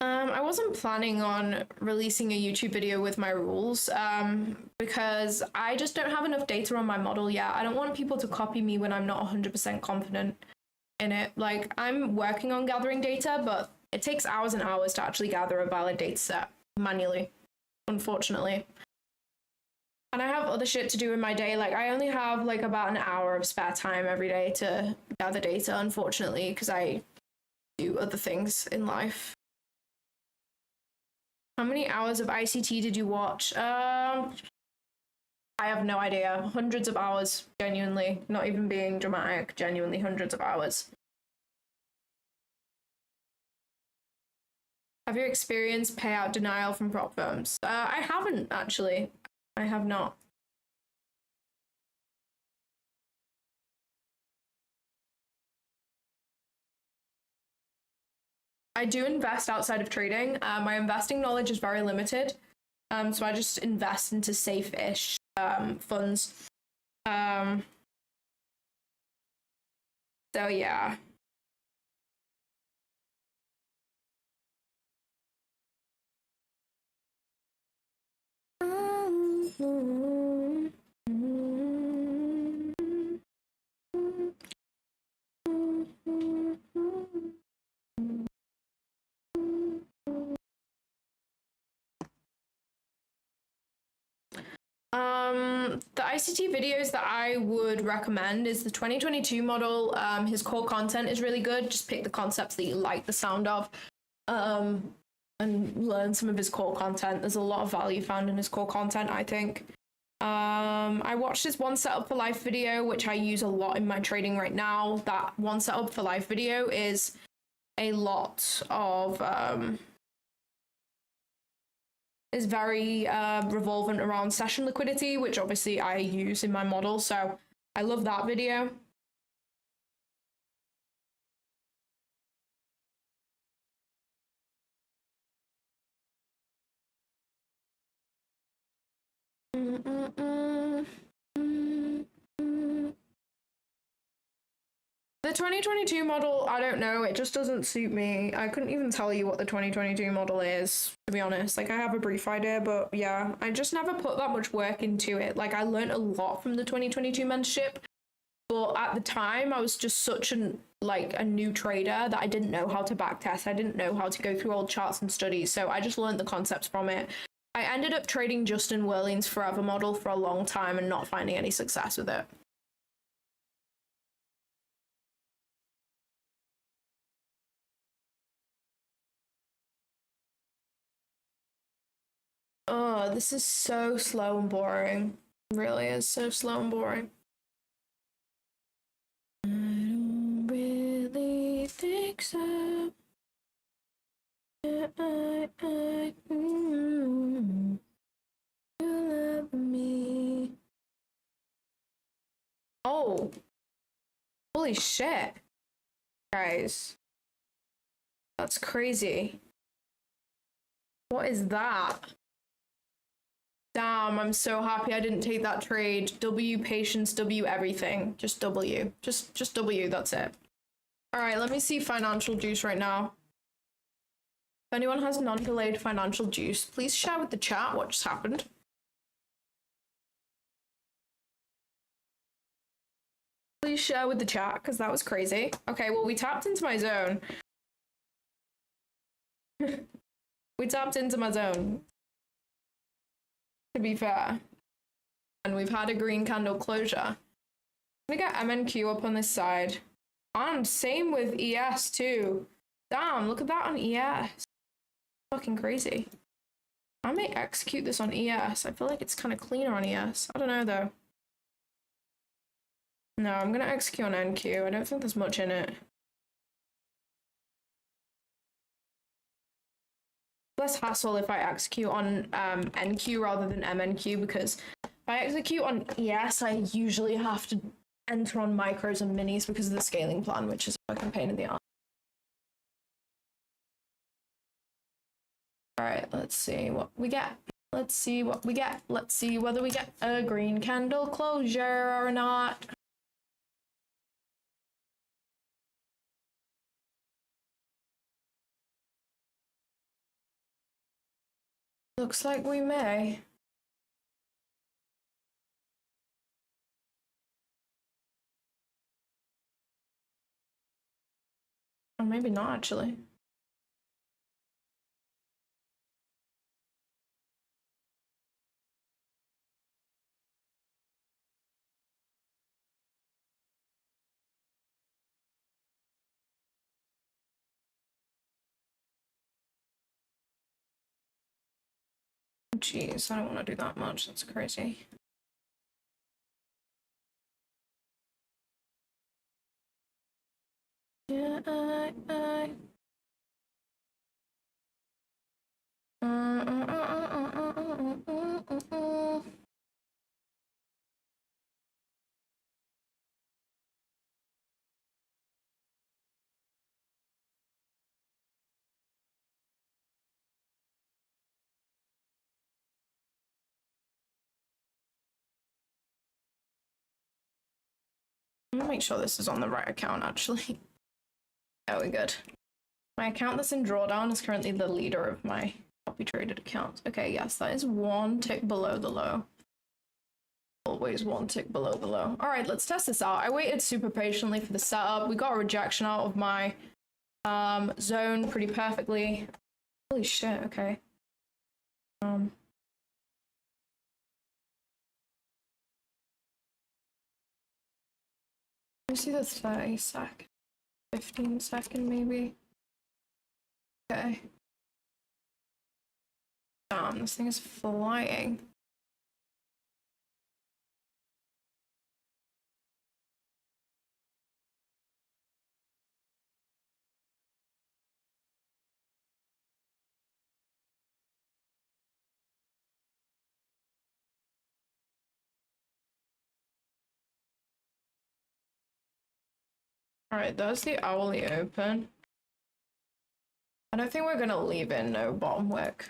I wasn't planning on releasing a YouTube video with my rules because I just don't have enough data on my model yet. I don't want people to copy me when I'm not 100% confident in it. Like, I'm working on gathering data, but it takes hours and hours to actually gather a valid data set manually, unfortunately. And I have other shit to do in my day. Like, I only have like about an hour of spare time every day to gather data, unfortunately, because I do other things in life. How many hours of ICT did you watch? I have no idea. Hundreds of hours, genuinely. Not even being dramatic, genuinely hundreds of hours. Have you experienced payout denial from prop firms? I haven't, actually. I have not. I do invest outside of trading. My investing knowledge is very limited. So I just invest into safe-ish funds. So yeah. The ICT videos that I would recommend is the 2022 model. His core content is really good. Just pick the concepts that you like the sound of, and learn some of his core content. There's a lot of value found in his core content, I think. I watched his one setup for life video, which I use a lot in my trading right now. That one setup for life video is a lot of is very revolvent around session liquidity, which obviously I use in my model. So I love that video. The 2022 model, I don't know, it just doesn't suit me. I couldn't even tell you what the 2022 model is, to be honest. Like, I have a brief idea, but yeah, I just never put that much work into it. Like, I learned a lot from the 2022 mentorship, but at the time, I was just such a new trader that I didn't know how to backtest. I didn't know how to go through old charts and studies, so I just learned the concepts from it. I ended up trading Justin Werling's Forever model for a long time and not finding any success with it. Oh, this is so slow and boring. It really is so slow and boring. I don't really think so. You love me. Whoa. Holy shit. Guys. That's crazy. What is that? Damn, I'm so happy I didn't take that trade. W patience, W everything. Just W. Just W, that's it. Alright, let me see financial juice right now. If anyone has non-delayed financial juice, please share with the chat what just happened. Please share with the chat, because that was crazy. Okay, well, we tapped into my zone. We tapped into my zone, to be fair. And we've had a green candle closure. I'm gonna get MNQ up on this side. And same with ES too. Damn, look at that on ES. Fucking crazy. I may execute this on ES. I feel like it's kind of cleaner on ES. I don't know though. No, I'm gonna execute on NQ. I don't think there's much in it. Less hassle if I execute on NQ rather than MNQ, because if I execute on ES, I usually have to enter on micros and minis because of the scaling plan, which is a fucking pain in the ass. Alright, let's see what we get. Let's see what we get. Let's see whether we get a green candle closure or not. Looks like we may. Or maybe not, actually. Jeez, I don't want to do that much. That's crazy. Yeah, I'm gonna make sure this is on the right account, actually. Yeah, we're good. My account that's in drawdown is currently the leader of my copy traded account. Okay, yes, that is one tick below the low. Always one tick below the low. All right, let's test this out. I waited super patiently for the setup. We got a rejection out of my zone pretty perfectly. Holy shit, okay. Let me see the 30 sec. 15 second maybe. Okay. Damn, this thing is flying. Alright, there's the hourly open. I don't think we're gonna leave in no bottom wick.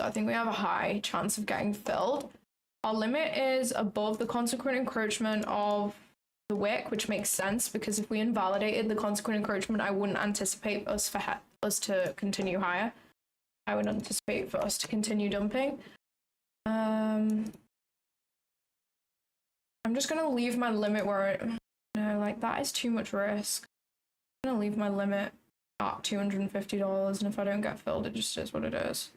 I think we have a high chance of getting filled. Our limit is above the consequent encroachment of the wick, which makes sense because if we invalidated the consequent encroachment, I wouldn't anticipate us to continue higher. I would anticipate for us to continue dumping. I'm just gonna leave my limit where it, no, like that is too much risk. I'm gonna leave my limit at $250, and if I don't get filled, it just is what it is.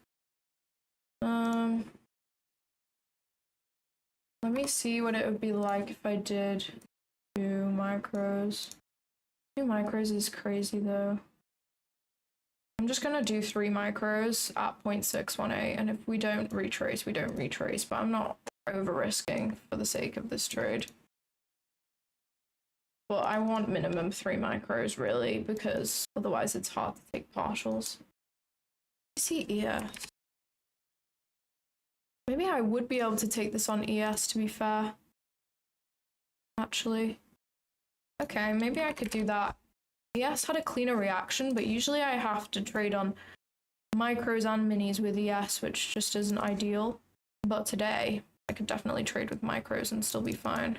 Let me see what it would be like if I did 2 micros. 2 micros is crazy though. I'm just gonna do 3 micros at 0.618, and if we don't retrace, we don't retrace, but I'm not over risking for the sake of this trade. But I want minimum 3 micros really, because otherwise it's hard to take partials. I see ES. Maybe I would be able to take this on ES, to be fair. actually. Okay, maybe I could do that. ES had a cleaner reaction, but usually I have to trade on micros and minis with ES, which just isn't ideal. But today, I could definitely trade with micros and still be fine.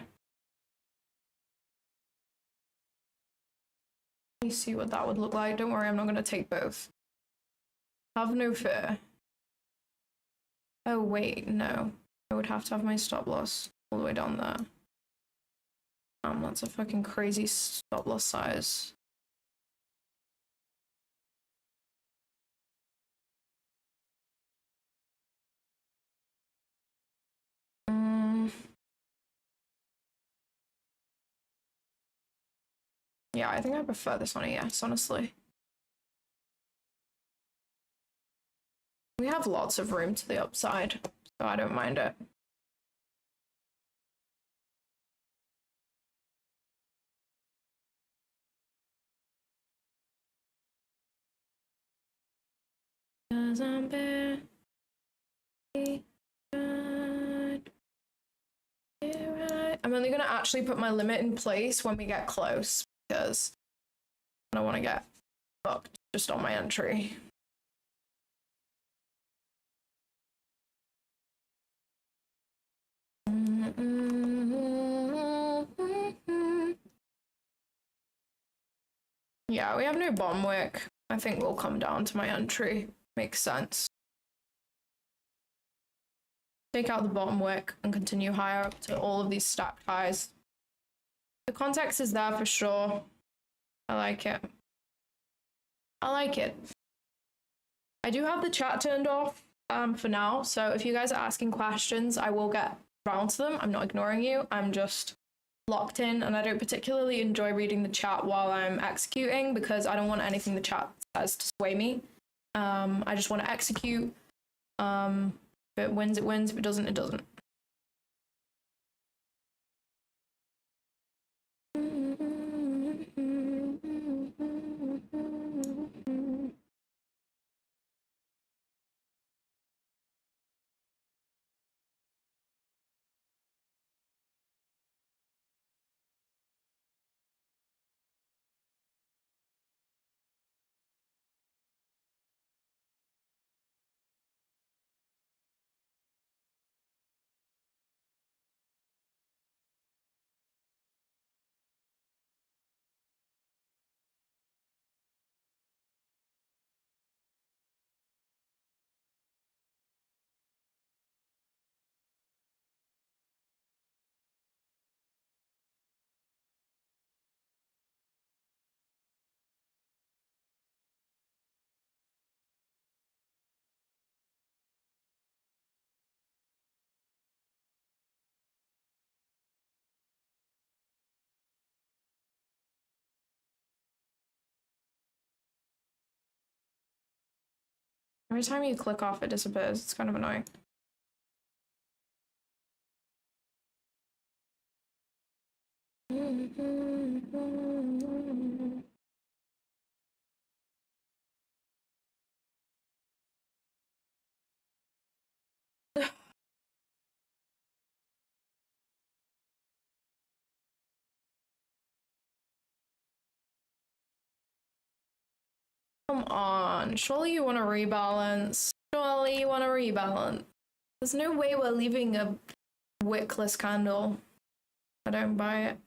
Let me see what that would look like. Don't worry, I'm not going to take both. Have no fear. Oh, wait, no. I would have to have my stop loss all the way down there. That's a fucking crazy stop loss size. Yeah, I think I prefer this on a yes, honestly. We have lots of room to the upside, so I don't mind it. I'm only gonna actually put my limit in place when we get close because I don't want to get fucked just on my entry. Yeah, we have no bomb wick. I think we'll come down to my entry. Makes sense. Take out the bottom wick and continue higher up to all of these stacked highs. The context is there for sure. I like it. I like it. I do have the chat turned off for now, so if you guys are asking questions, I will get around to them. I'm not ignoring you. I'm just locked in, and I don't particularly enjoy reading the chat while I'm executing because I don't want anything the chat says to sway me. I just want to execute. If it wins, it wins. If it doesn't, it doesn't. Every time you click off, it disappears. It's kind of annoying. Come on, surely you want to rebalance. Surely you want to rebalance. There's no way we're leaving a wickless candle. I don't buy it.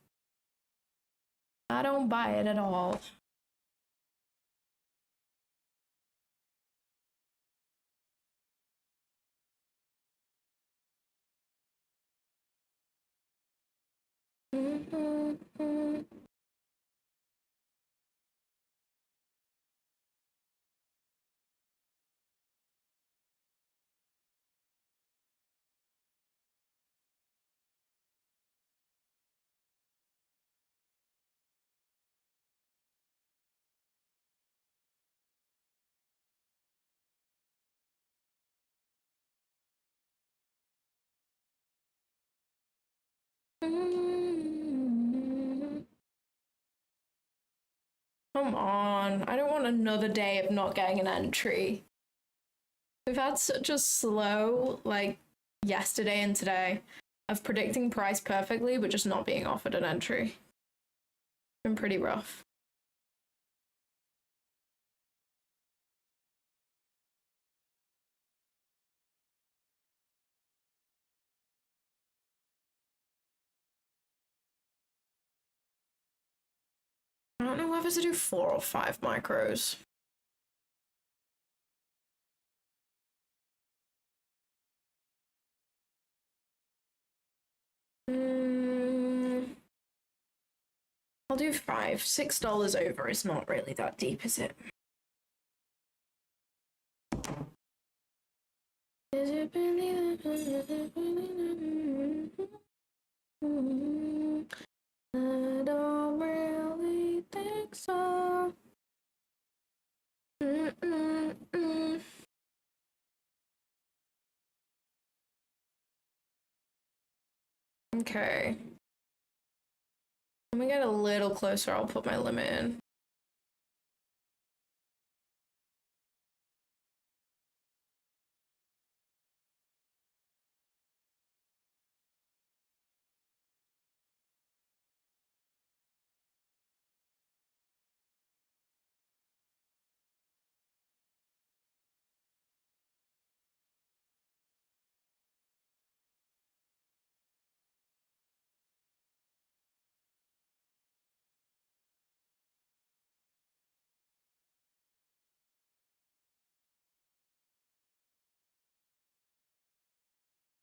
I don't buy it at all. Come on, I don't want another day of not getting an entry. We've had such a slow, like, yesterday and today. of predicting price perfectly, but just not being offered an entry. Been pretty rough. I don't know whether to do 4 or 5 micros. I'll do 5. $6 over is not really that deep, is it? Is it really? I don't really think so. Okay. Let me get a little closer. I'll put my limit in.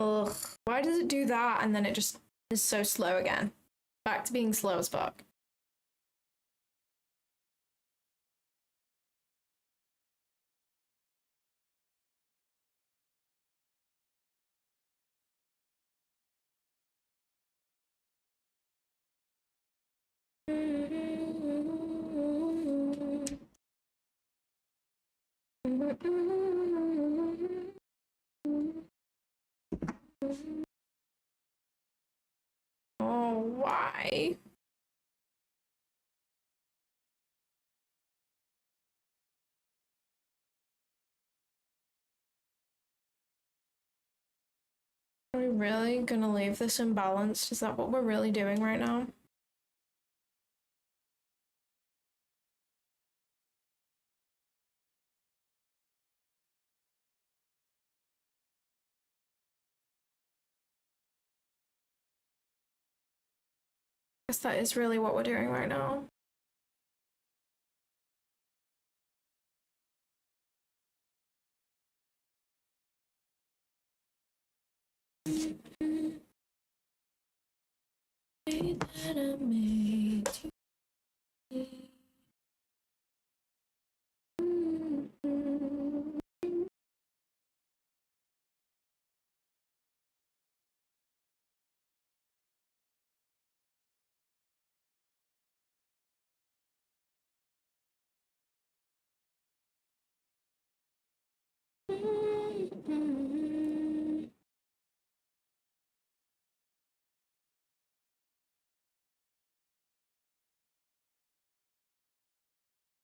Ugh, why does it do that and then it just is so slow again? Back to being slow as fuck. Oh, why? Are we really gonna leave this imbalanced? Is that what we're really doing right now? I guess that is really what we're doing right now. That I made you.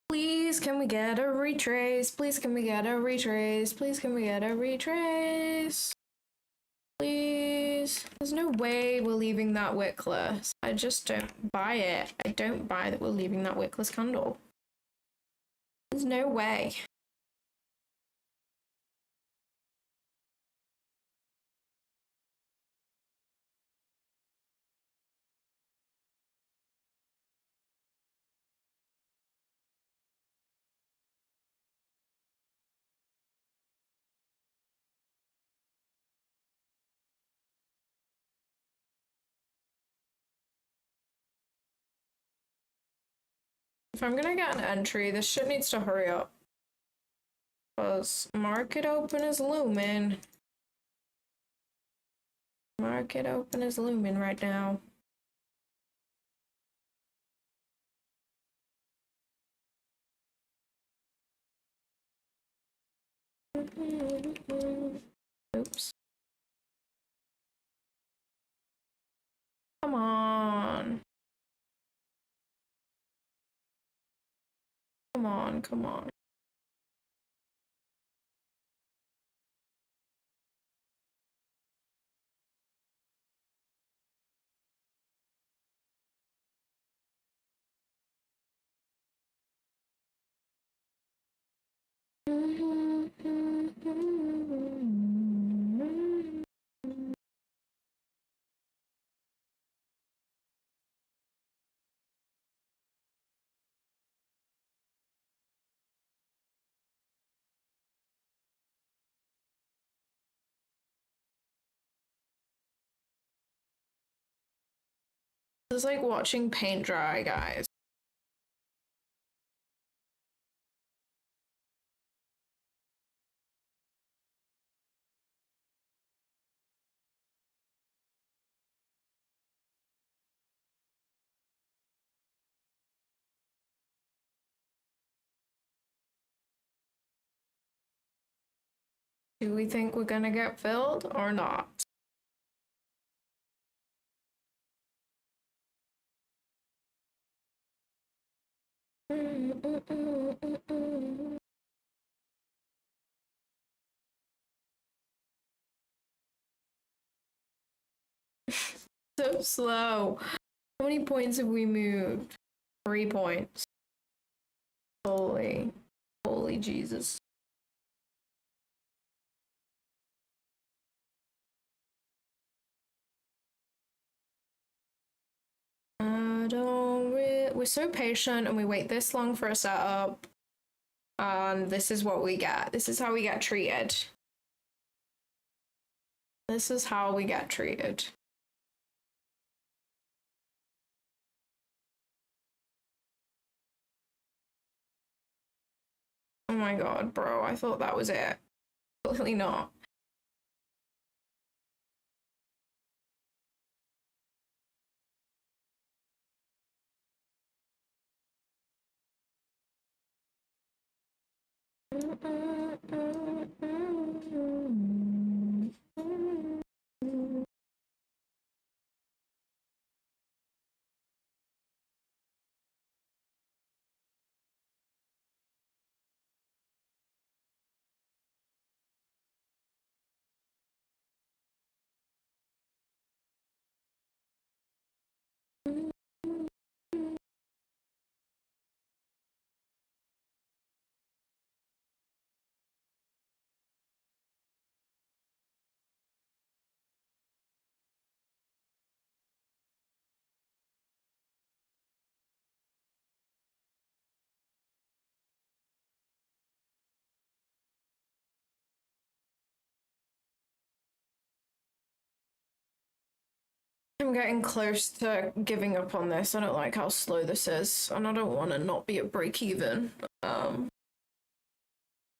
Please, can we get a retrace? Please, can we get a retrace? Please, can we get a retrace? Please. There's no way we're leaving that wickless. I just don't buy it. I don't buy that we're leaving that wickless candle. There's no way. If I'm gonna get an entry, this shit needs to hurry up. Because market open is looming. Market open is looming right now. Oops. Come on. Come on, come on. It's like watching paint dry, guys. Do we think we're gonna get filled or not? So slow. How many points have we moved? 3 points. Holy Jesus. We're so patient and we wait this long for a setup. And this is what we get. This is how we get treated. This is how we get treated. Oh my god, bro. I thought that was it. Clearly not. I'm getting close to giving up on this. I don't like how slow this is, and I don't want to not be at break even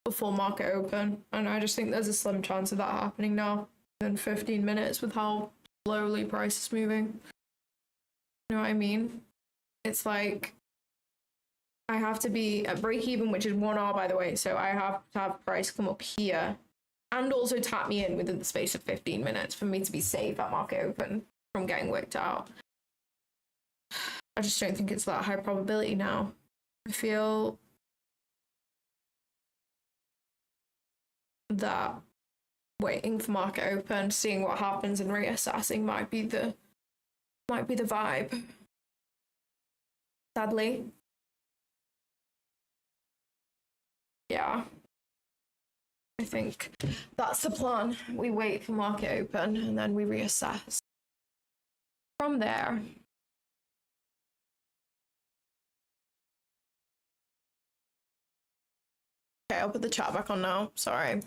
before market open. And I just think there's a slim chance of that happening now in 15 minutes with how slowly price is moving. You know what I mean? It's like I have to be at break even, which is 1 hour, by the way. So I have to have price come up here and also tap me in within the space of 15 minutes for me to be safe at market open from getting worked out. I just don't think it's that high probability now. I feel that waiting for market open, seeing what happens and reassessing might be the vibe. Sadly. Yeah. I think that's the plan. We wait for market open and then we reassess. From there, okay, I'll put the chat back on now. Sorry.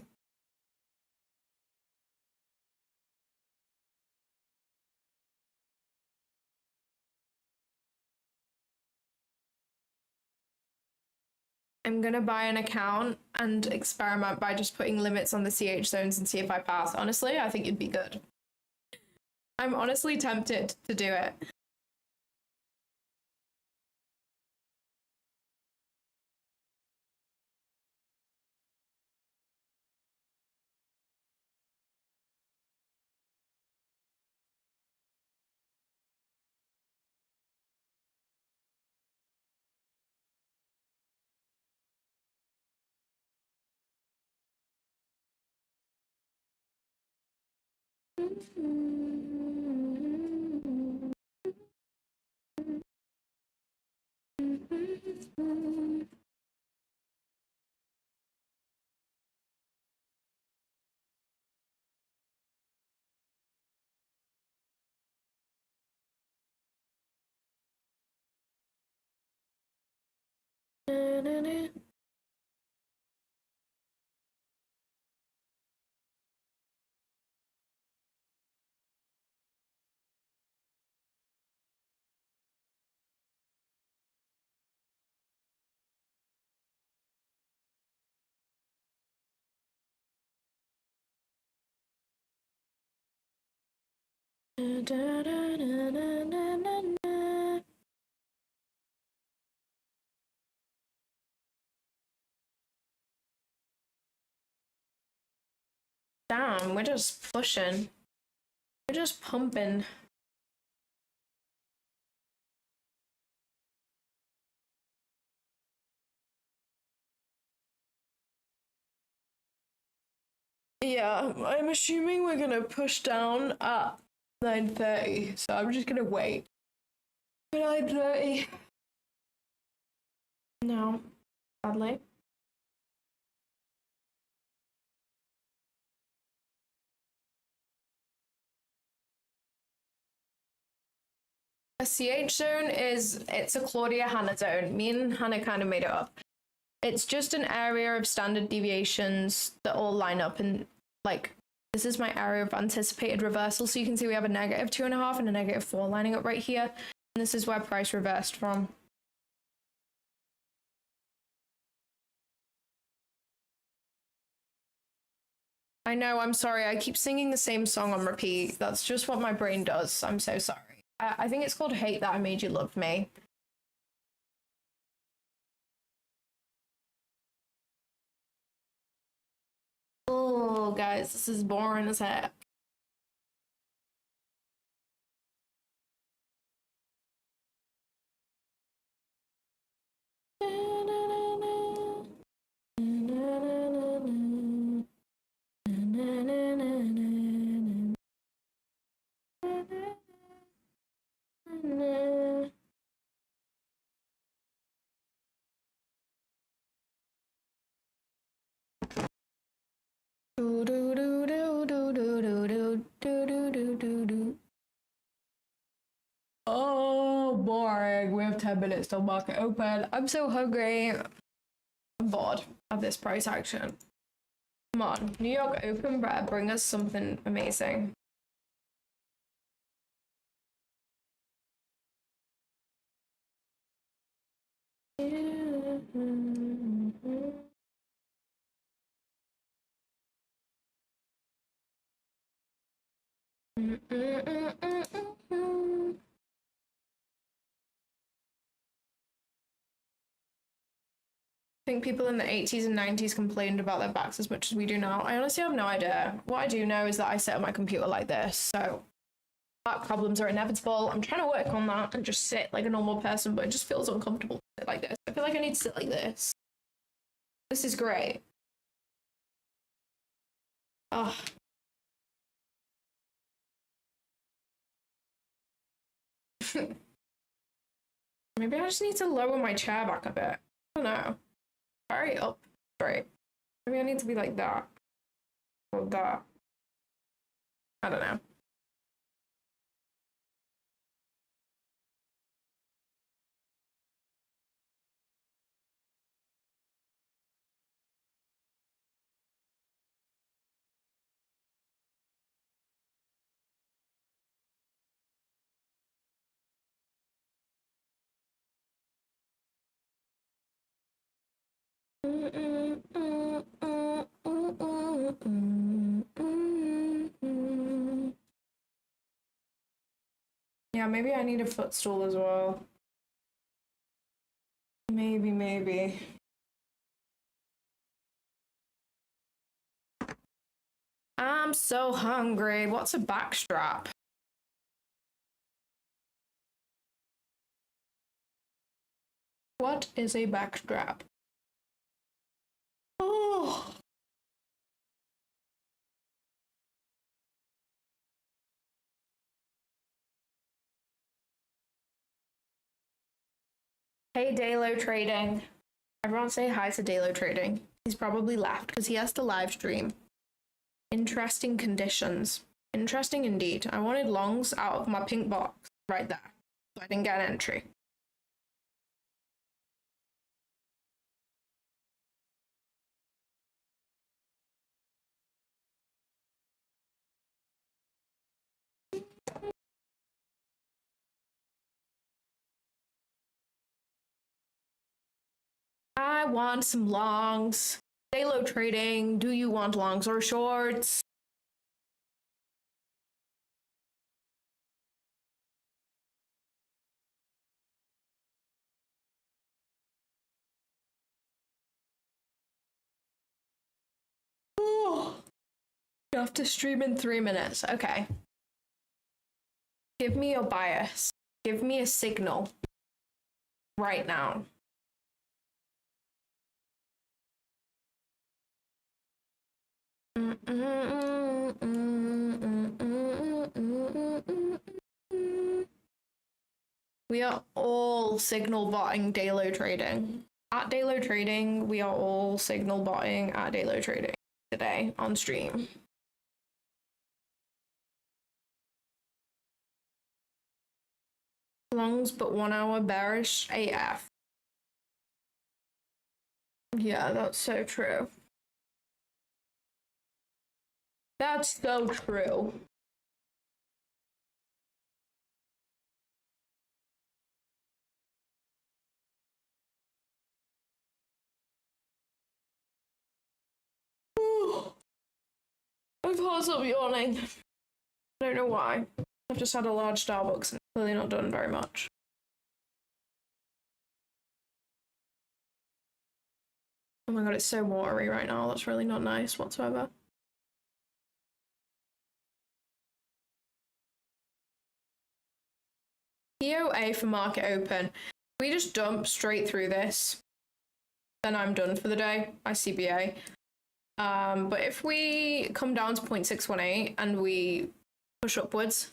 I'm gonna buy an account and experiment by just putting limits on the CH zones and see if I pass. Honestly, I think it'd be good. I'm honestly tempted to do it. Damn, we're just pushing. We're just pumping. Yeah, I'm assuming we're gonna push down at 9:30, so I'm just gonna wait for 9:30. No, sadly. A CH zone it's a Claudia Hannah zone. Me and Hannah kind of made it up. It's just an area of standard deviations that all line up, and like this is my area of anticipated reversal. So you can see we have a -2.5 and a -4 lining up right here. And this is where price reversed from. I know, I'm sorry. I keep singing the same song on repeat. That's just what my brain does. I'm so sorry. I think it's called Hate That I Made You Love Me. Oh, guys, this is boring as heck. Oh, boring. We have 10 minutes till market open. I'm so hungry. I'm bored of this price action. Come on, New York Open, Brett, bring us something amazing. I think people in the 80s and 90s complained about their backs as much as we do now. I honestly have no idea. What I do know is that I sit on my computer like this, so back problems are inevitable. I'm trying to work on that and just sit like a normal person, but it just feels uncomfortable to sit like this. I feel like I need to sit like this. This is great. Oh. Maybe I just need to lower my chair back a bit. I don't know. Very up straight. Maybe I need to be like that. Or that. I don't know. Yeah, maybe I need a footstool as well. Maybe. I'm so hungry. What's a backstrap? What is a backstrap? Oh. Hey, Daylo Trading. Everyone say hi to Daylo Trading. He's probably left because he has to live stream. Interesting conditions. Interesting indeed. I wanted longs out of my pink box right there, so I didn't get an entry. I want some longs. Daylo Trading, do you want longs or shorts? Oh, you have to stream in 3 minutes. Okay. Give me your bias. Give me a signal right now. We are all signal botting Daylo Trading. At Daylo Trading, we are all signal botting at Daylo Trading today on stream. Longs but 1 hour bearish AF. Yeah, that's so true. That's so true. I can't stop yawning. I don't know why. I've just had a large Starbucks and clearly not done very much. Oh my god, it's so watery right now. That's really not nice whatsoever. POA for market open. We just dump straight through this, then I'm done for the day. ICBA. But if we come down to 0.618 and we push upwards,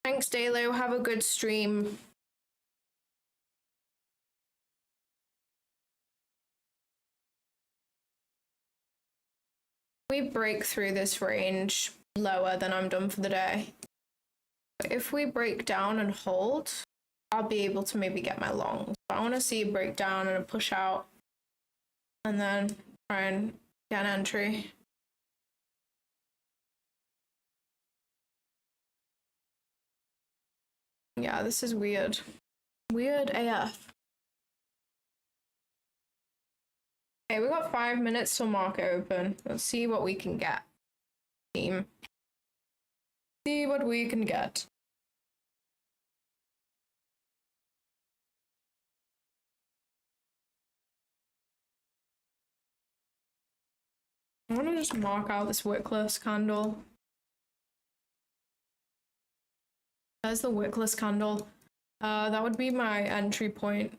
thanks Daylo, have a good stream. We break through this range lower, then I'm done for the day. But if we break down and hold, I'll be able to maybe get my longs. I want to see a breakdown and a push out, and then try and get an entry. Yeah, this is weird. Weird AF. Okay, we got 5 minutes till market open. Let's see what we can get. Team. See what we can get. I want to just mark out this wickless candle. There's the wickless candle. That would be my entry point.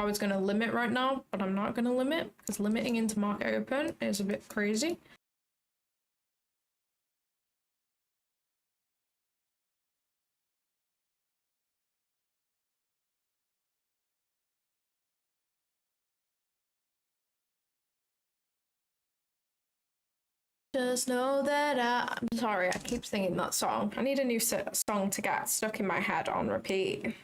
I was going to limit right now, but I'm not going to limit because limiting into market open is a bit crazy. Just know that I'm sorry, I keep singing that song. I need a new song to get stuck in my head on repeat.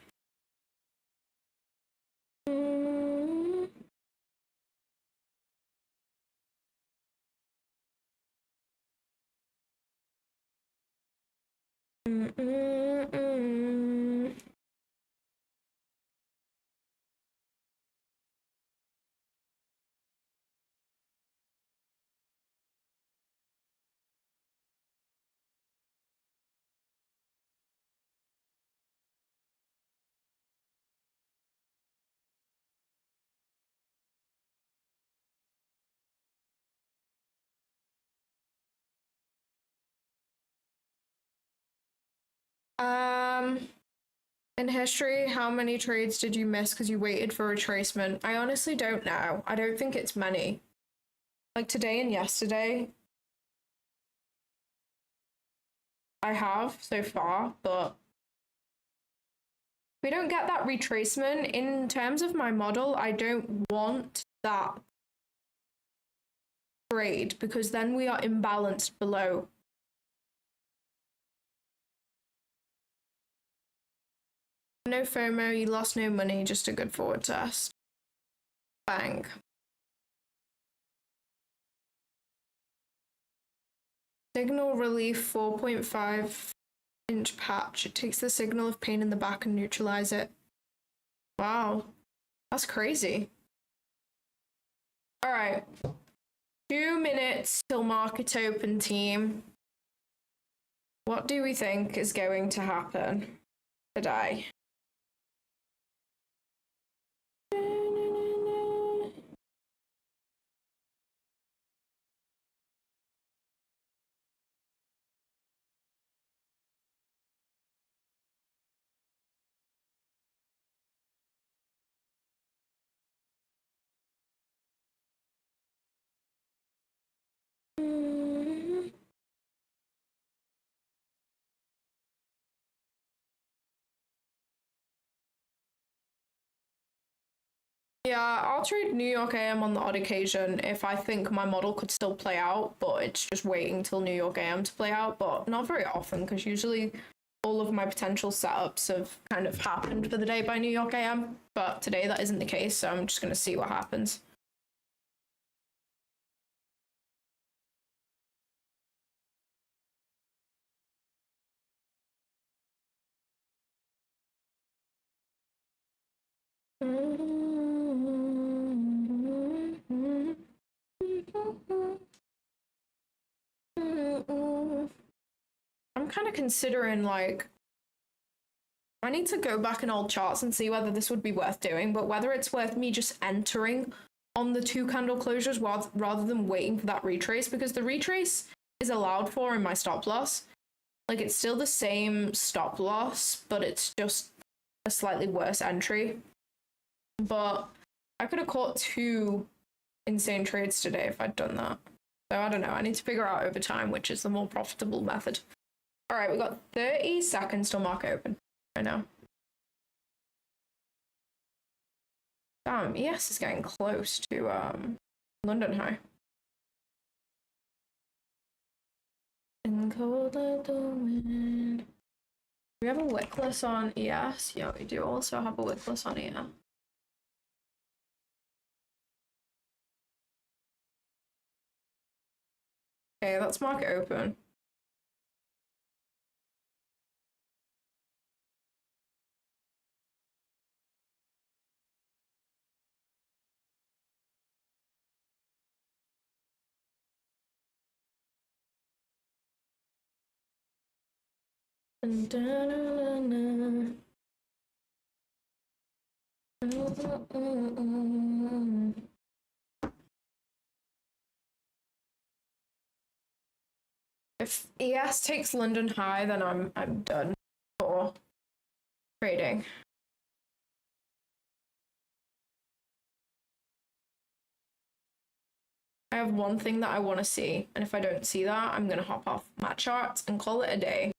In history, how many trades did you miss because you waited for retracement? I honestly don't know. I don't think it's many. Like today and yesterday, I have so far, but if we don't get that retracement, in terms of my model, I don't want that trade because then we are imbalanced below. No FOMO, you lost no money, just a good forward test. Bang. Signal relief 4.5 inch patch. It takes the signal of pain in the back and neutralize it. Wow, that's crazy. All right. 2 minutes till market open, team. What do we think is going to happen today? Yeah, I'll trade New York AM on the odd occasion if I think my model could still play out, but it's just waiting till New York AM to play out, but not very often because usually all of my potential setups have kind of happened for the day by New York AM, but today that isn't the case, so I'm just going to see what happens. I'm kind of considering, like, I need to go back in old charts and see whether this would be worth doing, but whether it's worth me just entering on the 2 candle closures rather than waiting for that retrace, because the retrace is allowed for in my stop loss. Like, it's still the same stop loss, but it's just a slightly worse entry. But I could have caught 2 insane trades today if I'd done that. So I don't know. I need to figure out over time which is the more profitable method. All right, we got 30 seconds till market open right now. Damn, ES is getting close to London high. In cold like the wind. Do we have a wickless on ES? Yeah, we do also have a wickless on ES. Okay, let's market open. If ES takes London high, then I'm done for trading. I have one thing that I want to see, and if I don't see that, I'm gonna hop off my charts and call it a day.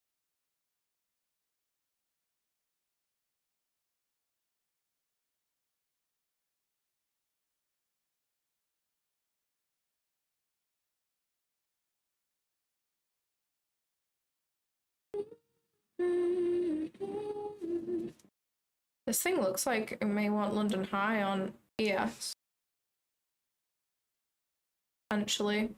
This thing looks like it may want London high on ES. Potentially.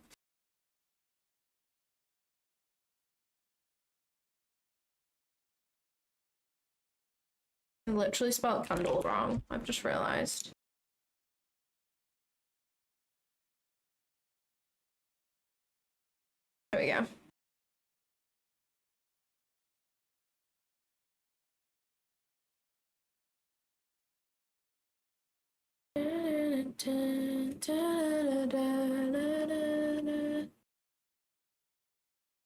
I literally spelled candle wrong. I've just realized. There we go.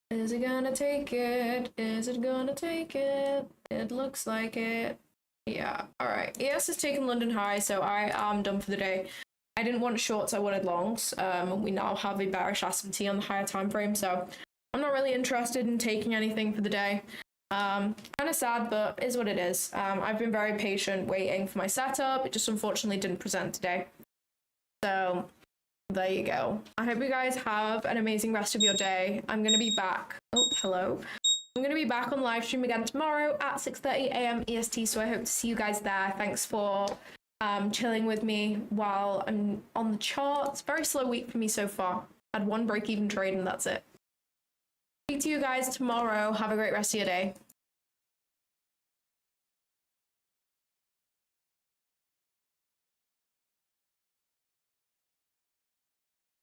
Is it gonna take it? Is it gonna take it? It looks like it. Yeah, alright. ES has taken London high, so I am done for the day. I didn't want shorts, I wanted longs. We now have a bearish S&T on the higher time frame, so I'm not really interested in taking anything for the day. Kind of sad, but is what it is. I've been very patient waiting for my setup. It just unfortunately didn't present today. So there you go. I hope you guys have an amazing rest of your day. I'm going to be back. Oh, hello. I'm going to be back on live stream again tomorrow at 6:30 a.m. EST, so I hope to see you guys there. Thanks for chilling with me while I'm on the charts. Very slow week for me so far. I had one break-even trade and that's it. Speak to you guys tomorrow. Have a great rest of your day.